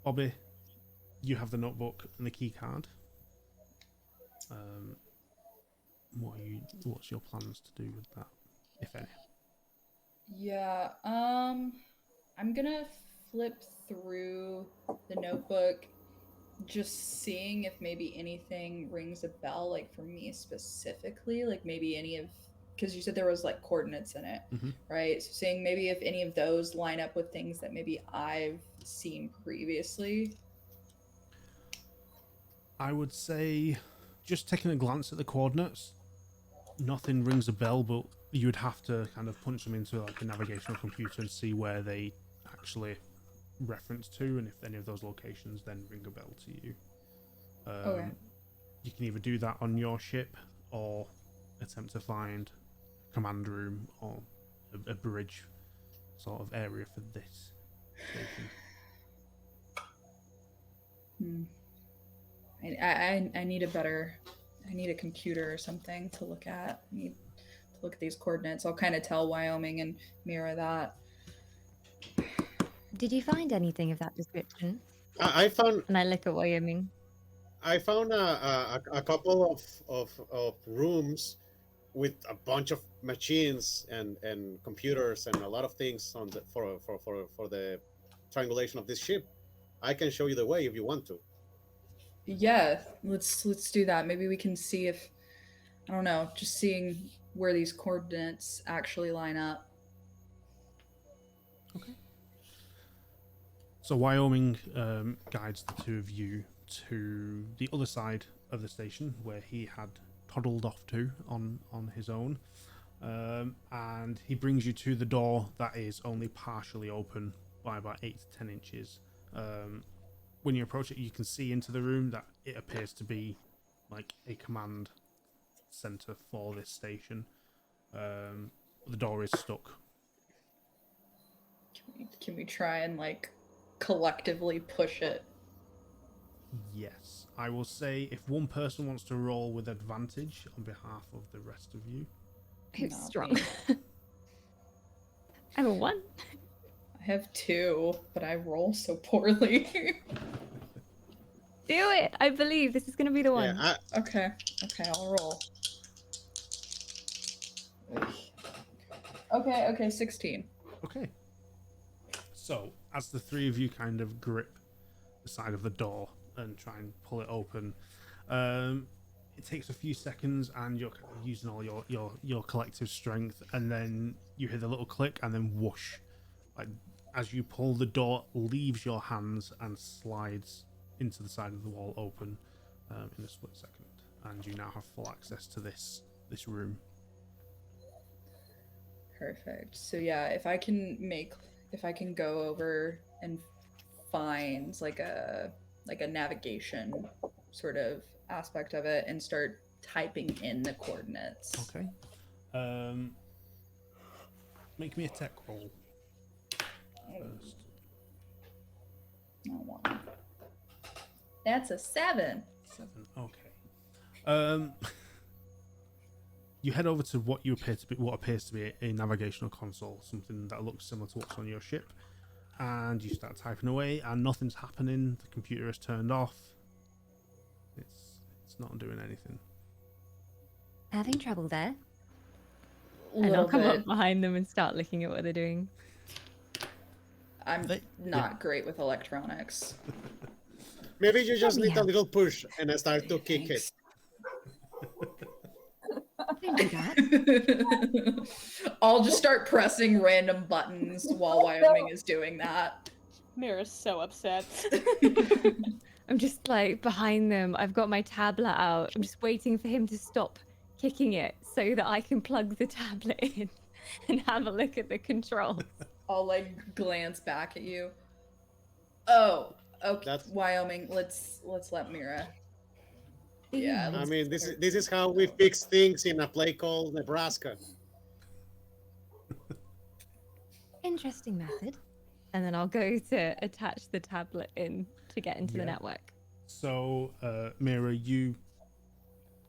Bobbi, you have the notebook and the key card. What's your plans to do with that, if any? yeah, I'm gonna flip through the notebook, just seeing if maybe anything rings a bell, like for me specifically, like maybe any of, because you said there was like coordinates in it, right? So seeing maybe if any of those line up with things that maybe I've seen previously. I would say, just taking a glance at the coordinates, nothing rings a bell, but you would have to kind of punch them into like a navigational computer and see where they actually reference to, and if any of those locations then ring a bell to you. Okay. You can either do that on your ship or attempt to find a command room or a bridge sort of area for this station. I need I need a computer or something to look at. I need to look at these coordinates. I'll kind of tell Wyoming and Mira that. Did you find anything of that description? I found And I look at Wyoming. a couple of rooms with a bunch of machines and computers and a lot of things on the for the triangulation of this ship. I can show you the way if you want to. Yeah, let's do that. Maybe we can see if, I don't know, just seeing where these coordinates actually line up. Okay. So Wyoming guides the two of you to the other side of the station where he had toddled off to on his own, and he brings you to the door that is only partially open by about 8 to 10 inches. When you approach it, you can see into the room that it appears to be like a command center for this station. The door is stuck. Can we try and like collectively push it? Yes, I will say if one person wants to roll with advantage on behalf of the rest of you. Who's Not strong? me. I'm a 1. I have 2, but I roll so poorly. Do it! I believe this is going to be the one. Yeah, Okay, I'll roll. Okay, 16. Okay. So, as the three of you kind of grip the side of the door and try and pull it open, it takes a few seconds, and you're kind of using all your collective strength, and then you hear the little click, and then whoosh, like as you pull, the door leaves your hands and slides into the side of the wall open in a split second, and you now have full access to this room. Perfect. So yeah, if I can go over and find like a navigation sort of aspect of it and start typing in the coordinates. Okay. Make me a tech roll first. No one. That's a 7. 7. Okay. You head over to what appears to be a navigational console, something that looks similar to what's on your ship, and you start typing away, and nothing's happening. The computer is turned off. It's not doing anything. Having trouble there? And Little I'll come bit. up behind them and start looking at what they're doing. I'm not great with electronics. maybe you just need a Yeah. little push and I start to kick it. Don't do that. I'll just start pressing random buttons while Wyoming is doing that. Mira's so upset. I'm just like behind them. I've got my tablet out. I'm just waiting for him to stop kicking it so that I can plug the tablet in and have a look at the controls. I'll like glance back at you. Oh, okay. That's- Wyoming. Let's let Mira. Yeah. I let's- mean, this is how we fix things in a play called Nebraska. Interesting method. And then I'll go to attach the tablet in to get into the Yeah. network. So, Mira, you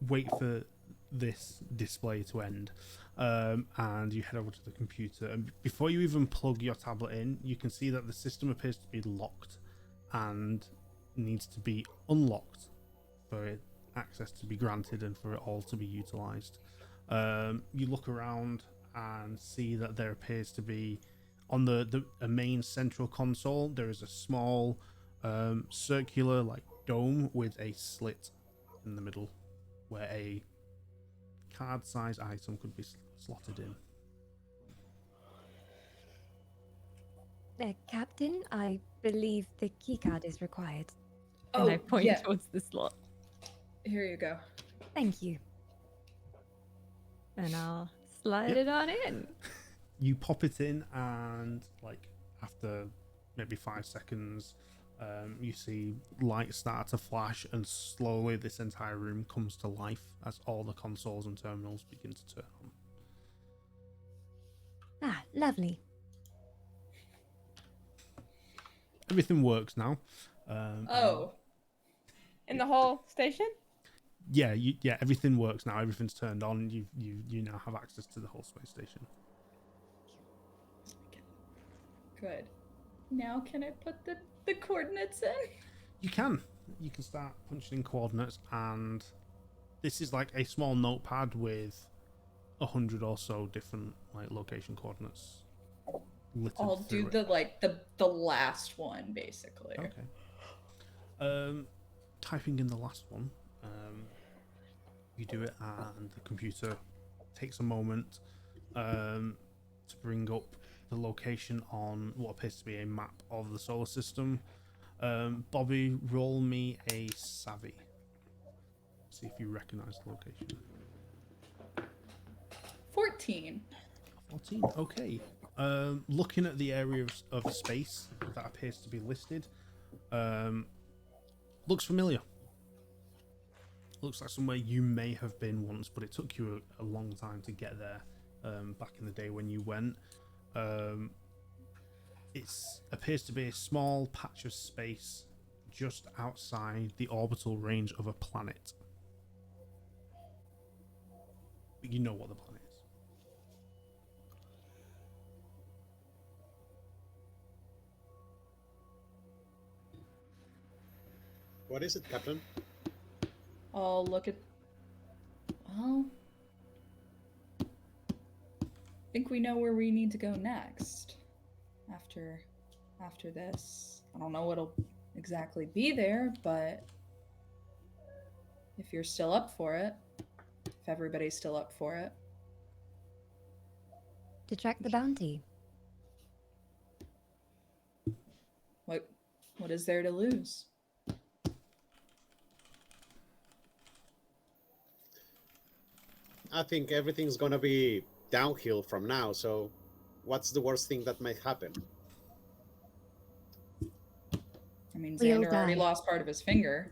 wait for this display to end, and you head over to the computer. And before you even plug your tablet in, you can see that the system appears to be locked and needs to be unlocked for access to be granted and for it all to be utilized. You look around and see that there appears to be on the main central console, there is a small circular like dome with a slit in the middle where a card-sized item could be slotted in. Captain, I believe the keycard is required. And I point yeah. towards the slot. Here you go. Thank you. And I'll slide Yep. it on in. You pop it in, and like after maybe 5 seconds, you see lights start to flash, and slowly this entire room comes to life as all the consoles and terminals begin to turn on. Ah, lovely. Everything works now. Oh, In the whole station? Yeah, everything works now. Everything's turned on. You now have access to the whole space station. good. Now can I put the coordinates in? You can start punching in coordinates, and this is like a small notepad with 100 or so different like location coordinates littered I'll do through it. the last one basically. Okay. Typing in the last one, you do it, and the computer takes a moment to bring up the location on what appears to be a map of the solar system. Bobbi, roll me a savvy. See if you recognize the location. 14. 14. Okay. Looking at the area of space that appears to be listed, looks familiar. Looks like somewhere you may have been once, but it took you a long time to get there back in the day when you went. It appears to be a small patch of space just outside the orbital range of a planet. But you know what the planet is. What is it, Captain? I'll look at. Well, I think we know where we need to go next. After this, I don't know what'll exactly be there, but if you're still up for it, if everybody's still up for it, To track the bounty. what is there to lose? I think everything's gonna be downhill from now, so what's the worst thing that might happen? I mean, We all Xander already die. lost part of his finger.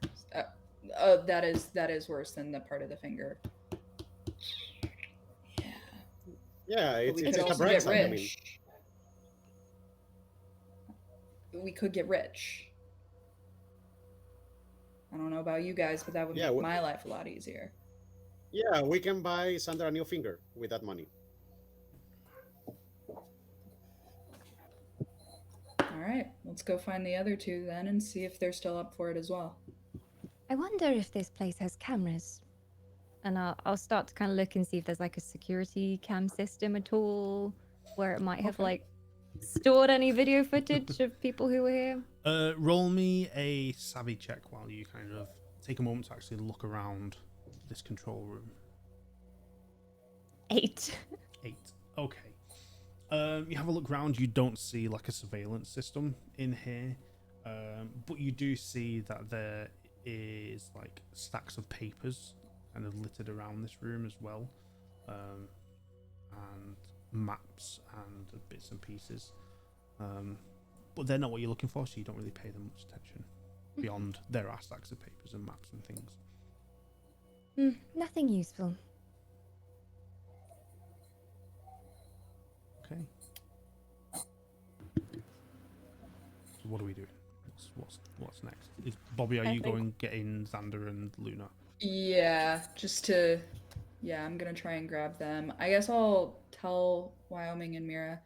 That is worse than the part of the finger. Yeah. Yeah, But it's we it's could a also bright get side. I mean, rich. We could get rich. I don't know about you guys, but that would Yeah, make my life a lot easier. yeah, we can buy Xander a new finger with that money. All right, let's go find the other two then and see if they're still up for it as well. I wonder if this place has cameras. And I'll start to kind of look and see if there's like a security cam system at all, where it might have Okay. like stored any video footage of people who were here. Roll me a savvy check while you kind of take a moment to actually look around this control room. 8. 8. Okay. You have a look around. You don't see like a surveillance system in here, but you do see that there is like stacks of papers kind of littered around this room as well, and maps and bits and pieces. But they're not what you're looking for, so you don't really pay them much attention. Beyond there are stacks of papers and maps and things. Nothing useful. Okay. So what are we doing? What's next? Is Bobbi, are I you think- going getting Xander and Lunar? Yeah, I'm gonna try and grab them. I guess I'll tell Wyoming and Mira,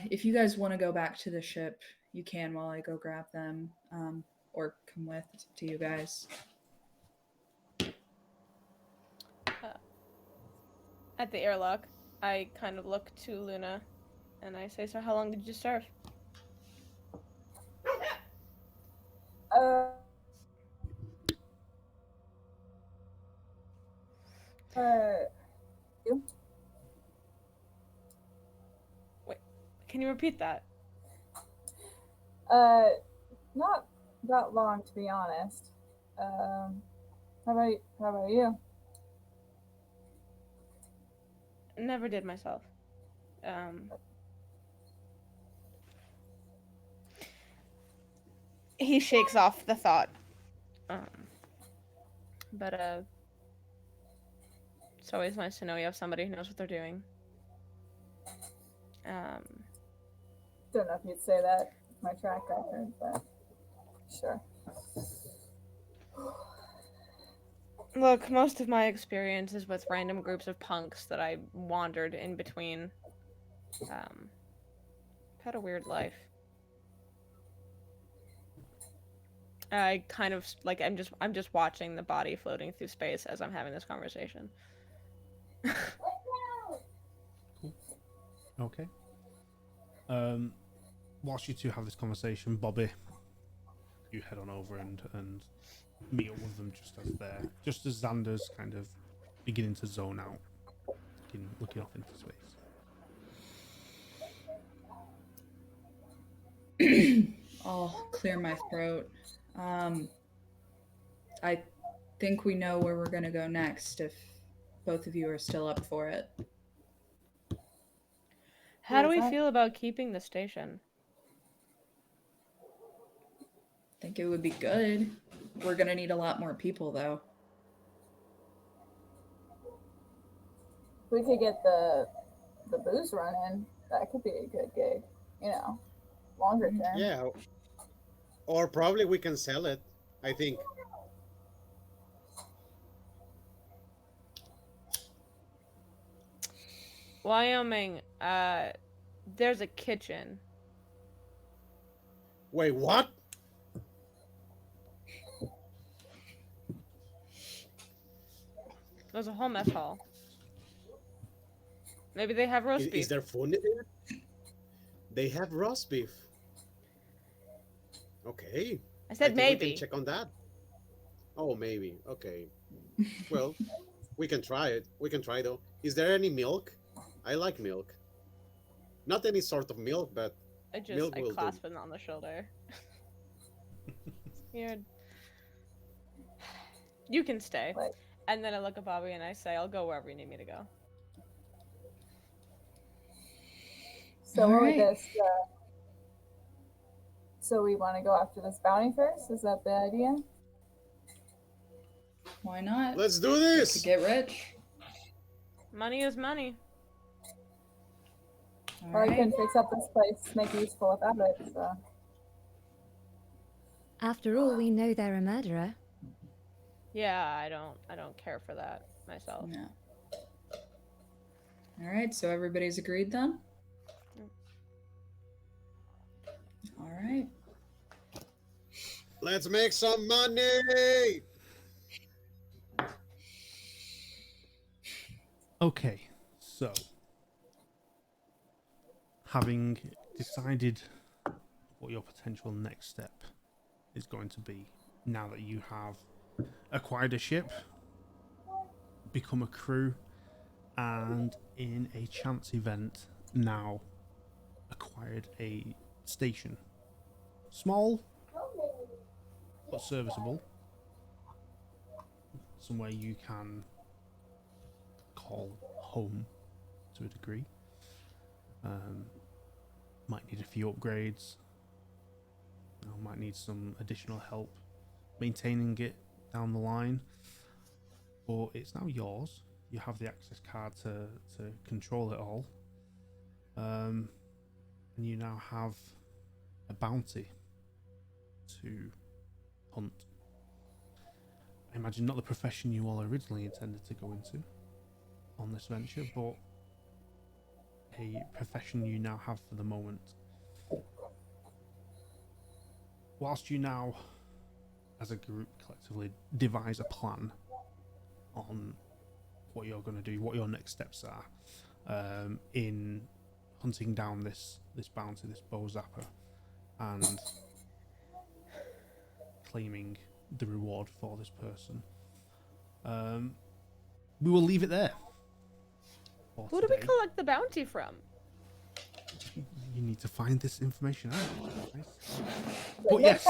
if you guys want to go back to the ship, you can while I go grab them, or come with. It's up to you guys. At the airlock, I kind of look to Luna, and I say, "So how long did you serve?" You? Can you repeat that? Not that long, to be honest. How about you? Never did myself. He shakes off the thought. But it's always nice to know you have somebody who knows what they're doing. Don't know if you'd say that with my track record, but sure. Look, most of my experience is with random groups of punks that I wandered in between. Had a weird life. I kind of like I'm just watching the body floating through space as I'm having this conversation. Okay. Whilst you two have this conversation, Bobbi, you head on over and meet up with them just as Xander's kind of beginning to zone out, looking off into space. I'll clear my throat. I think we know where we're gonna go next if both of you are still up for it. How do What we was that? feel about keeping the station? Think it would be good. We're gonna need a lot more people though. we could get the booze running, that could be a good gig, longer term. Yeah. Or probably we can sell it, I think. Wyoming, there's a kitchen. Wait, what? There's a whole mess hall. Maybe they have roast beef. Is there food in there? They have roast beef. Okay. I said think maybe. we can check on that. Oh, maybe. Okay. Well, we can try it. We can try though. Is there any milk? I like milk. Not any sort of milk, but I milk will do. clasp him on the shoulder. Weird. You can stay. Like, And then I look at Bobby and I say, I'll go wherever you need me to go. so All what right. would this? So we want to go after this bounty first. Is that the idea? Why not? Let's do To this. get rich. Money is money. All Or we right. can fix up this place, make it useful without it. So. After all, we know they're a murderer. Yeah, I don't care for that myself. No. All right, so everybody's agreed then? All right. Let's make some money. Okay, so having decided what your potential next step is going to be, now that you have acquired a ship, become a crew, and in a chance event now acquired a station. Small, but serviceable. Somewhere you can call home to a degree. Might need a few upgrades. Might need some additional help maintaining it down the line. But it's now yours. You have the access card to control it all. And you now have a bounty to hunt. I imagine not the profession you all originally intended to go into on this venture, but a profession you now have for the moment. Whilst you now, as a group, collectively devise a plan on what you're going to do, what your next steps are in hunting down this bounty, this bow zapper, and claiming the reward for this person. We will leave it there. for Who do we today. collect the bounty from? You need to find this information out. Guys. But But yes,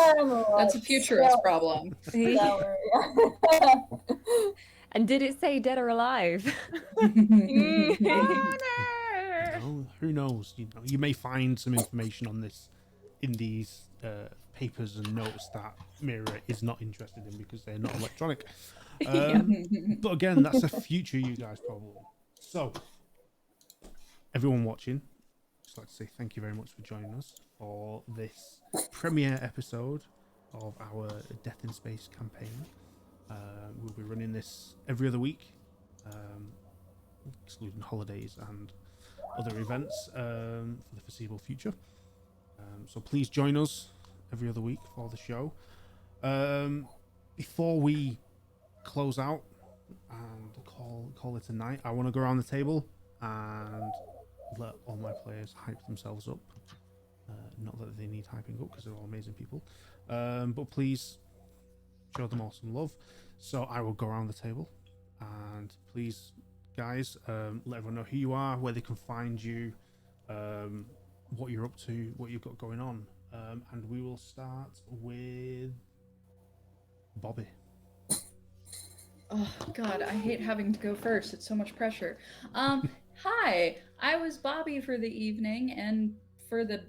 That's a futurist problem. And did it say dead or alive? well, who knows? You may find some information on this in these papers and notes that Mira is not interested in because they're not electronic. But again, that's a future you guys problem. So, everyone watching, just like to say thank you very much for joining us for this premiere episode of our Death in Space campaign. We'll be running this every other week, excluding holidays and other events for the foreseeable future. So please join us every other week for the show. Before we close out and call it a night, I want to go around the table and let all my players hype themselves up. Not that they need hyping up because they're all amazing people, but please show them all some love. So I will go around the table and please, guys, let everyone know who you are, where they can find you, what you're up to, what you've got going on, and we will start with Bobbi. Oh God, I hate having to go first. It's so much pressure. Hi, I was Bobbi for the evening and for the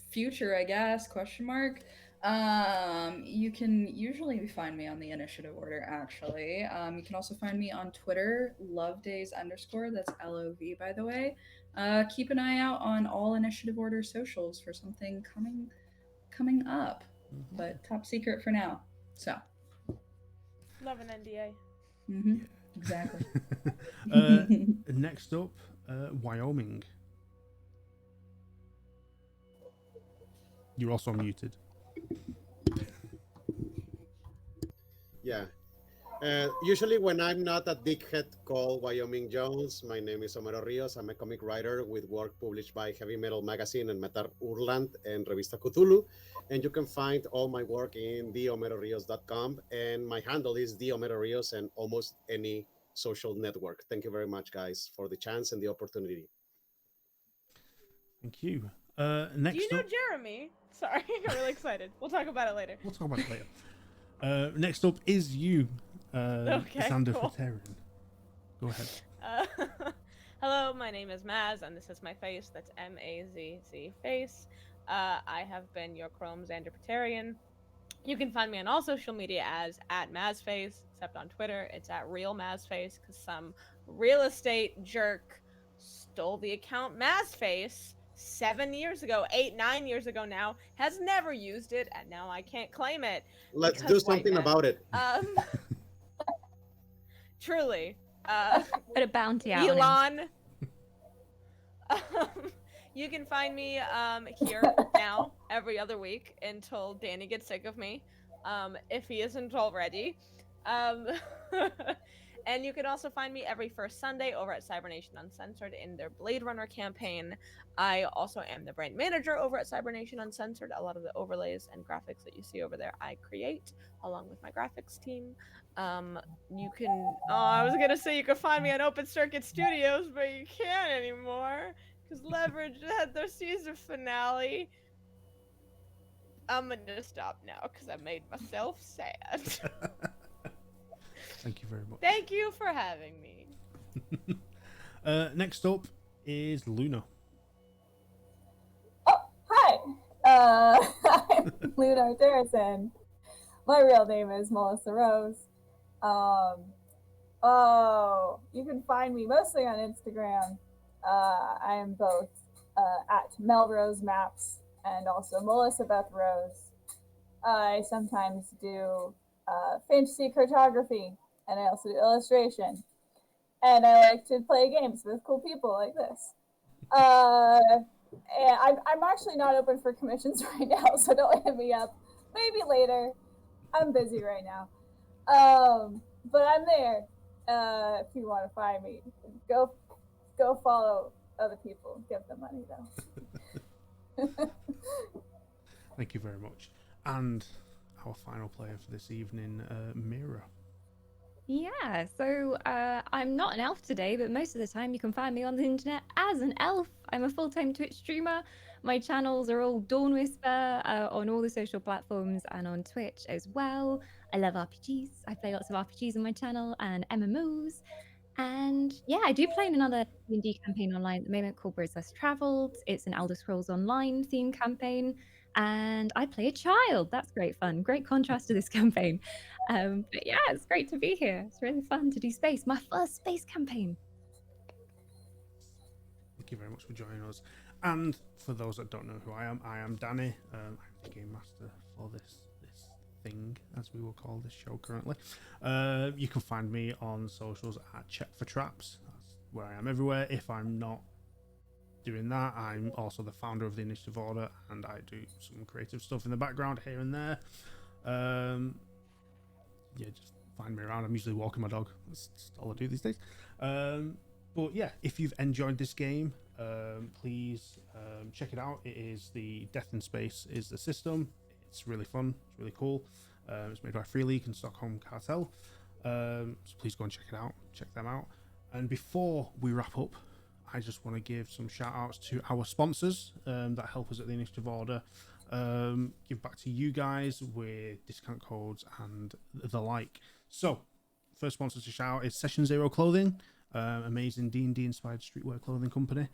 future, I guess, question mark. You can usually find me on the initiative order, actually. You can also find me on Twitter, lovedays_. That's LOV, by the way. Keep an eye out on all initiative order socials for something coming up, but top secret for now. So. Love an NDA. Mm-hmm. Exactly. Next up, Wyoming. You're also muted. Yeah. Usually when I'm not a dickhead called Wyoming Jones, my name is Homero Rios. I'm a comic writer with work published by Heavy Metal Magazine and Metal Urland and Revista Cthulhu. And you can find all my work in thehomerorios.com. And my handle is thehomerorios and almost any social network. Thank you very much, guys, for the chance and the opportunity. Thank you. Next Do you know up, Jeremy? Sorry, I got really excited. We'll talk about it later. we'll talk about it later. Next up is you, Okay, Xander cool. Fratarian. Go ahead. Hello, my name is Mazz, and this is my face. That's Mazz face. I have been your Chrome Xander Patarian. You can find me on all social media as @MazzFace, except on Twitter, it's @RealMazzFace, because some real estate jerk stole the account MazzFace 7 years ago, 9 years ago now, has never used it, and now I can't claim it. Let's because do white something men. about it. Truly. Put a bounty out. on him. Elon. You can find me here now every other week until Danny gets sick of me, if he isn't already. And you can also find me every first Sunday over at Cybernation Uncensored in their Blade Runner campaign. I also am the brand manager over at Cybernation Uncensored. A lot of the overlays and graphics that you see over there I create along with my graphics team. You can I was gonna say you can find me on Open Circuit Studios, but you can't anymore because Leverage had their season finale. I'm gonna stop now because I made myself sad. Thank you very much. Thank you for having me. Next up is Lunar. Oh, hi. I'm Lunar Harrison. My real name is Melissa Rose. You can find me mostly on Instagram. I am both at Melrose Maps and also Melissa Beth Rose. I sometimes do fantasy cartography, and I also do illustration. And I like to play games with cool people like this. And I'm actually not open for commissions right now, so don't hit me up. Maybe later. I'm busy right now. But I'm there. If you want to find me, go follow other people. Give them money though. Thank you very much. And our final player for this evening, Mira. Yeah, so I'm not an elf today, but most of the time you can find me on the internet as an elf. I'm a full-time Twitch streamer. My channels are all Dawn Whisper on all the social platforms and on Twitch as well. I love RPGs. I play lots of RPGs on my channel and MMOs. And yeah, I do play in another D&D campaign online at the moment called Bros Less Traveled. It's an Elder Scrolls Online themed campaign. And I play a child. That's great fun. Great contrast to this campaign. But yeah, it's great to be here. It's really fun to do space. My first space campaign. Thank you very much for joining us. And for those that don't know who I am Danny. I'm the game master for this thing, as we will call this show currently. You can find me on socials at Check for Traps. That's where I am everywhere. If I'm not doing that, I'm also the founder of the Initiative Order, and I do some creative stuff in the background here and there. Yeah, just find me around. I'm usually walking my dog. That's all I do these days. But yeah, if you've enjoyed this game, please check it out. It is the Death in Space is the system. It's really fun. It's really cool. It's made by Free League and Stockholm Cartel. So please go and check it out. Check them out. And before we wrap up, I just want to give some shout outs to our sponsors that help us at the Initiative Order. Give back to you guys with discount codes and the like. So, first sponsor to shout out is Session Zero Clothing, amazing D&D inspired streetwear clothing company.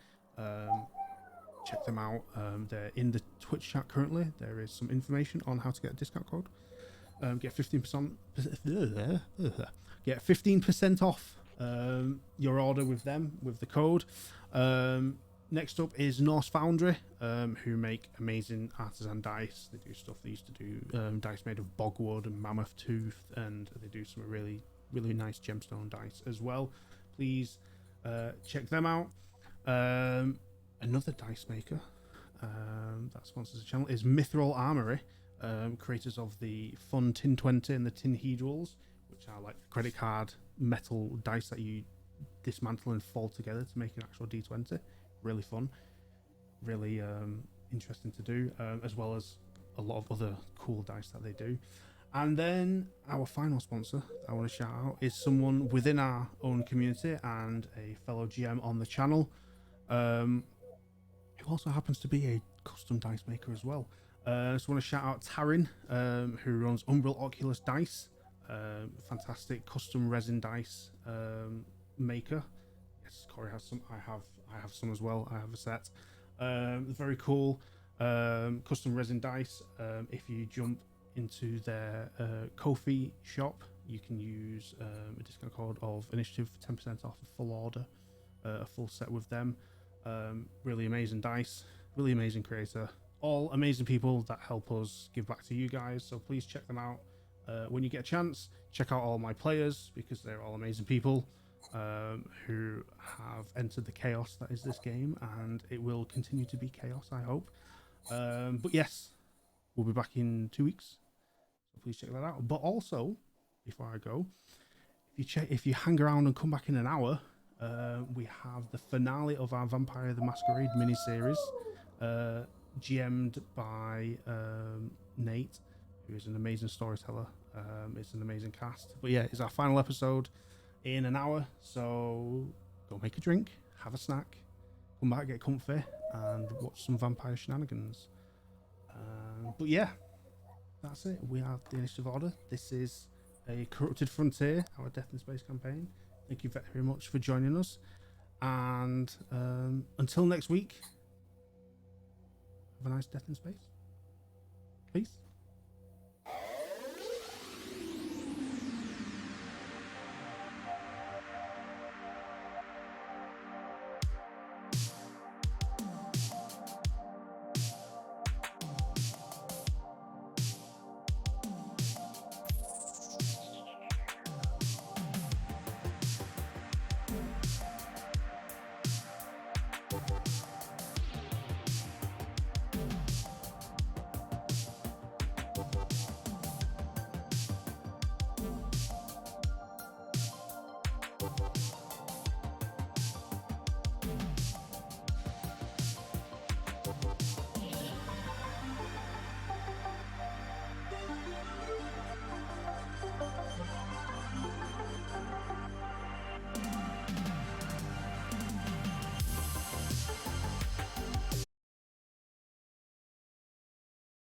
check them out. They're in the Twitch chat currently. There is some information on how to get a discount code. Get 15%. Get 15% off your order with them with the code. Next up is Norse Foundry, who make amazing artisan dice. They do stuff. They used to do dice made of bogwood and mammoth tooth, and they do some really nice gemstone dice as well. Please check them out. Another dice maker that sponsors the channel is Mithril Armory, creators of the fun Tin 20 and the Tin Hedrals, which are like credit card metal dice that you dismantle and fold together to make an actual D20. Really fun, really interesting to do, as well as a lot of other cool dice that they do. And then our final sponsor I want to shout out is someone within our own community and a fellow GM on the channel, who also happens to be a custom dice maker as well. So I want to shout out Taryn, who runs Umbral Oculus Dice, fantastic custom resin dice maker. Yes, Cori has some. I have some as well. I have a set. Very cool custom resin dice. If you jump into their Ko-fi shop, you can use a discount code of initiative for 10% off a full order, a full set with them. Really amazing dice, really amazing creator, all amazing people that help us give back to you guys. So please check them out when you get a chance. Check out all my players because they're all amazing people who have entered the chaos that is this game, and it will continue to be chaos, I hope. But yes, we'll be back in 2 weeks, so please check that out. But also, before I go, if you hang around and come back in an hour, we have the finale of our Vampire the Masquerade mini-series, GM'd by Nate, who is an amazing storyteller. It's an amazing cast. But yeah, it's our final episode in an hour, so go make a drink, have a snack, come back, get comfy, and watch some vampire shenanigans. But yeah, that's it. We have the Initiative Order. This is a Corrupted Frontier, our Death in Space campaign. Thank you very much for joining us, and until next week, have a nice Death in Space. Peace.